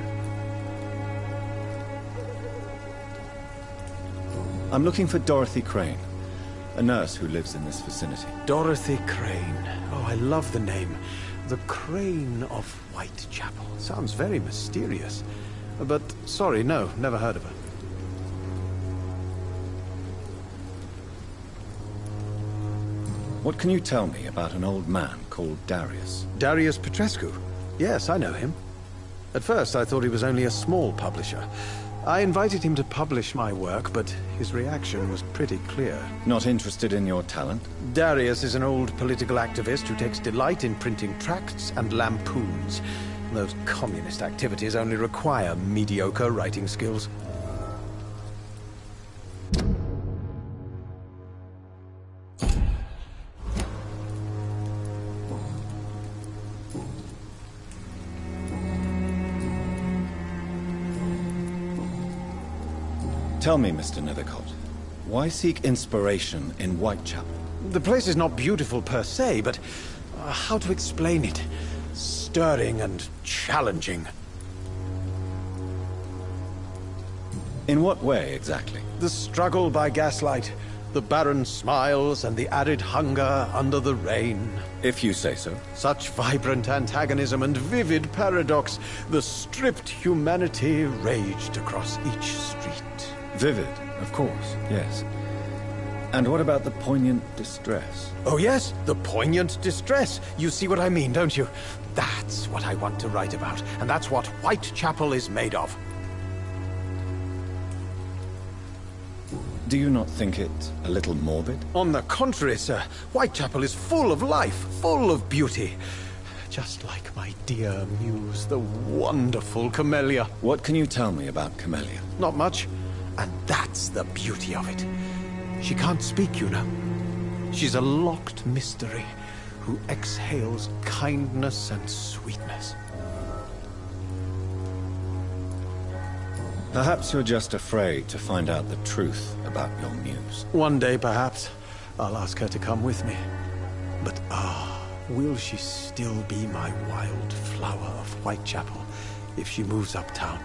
I'm looking for Dorothy Crane, a nurse who lives in this vicinity. Dorothy Crane. Oh, I love the name. The Crane of Whitechapel. Sounds very mysterious. But, sorry, no, never heard of her. What can you tell me about an old man called Darius? Darius Petrescu? Yes, I know him. At first, I thought he was only a small publisher. I invited him to publish my work, but his reaction was pretty clear. Not interested in your talent? Darius is an old political activist who takes delight in printing tracts and lampoons. Those communist activities only require mediocre writing skills. Tell me, Mr. Nethercott, why seek inspiration in Whitechapel? The place is not beautiful per se, but how to explain it? Stirring and challenging. In what way, exactly? The struggle by gaslight, the barren smiles and the arid hunger under the rain. If you say so. Such vibrant antagonism and vivid paradox, the stripped humanity raged across each street. Vivid, of course, yes. And what about the poignant distress? Oh yes, the poignant distress. You see what I mean, don't you? That's what I want to write about, and that's what Whitechapel is made of. Do you not think it a little morbid? On the contrary, sir. Whitechapel is full of life, full of beauty. Just like my dear muse, the wonderful Camellia. What can you tell me about Camellia? Not much. And that's the beauty of it. She can't speak, you know. She's a locked mystery who exhales kindness and sweetness. Perhaps you're just afraid to find out the truth about your muse. One day, perhaps, I'll ask her to come with me. But will she still be my wild flower of Whitechapel if she moves uptown?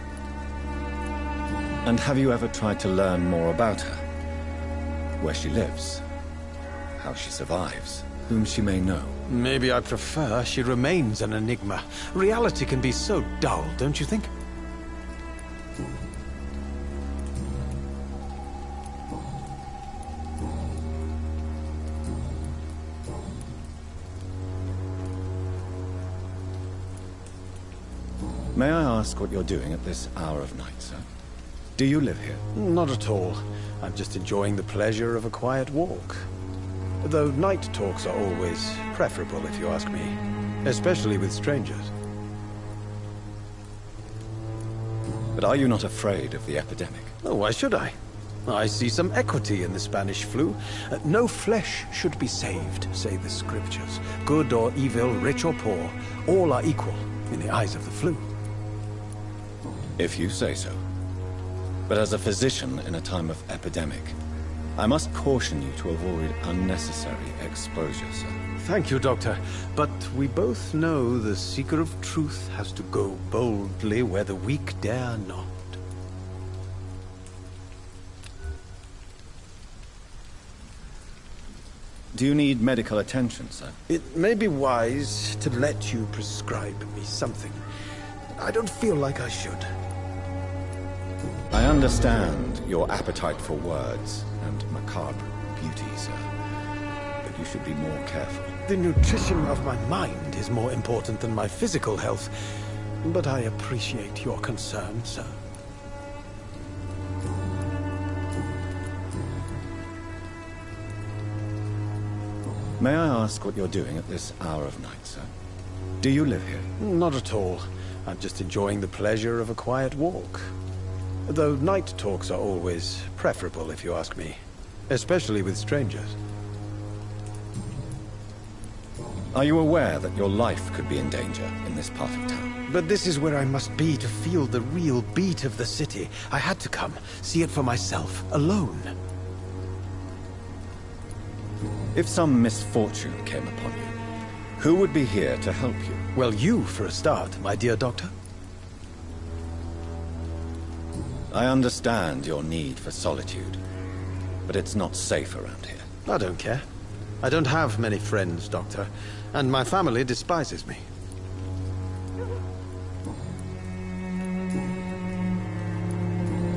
And have you ever tried to learn more about her? Where she lives? How she survives? Whom she may know? Maybe I prefer she remains an enigma. Reality can be so dull, don't you think? May I ask what you're doing at this hour of night, sir? Do you live here? Not at all. I'm just enjoying the pleasure of a quiet walk. Though night talks are always preferable, if you ask me. Especially with strangers. But are you not afraid of the epidemic? Oh, why should I? I see some equity in the Spanish flu. No flesh should be saved, say the scriptures. Good or evil, rich or poor, all are equal in the eyes of the flu. If you say so. But as a physician in a time of epidemic, I must caution you to avoid unnecessary exposure, sir. Thank you, Doctor. But we both know the seeker of truth has to go boldly where the weak dare not. Do you need medical attention, sir? It may be wise to let you prescribe me something. I don't feel like I should. I understand your appetite for words and macabre beauty, sir. But you should be more careful. The nutrition of my mind is more important than my physical health. But I appreciate your concern, sir. May I ask what you're doing at this hour of night, sir? Do you live here? Not at all. I'm just enjoying the pleasure of a quiet walk. Though night talks are always preferable, if you ask me. Especially with strangers. Are you aware that your life could be in danger in this part of town? But this is where I must be to feel the real beat of the city. I had to come, see it for myself, alone. If some misfortune came upon you, who would be here to help you? Well, you, for a start, my dear doctor. I understand your need for solitude, but it's not safe around here. I don't care. I don't have many friends, Doctor, and my family despises me.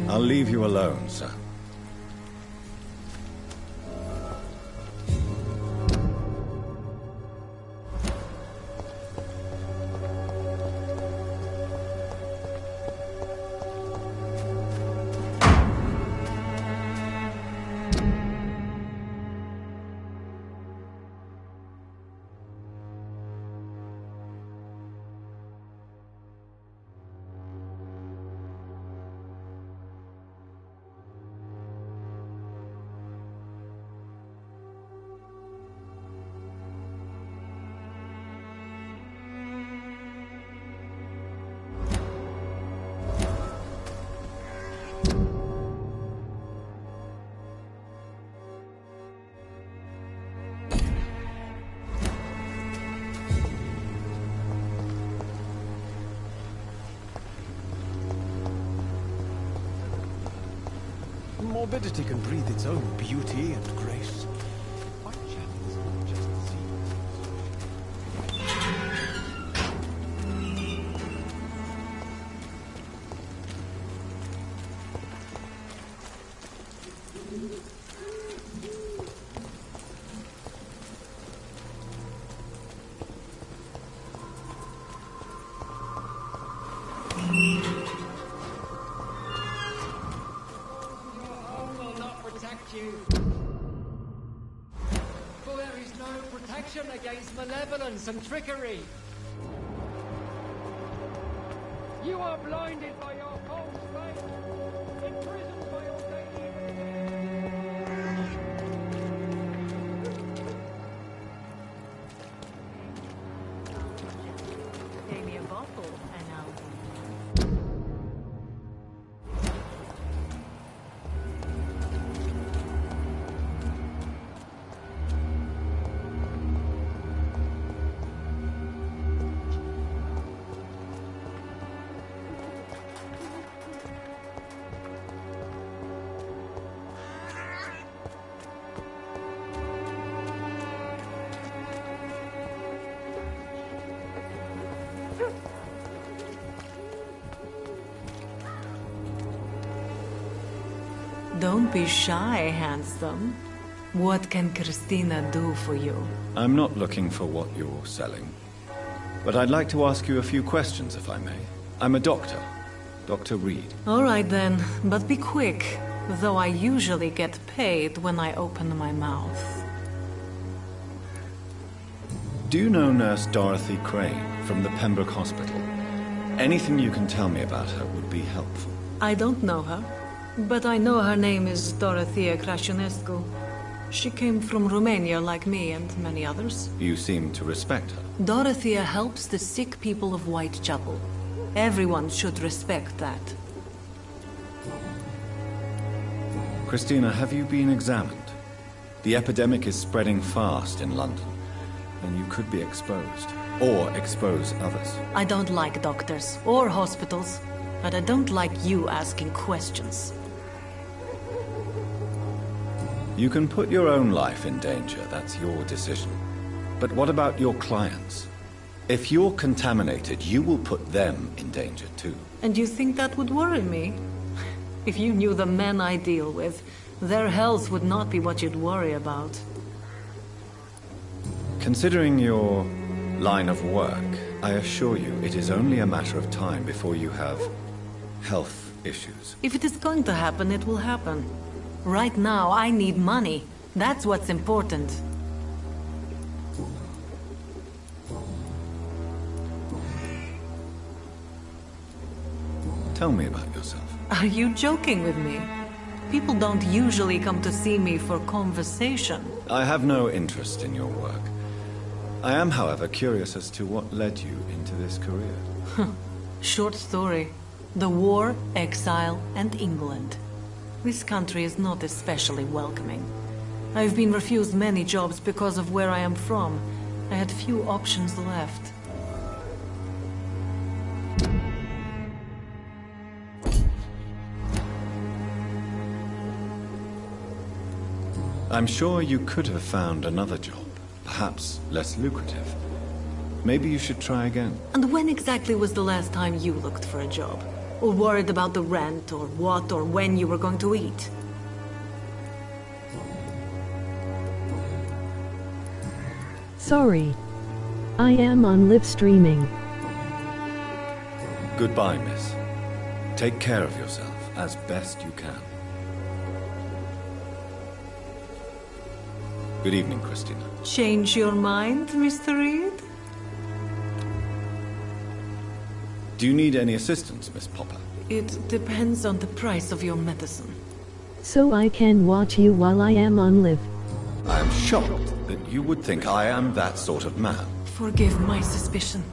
I'll leave you alone, sir. Morbidity can breathe its own beauty and grace. Whitechapel is not just the sea. For there is no protection against malevolence and trickery. You are blinded by your false faith, imprisoned by your daily. Gave me a bottle, and now. Don't be shy, handsome. What can Christina do for you? I'm not looking for what you're selling, but I'd like to ask you a few questions, if I may. I'm a doctor, Dr. Reed. All right then, but be quick, though I usually get paid when I open my mouth. Do you know Nurse Dorothy Crane from the Pembroke Hospital? Anything you can tell me about her would be helpful. I don't know her, but I know her name is Dorothea Crasionescu. She came from Romania like me and many others. You seem to respect her. Dorothea helps the sick people of Whitechapel. Everyone should respect that. Christina, have you been examined? The epidemic is spreading fast in London, and you could be exposed, or expose others. I don't like doctors or hospitals, but I don't like you asking questions. You can put your own life in danger, that's your decision. But what about your clients? If you're contaminated, you will put them in danger too. And you think that would worry me? If you knew the men I deal with, their health would not be what you'd worry about. Considering your line of work, I assure you it is only a matter of time before you have health issues. If it is going to happen, it will happen. Right now, I need money. That's what's important. Tell me about yourself. Are you joking with me? People don't usually come to see me for conversation. I have no interest in your work. I am, however, curious as to what led you into this career. Short story. The war, exile, and England. This country is not especially welcoming. I've been refused many jobs because of where I am from. I had few options left. I'm sure you could have found another job, perhaps less lucrative. Maybe you should try again. And when exactly was the last time you looked for a job? Or worried about the rent, or what, or when you were going to eat? Sorry. I am on live streaming. Goodbye, miss. Take care of yourself as best you can. Good evening, Christina. Change your mind, Mr. Reed? Do you need any assistance, Miss Popper? It depends on the price of your medicine. So I can watch you while I am on live. I am shocked that you would think I am that sort of man. Forgive my suspicion.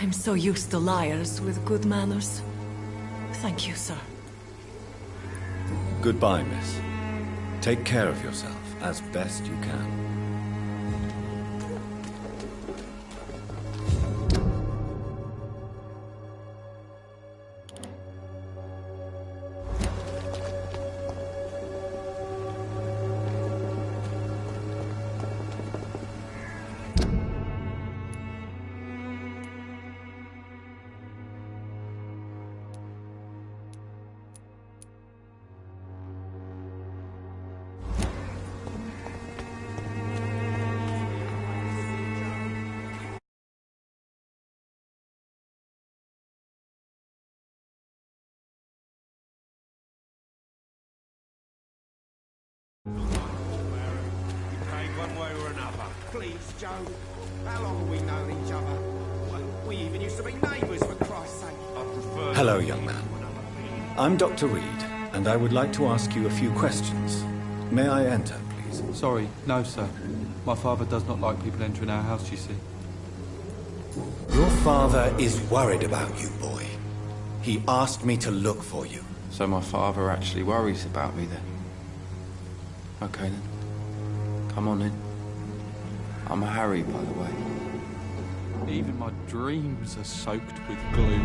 I'm so used to liars with good manners. Thank you, sir. Goodbye, miss. Take care of yourself as best you can. One way or another. Please, Joe. How long have we known each other? We even used to be neighbours, for Christ's sake. Hello, young man. I'm Dr. Reed, and I would like to ask you a few questions. May I enter, please? Sorry, no, sir. My father does not like people entering our house, you see. Your father is worried about you, boy. He asked me to look for you. So my father actually worries about me then? Okay then. Come on in. I'm Harry, by the way. Even my dreams are soaked with glue.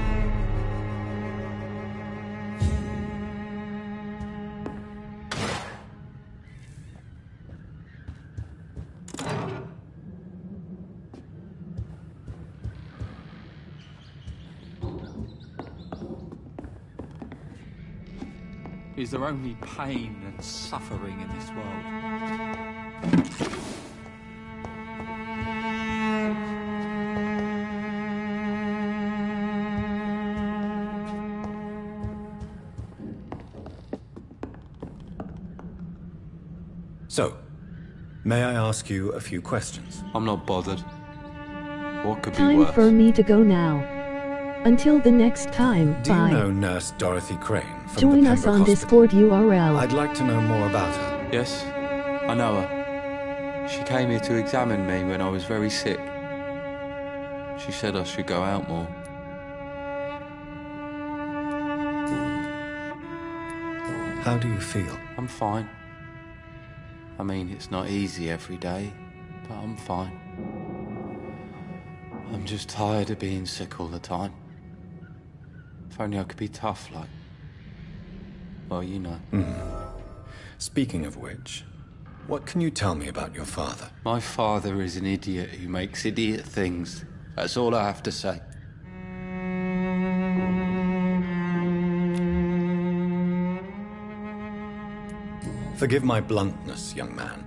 Is there only pain and suffering in this world? So, may I ask you a few questions? I'm not bothered. What could be Time worse? for me to go now. Until the next time, Do bye. you know Nurse Dorothy Crane from Join the us Pembroke on Hospital? Discord URL. I'd like to know more about her. Yes, I know her. She came here to examine me when I was very sick. She said I should go out more. How do you feel? I'm fine. I mean, it's not easy every day, but I'm fine. I'm just tired of being sick all the time. If only I could be tough like... well, you know. Speaking of which, what can you tell me about your father? My father is an idiot who makes idiot things. That's all I have to say. Forgive my bluntness, young man,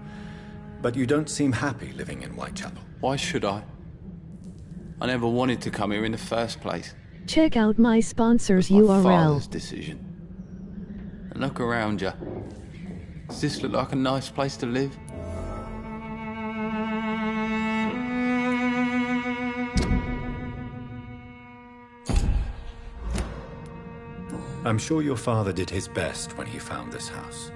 but you don't seem happy living in Whitechapel. Why should I? I never wanted to come here in the first place. Check out my sponsor's My URL. father's decision. And look around you. Does this look like a nice place to live? I'm sure your father did his best when he found this house.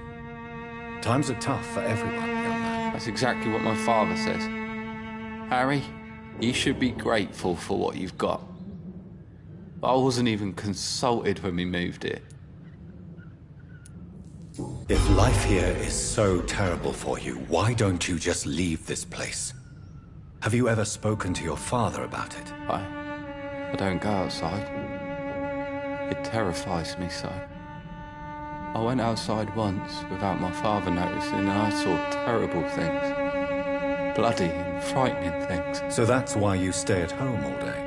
Times are tough for everyone, young man. That's exactly what my father says. Harry, you should be grateful for what you've got. I wasn't even consulted when we moved here. If life here is so terrible for you, why don't you just leave this place? Have you ever spoken to your father about it? I don't go outside. It terrifies me so. I went outside once without my father noticing and I saw terrible things. Bloody and frightening things. So that's why you stay at home all day?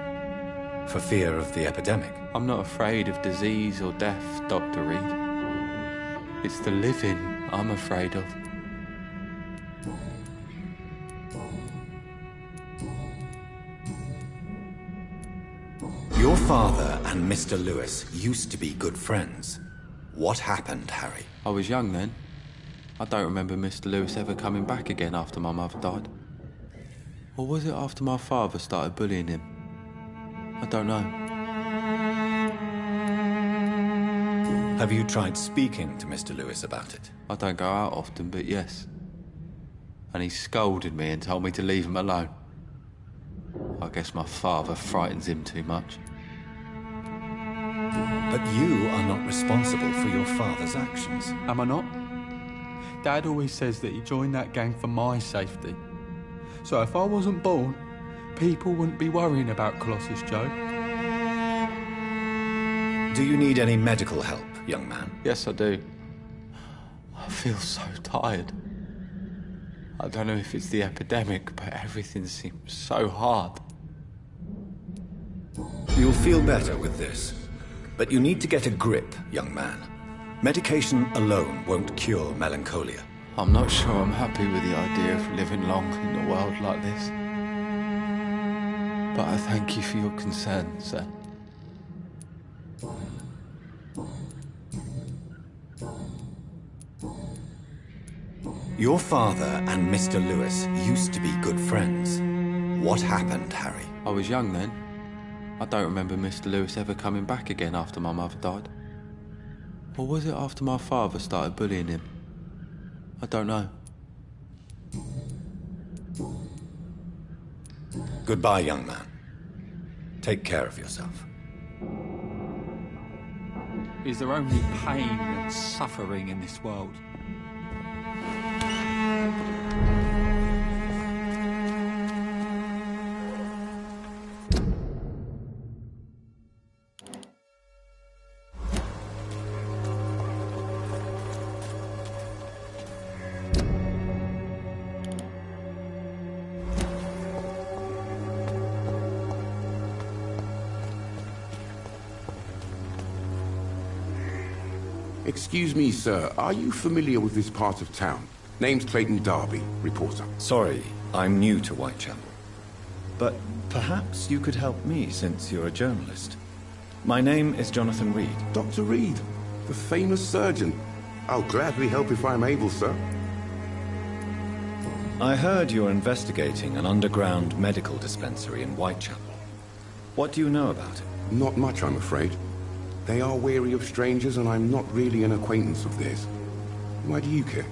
For fear of the epidemic? I'm not afraid of disease or death, Dr. Reed. It's the living I'm afraid of. Your father and Mr. Lewis used to be good friends. What happened, Harry? I was young then. I don't remember Mr. Lewis ever coming back again after my mother died. Or was it after my father started bullying him? I don't know. Have you tried speaking to Mr. Lewis about it? I don't go out often, but yes. And he scolded me and told me to leave him alone. I guess my father frightens him too much. But you are not responsible for your father's actions. Am I not? Dad always says that he joined that gang for my safety. So if I wasn't born, people wouldn't be worrying about Colossus Joe. Do you need any medical help, young man? Yes, I do. I feel so tired. I don't know if it's the epidemic, but everything seems so hard. You'll feel better with this. But you need to get a grip, young man. Medication alone won't cure melancholia. I'm not sure I'm happy with the idea of living long in a world like this. But I thank you for your concern, sir. Your father and Mr. Lewis used to be good friends. What happened, Harry? I was young then. I don't remember Mr. Lewis ever coming back again after my mother died. Or was it after my father started bullying him? I don't know. Goodbye, young man. Take care of yourself. Is there only pain and suffering in this world? Excuse me, sir. Are you familiar with this part of town? Name's Clayton Darby, reporter. Sorry, I'm new to Whitechapel. But perhaps you could help me since you're a journalist. My name is Jonathan Reed. Dr. Reed, the famous surgeon. I'll gladly help if I'm able, sir. I heard you're investigating an underground medical dispensary in Whitechapel. What do you know about it? Not much, I'm afraid. They are wary of strangers, and I'm not really an acquaintance of theirs. Why do you care?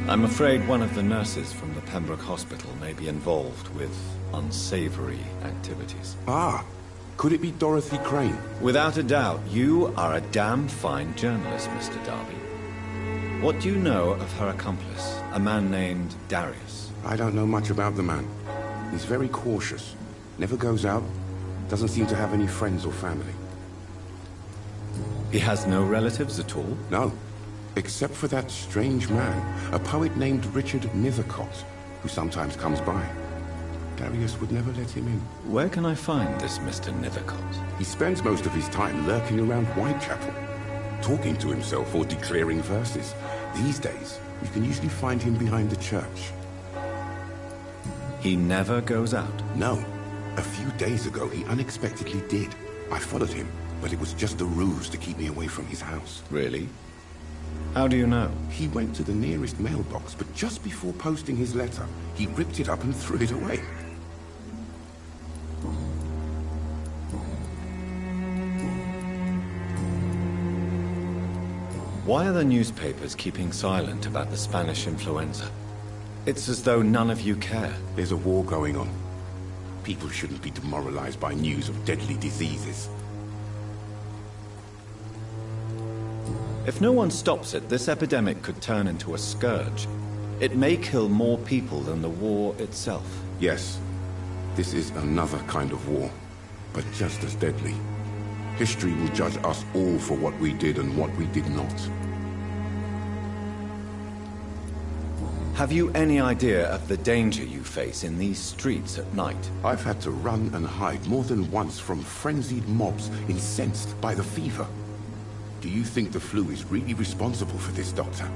I'm afraid one of the nurses from the Pembroke Hospital may be involved with unsavory activities. Ah, could it be Dorothy Crane? Without a doubt, you are a damn fine journalist, Mr. Darby. What do you know of her accomplice, a man named Darius? I don't know much about the man. He's very cautious. Never goes out. Doesn't seem to have any friends or family. He has no relatives at all? No. Except for that strange man, a poet named Richard Nethercott, who sometimes comes by. Darius would never let him in. Where can I find this Mr. Nethercott? He spends most of his time lurking around Whitechapel, talking to himself or declaring verses. These days, you can usually find him behind the church. He never goes out? No. A few days ago, he unexpectedly did. I followed him, but it was just a ruse to keep me away from his house. Really? How do you know? He went to the nearest mailbox, but just before posting his letter, he ripped it up and threw it away. Why are the newspapers keeping silent about the Spanish influenza? It's as though none of you care. There's a war going on. People shouldn't be demoralized by news of deadly diseases. If no one stops it, this epidemic could turn into a scourge. It may kill more people than the war itself. Yes, this is another kind of war, but just as deadly. History will judge us all for what we did and what we did not. Have you any idea of the danger you face in these streets at night? I've had to run and hide more than once from frenzied mobs incensed by the fever. Do you think the flu is really responsible for this, Doctor?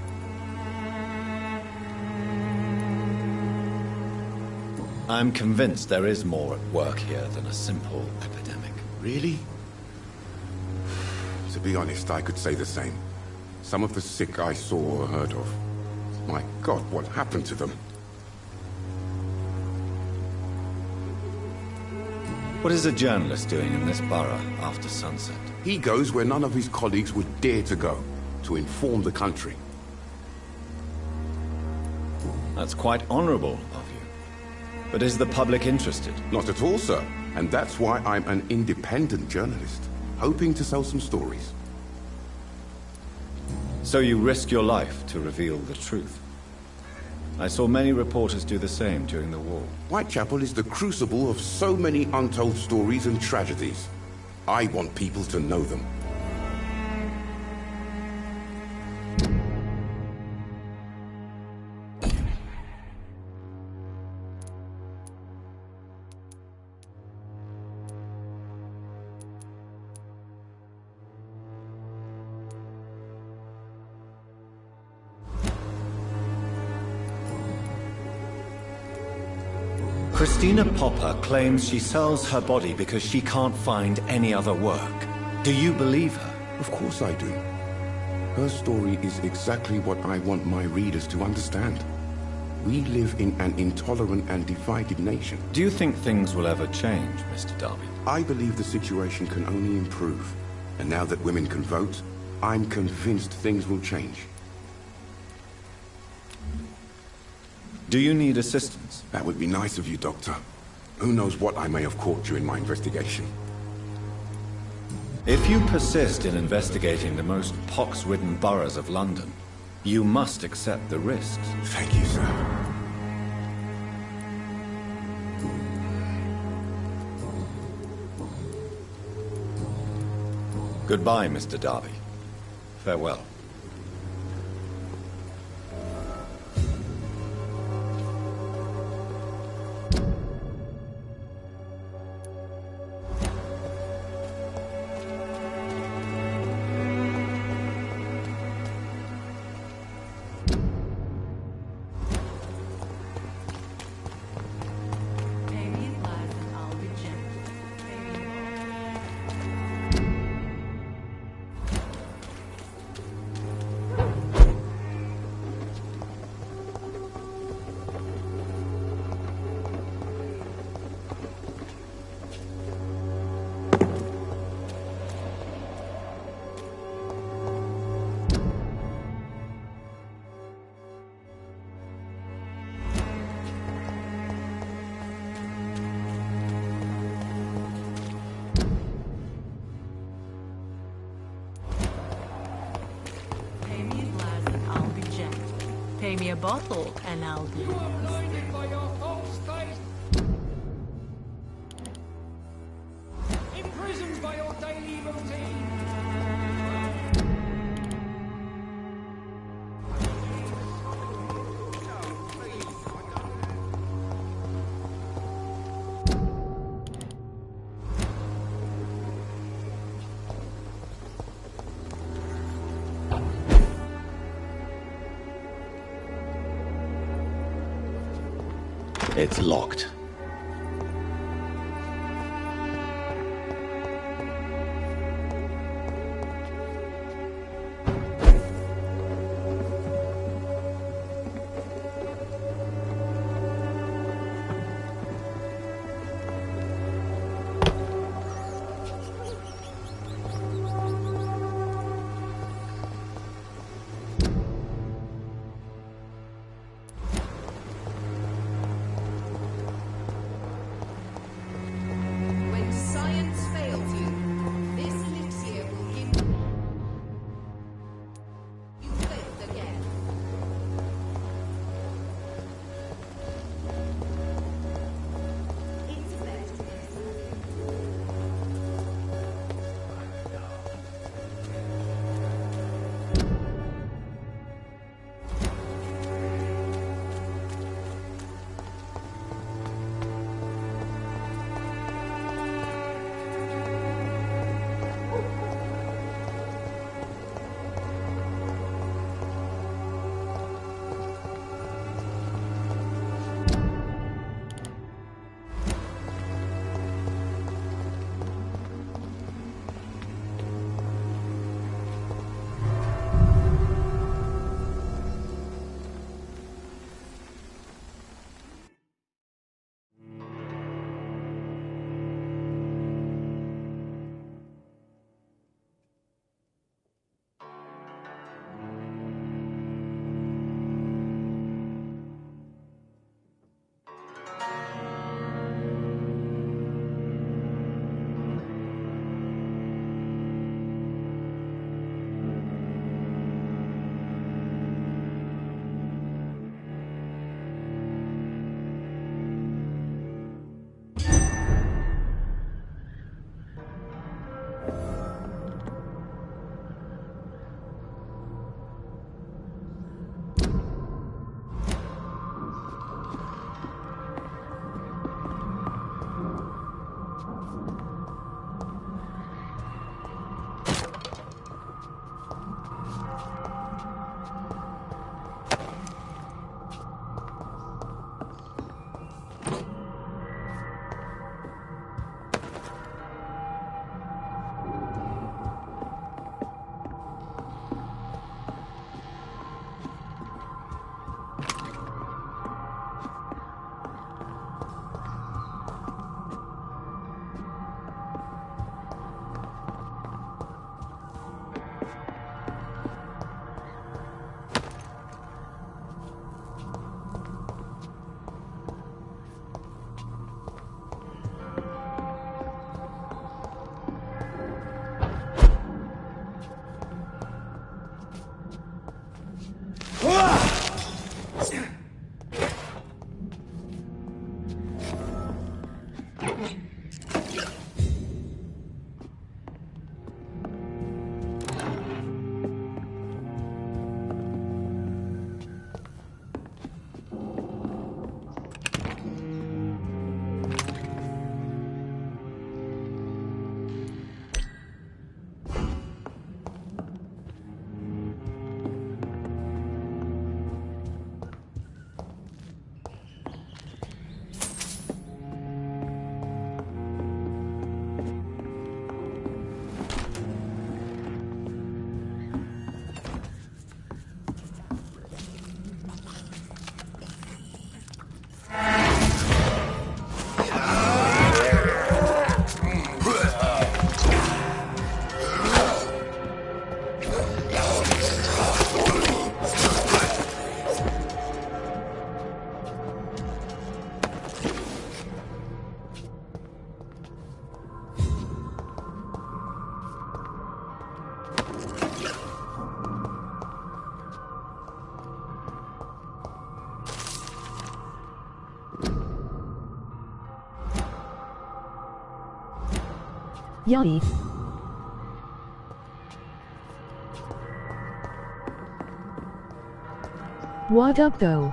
I'm convinced there is more at work here than a simple epidemic. Really? To be honest, I could say the same. Some of the sick I saw or heard of. My God, what happened to them? What is a journalist doing in this borough after sunset? He goes where none of his colleagues would dare to go, to inform the country. That's quite honorable of you. But is the public interested? Not at all, sir. And that's why I'm an independent journalist, hoping to sell some stories. So you risk your life to reveal the truth. I saw many reporters do the same during the war. Whitechapel is the crucible of so many untold stories and tragedies. I want people to know them. Christina Popper claims she sells her body because she can't find any other work. Do you believe her? Of course I do. Her story is exactly what I want my readers to understand. We live in an intolerant and divided nation. Do you think things will ever change, Mr. Darby? I believe the situation can only improve. And now that women can vote, I'm convinced things will change. Do you need assistance? That would be nice of you, Doctor. Who knows what I may have caught during my investigation. If you persist in investigating the most pox-ridden boroughs of London, you must accept the risks. Thank you, sir. Goodbye, Mr. Darby. Farewell. Pay me a bottle, and I'll be. You are blinded by your false faith. Imprisoned by your daily routine. It's locked. Yummy. What up though?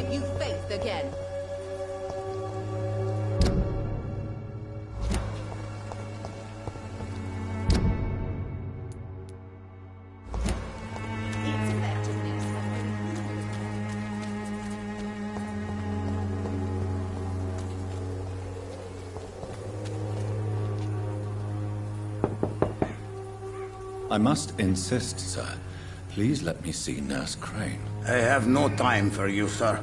give you faith again. I must insist, sir. Please let me see Nurse Crane. I have no time for you, sir.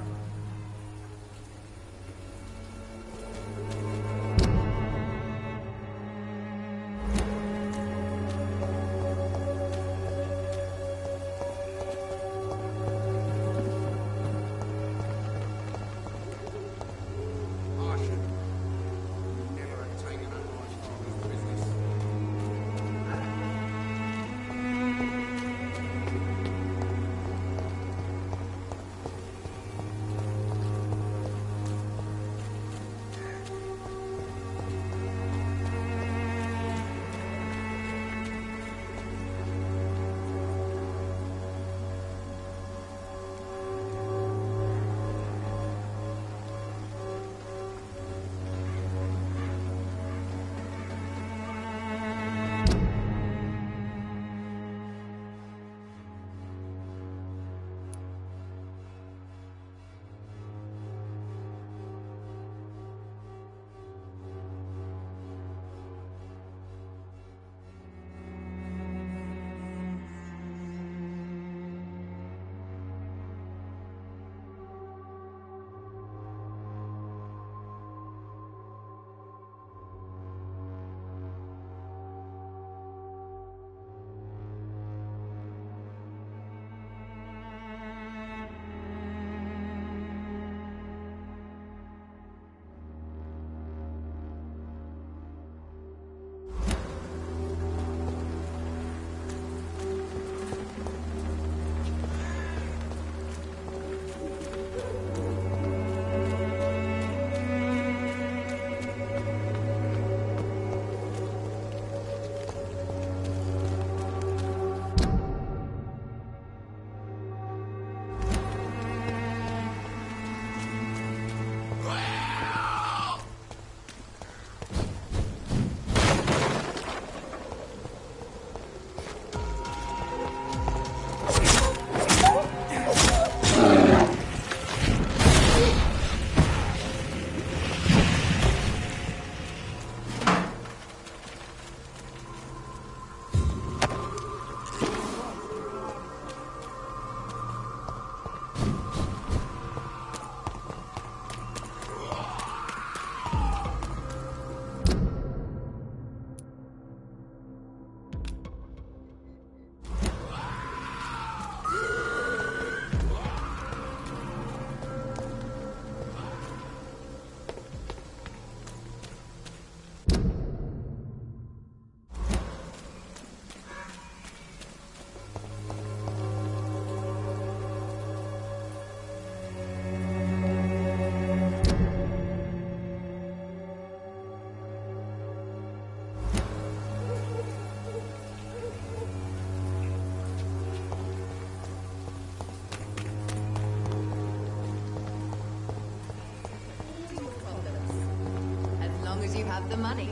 You have the money.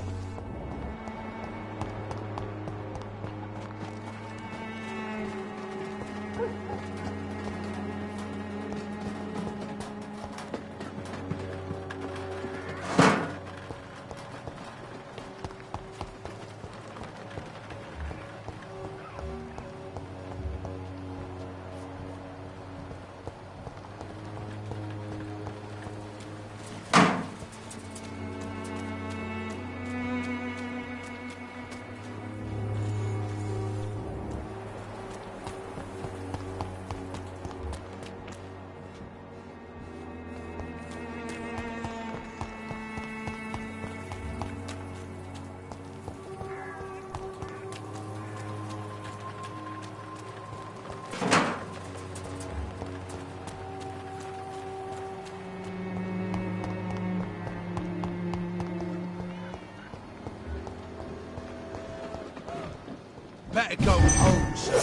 Better go home, sir.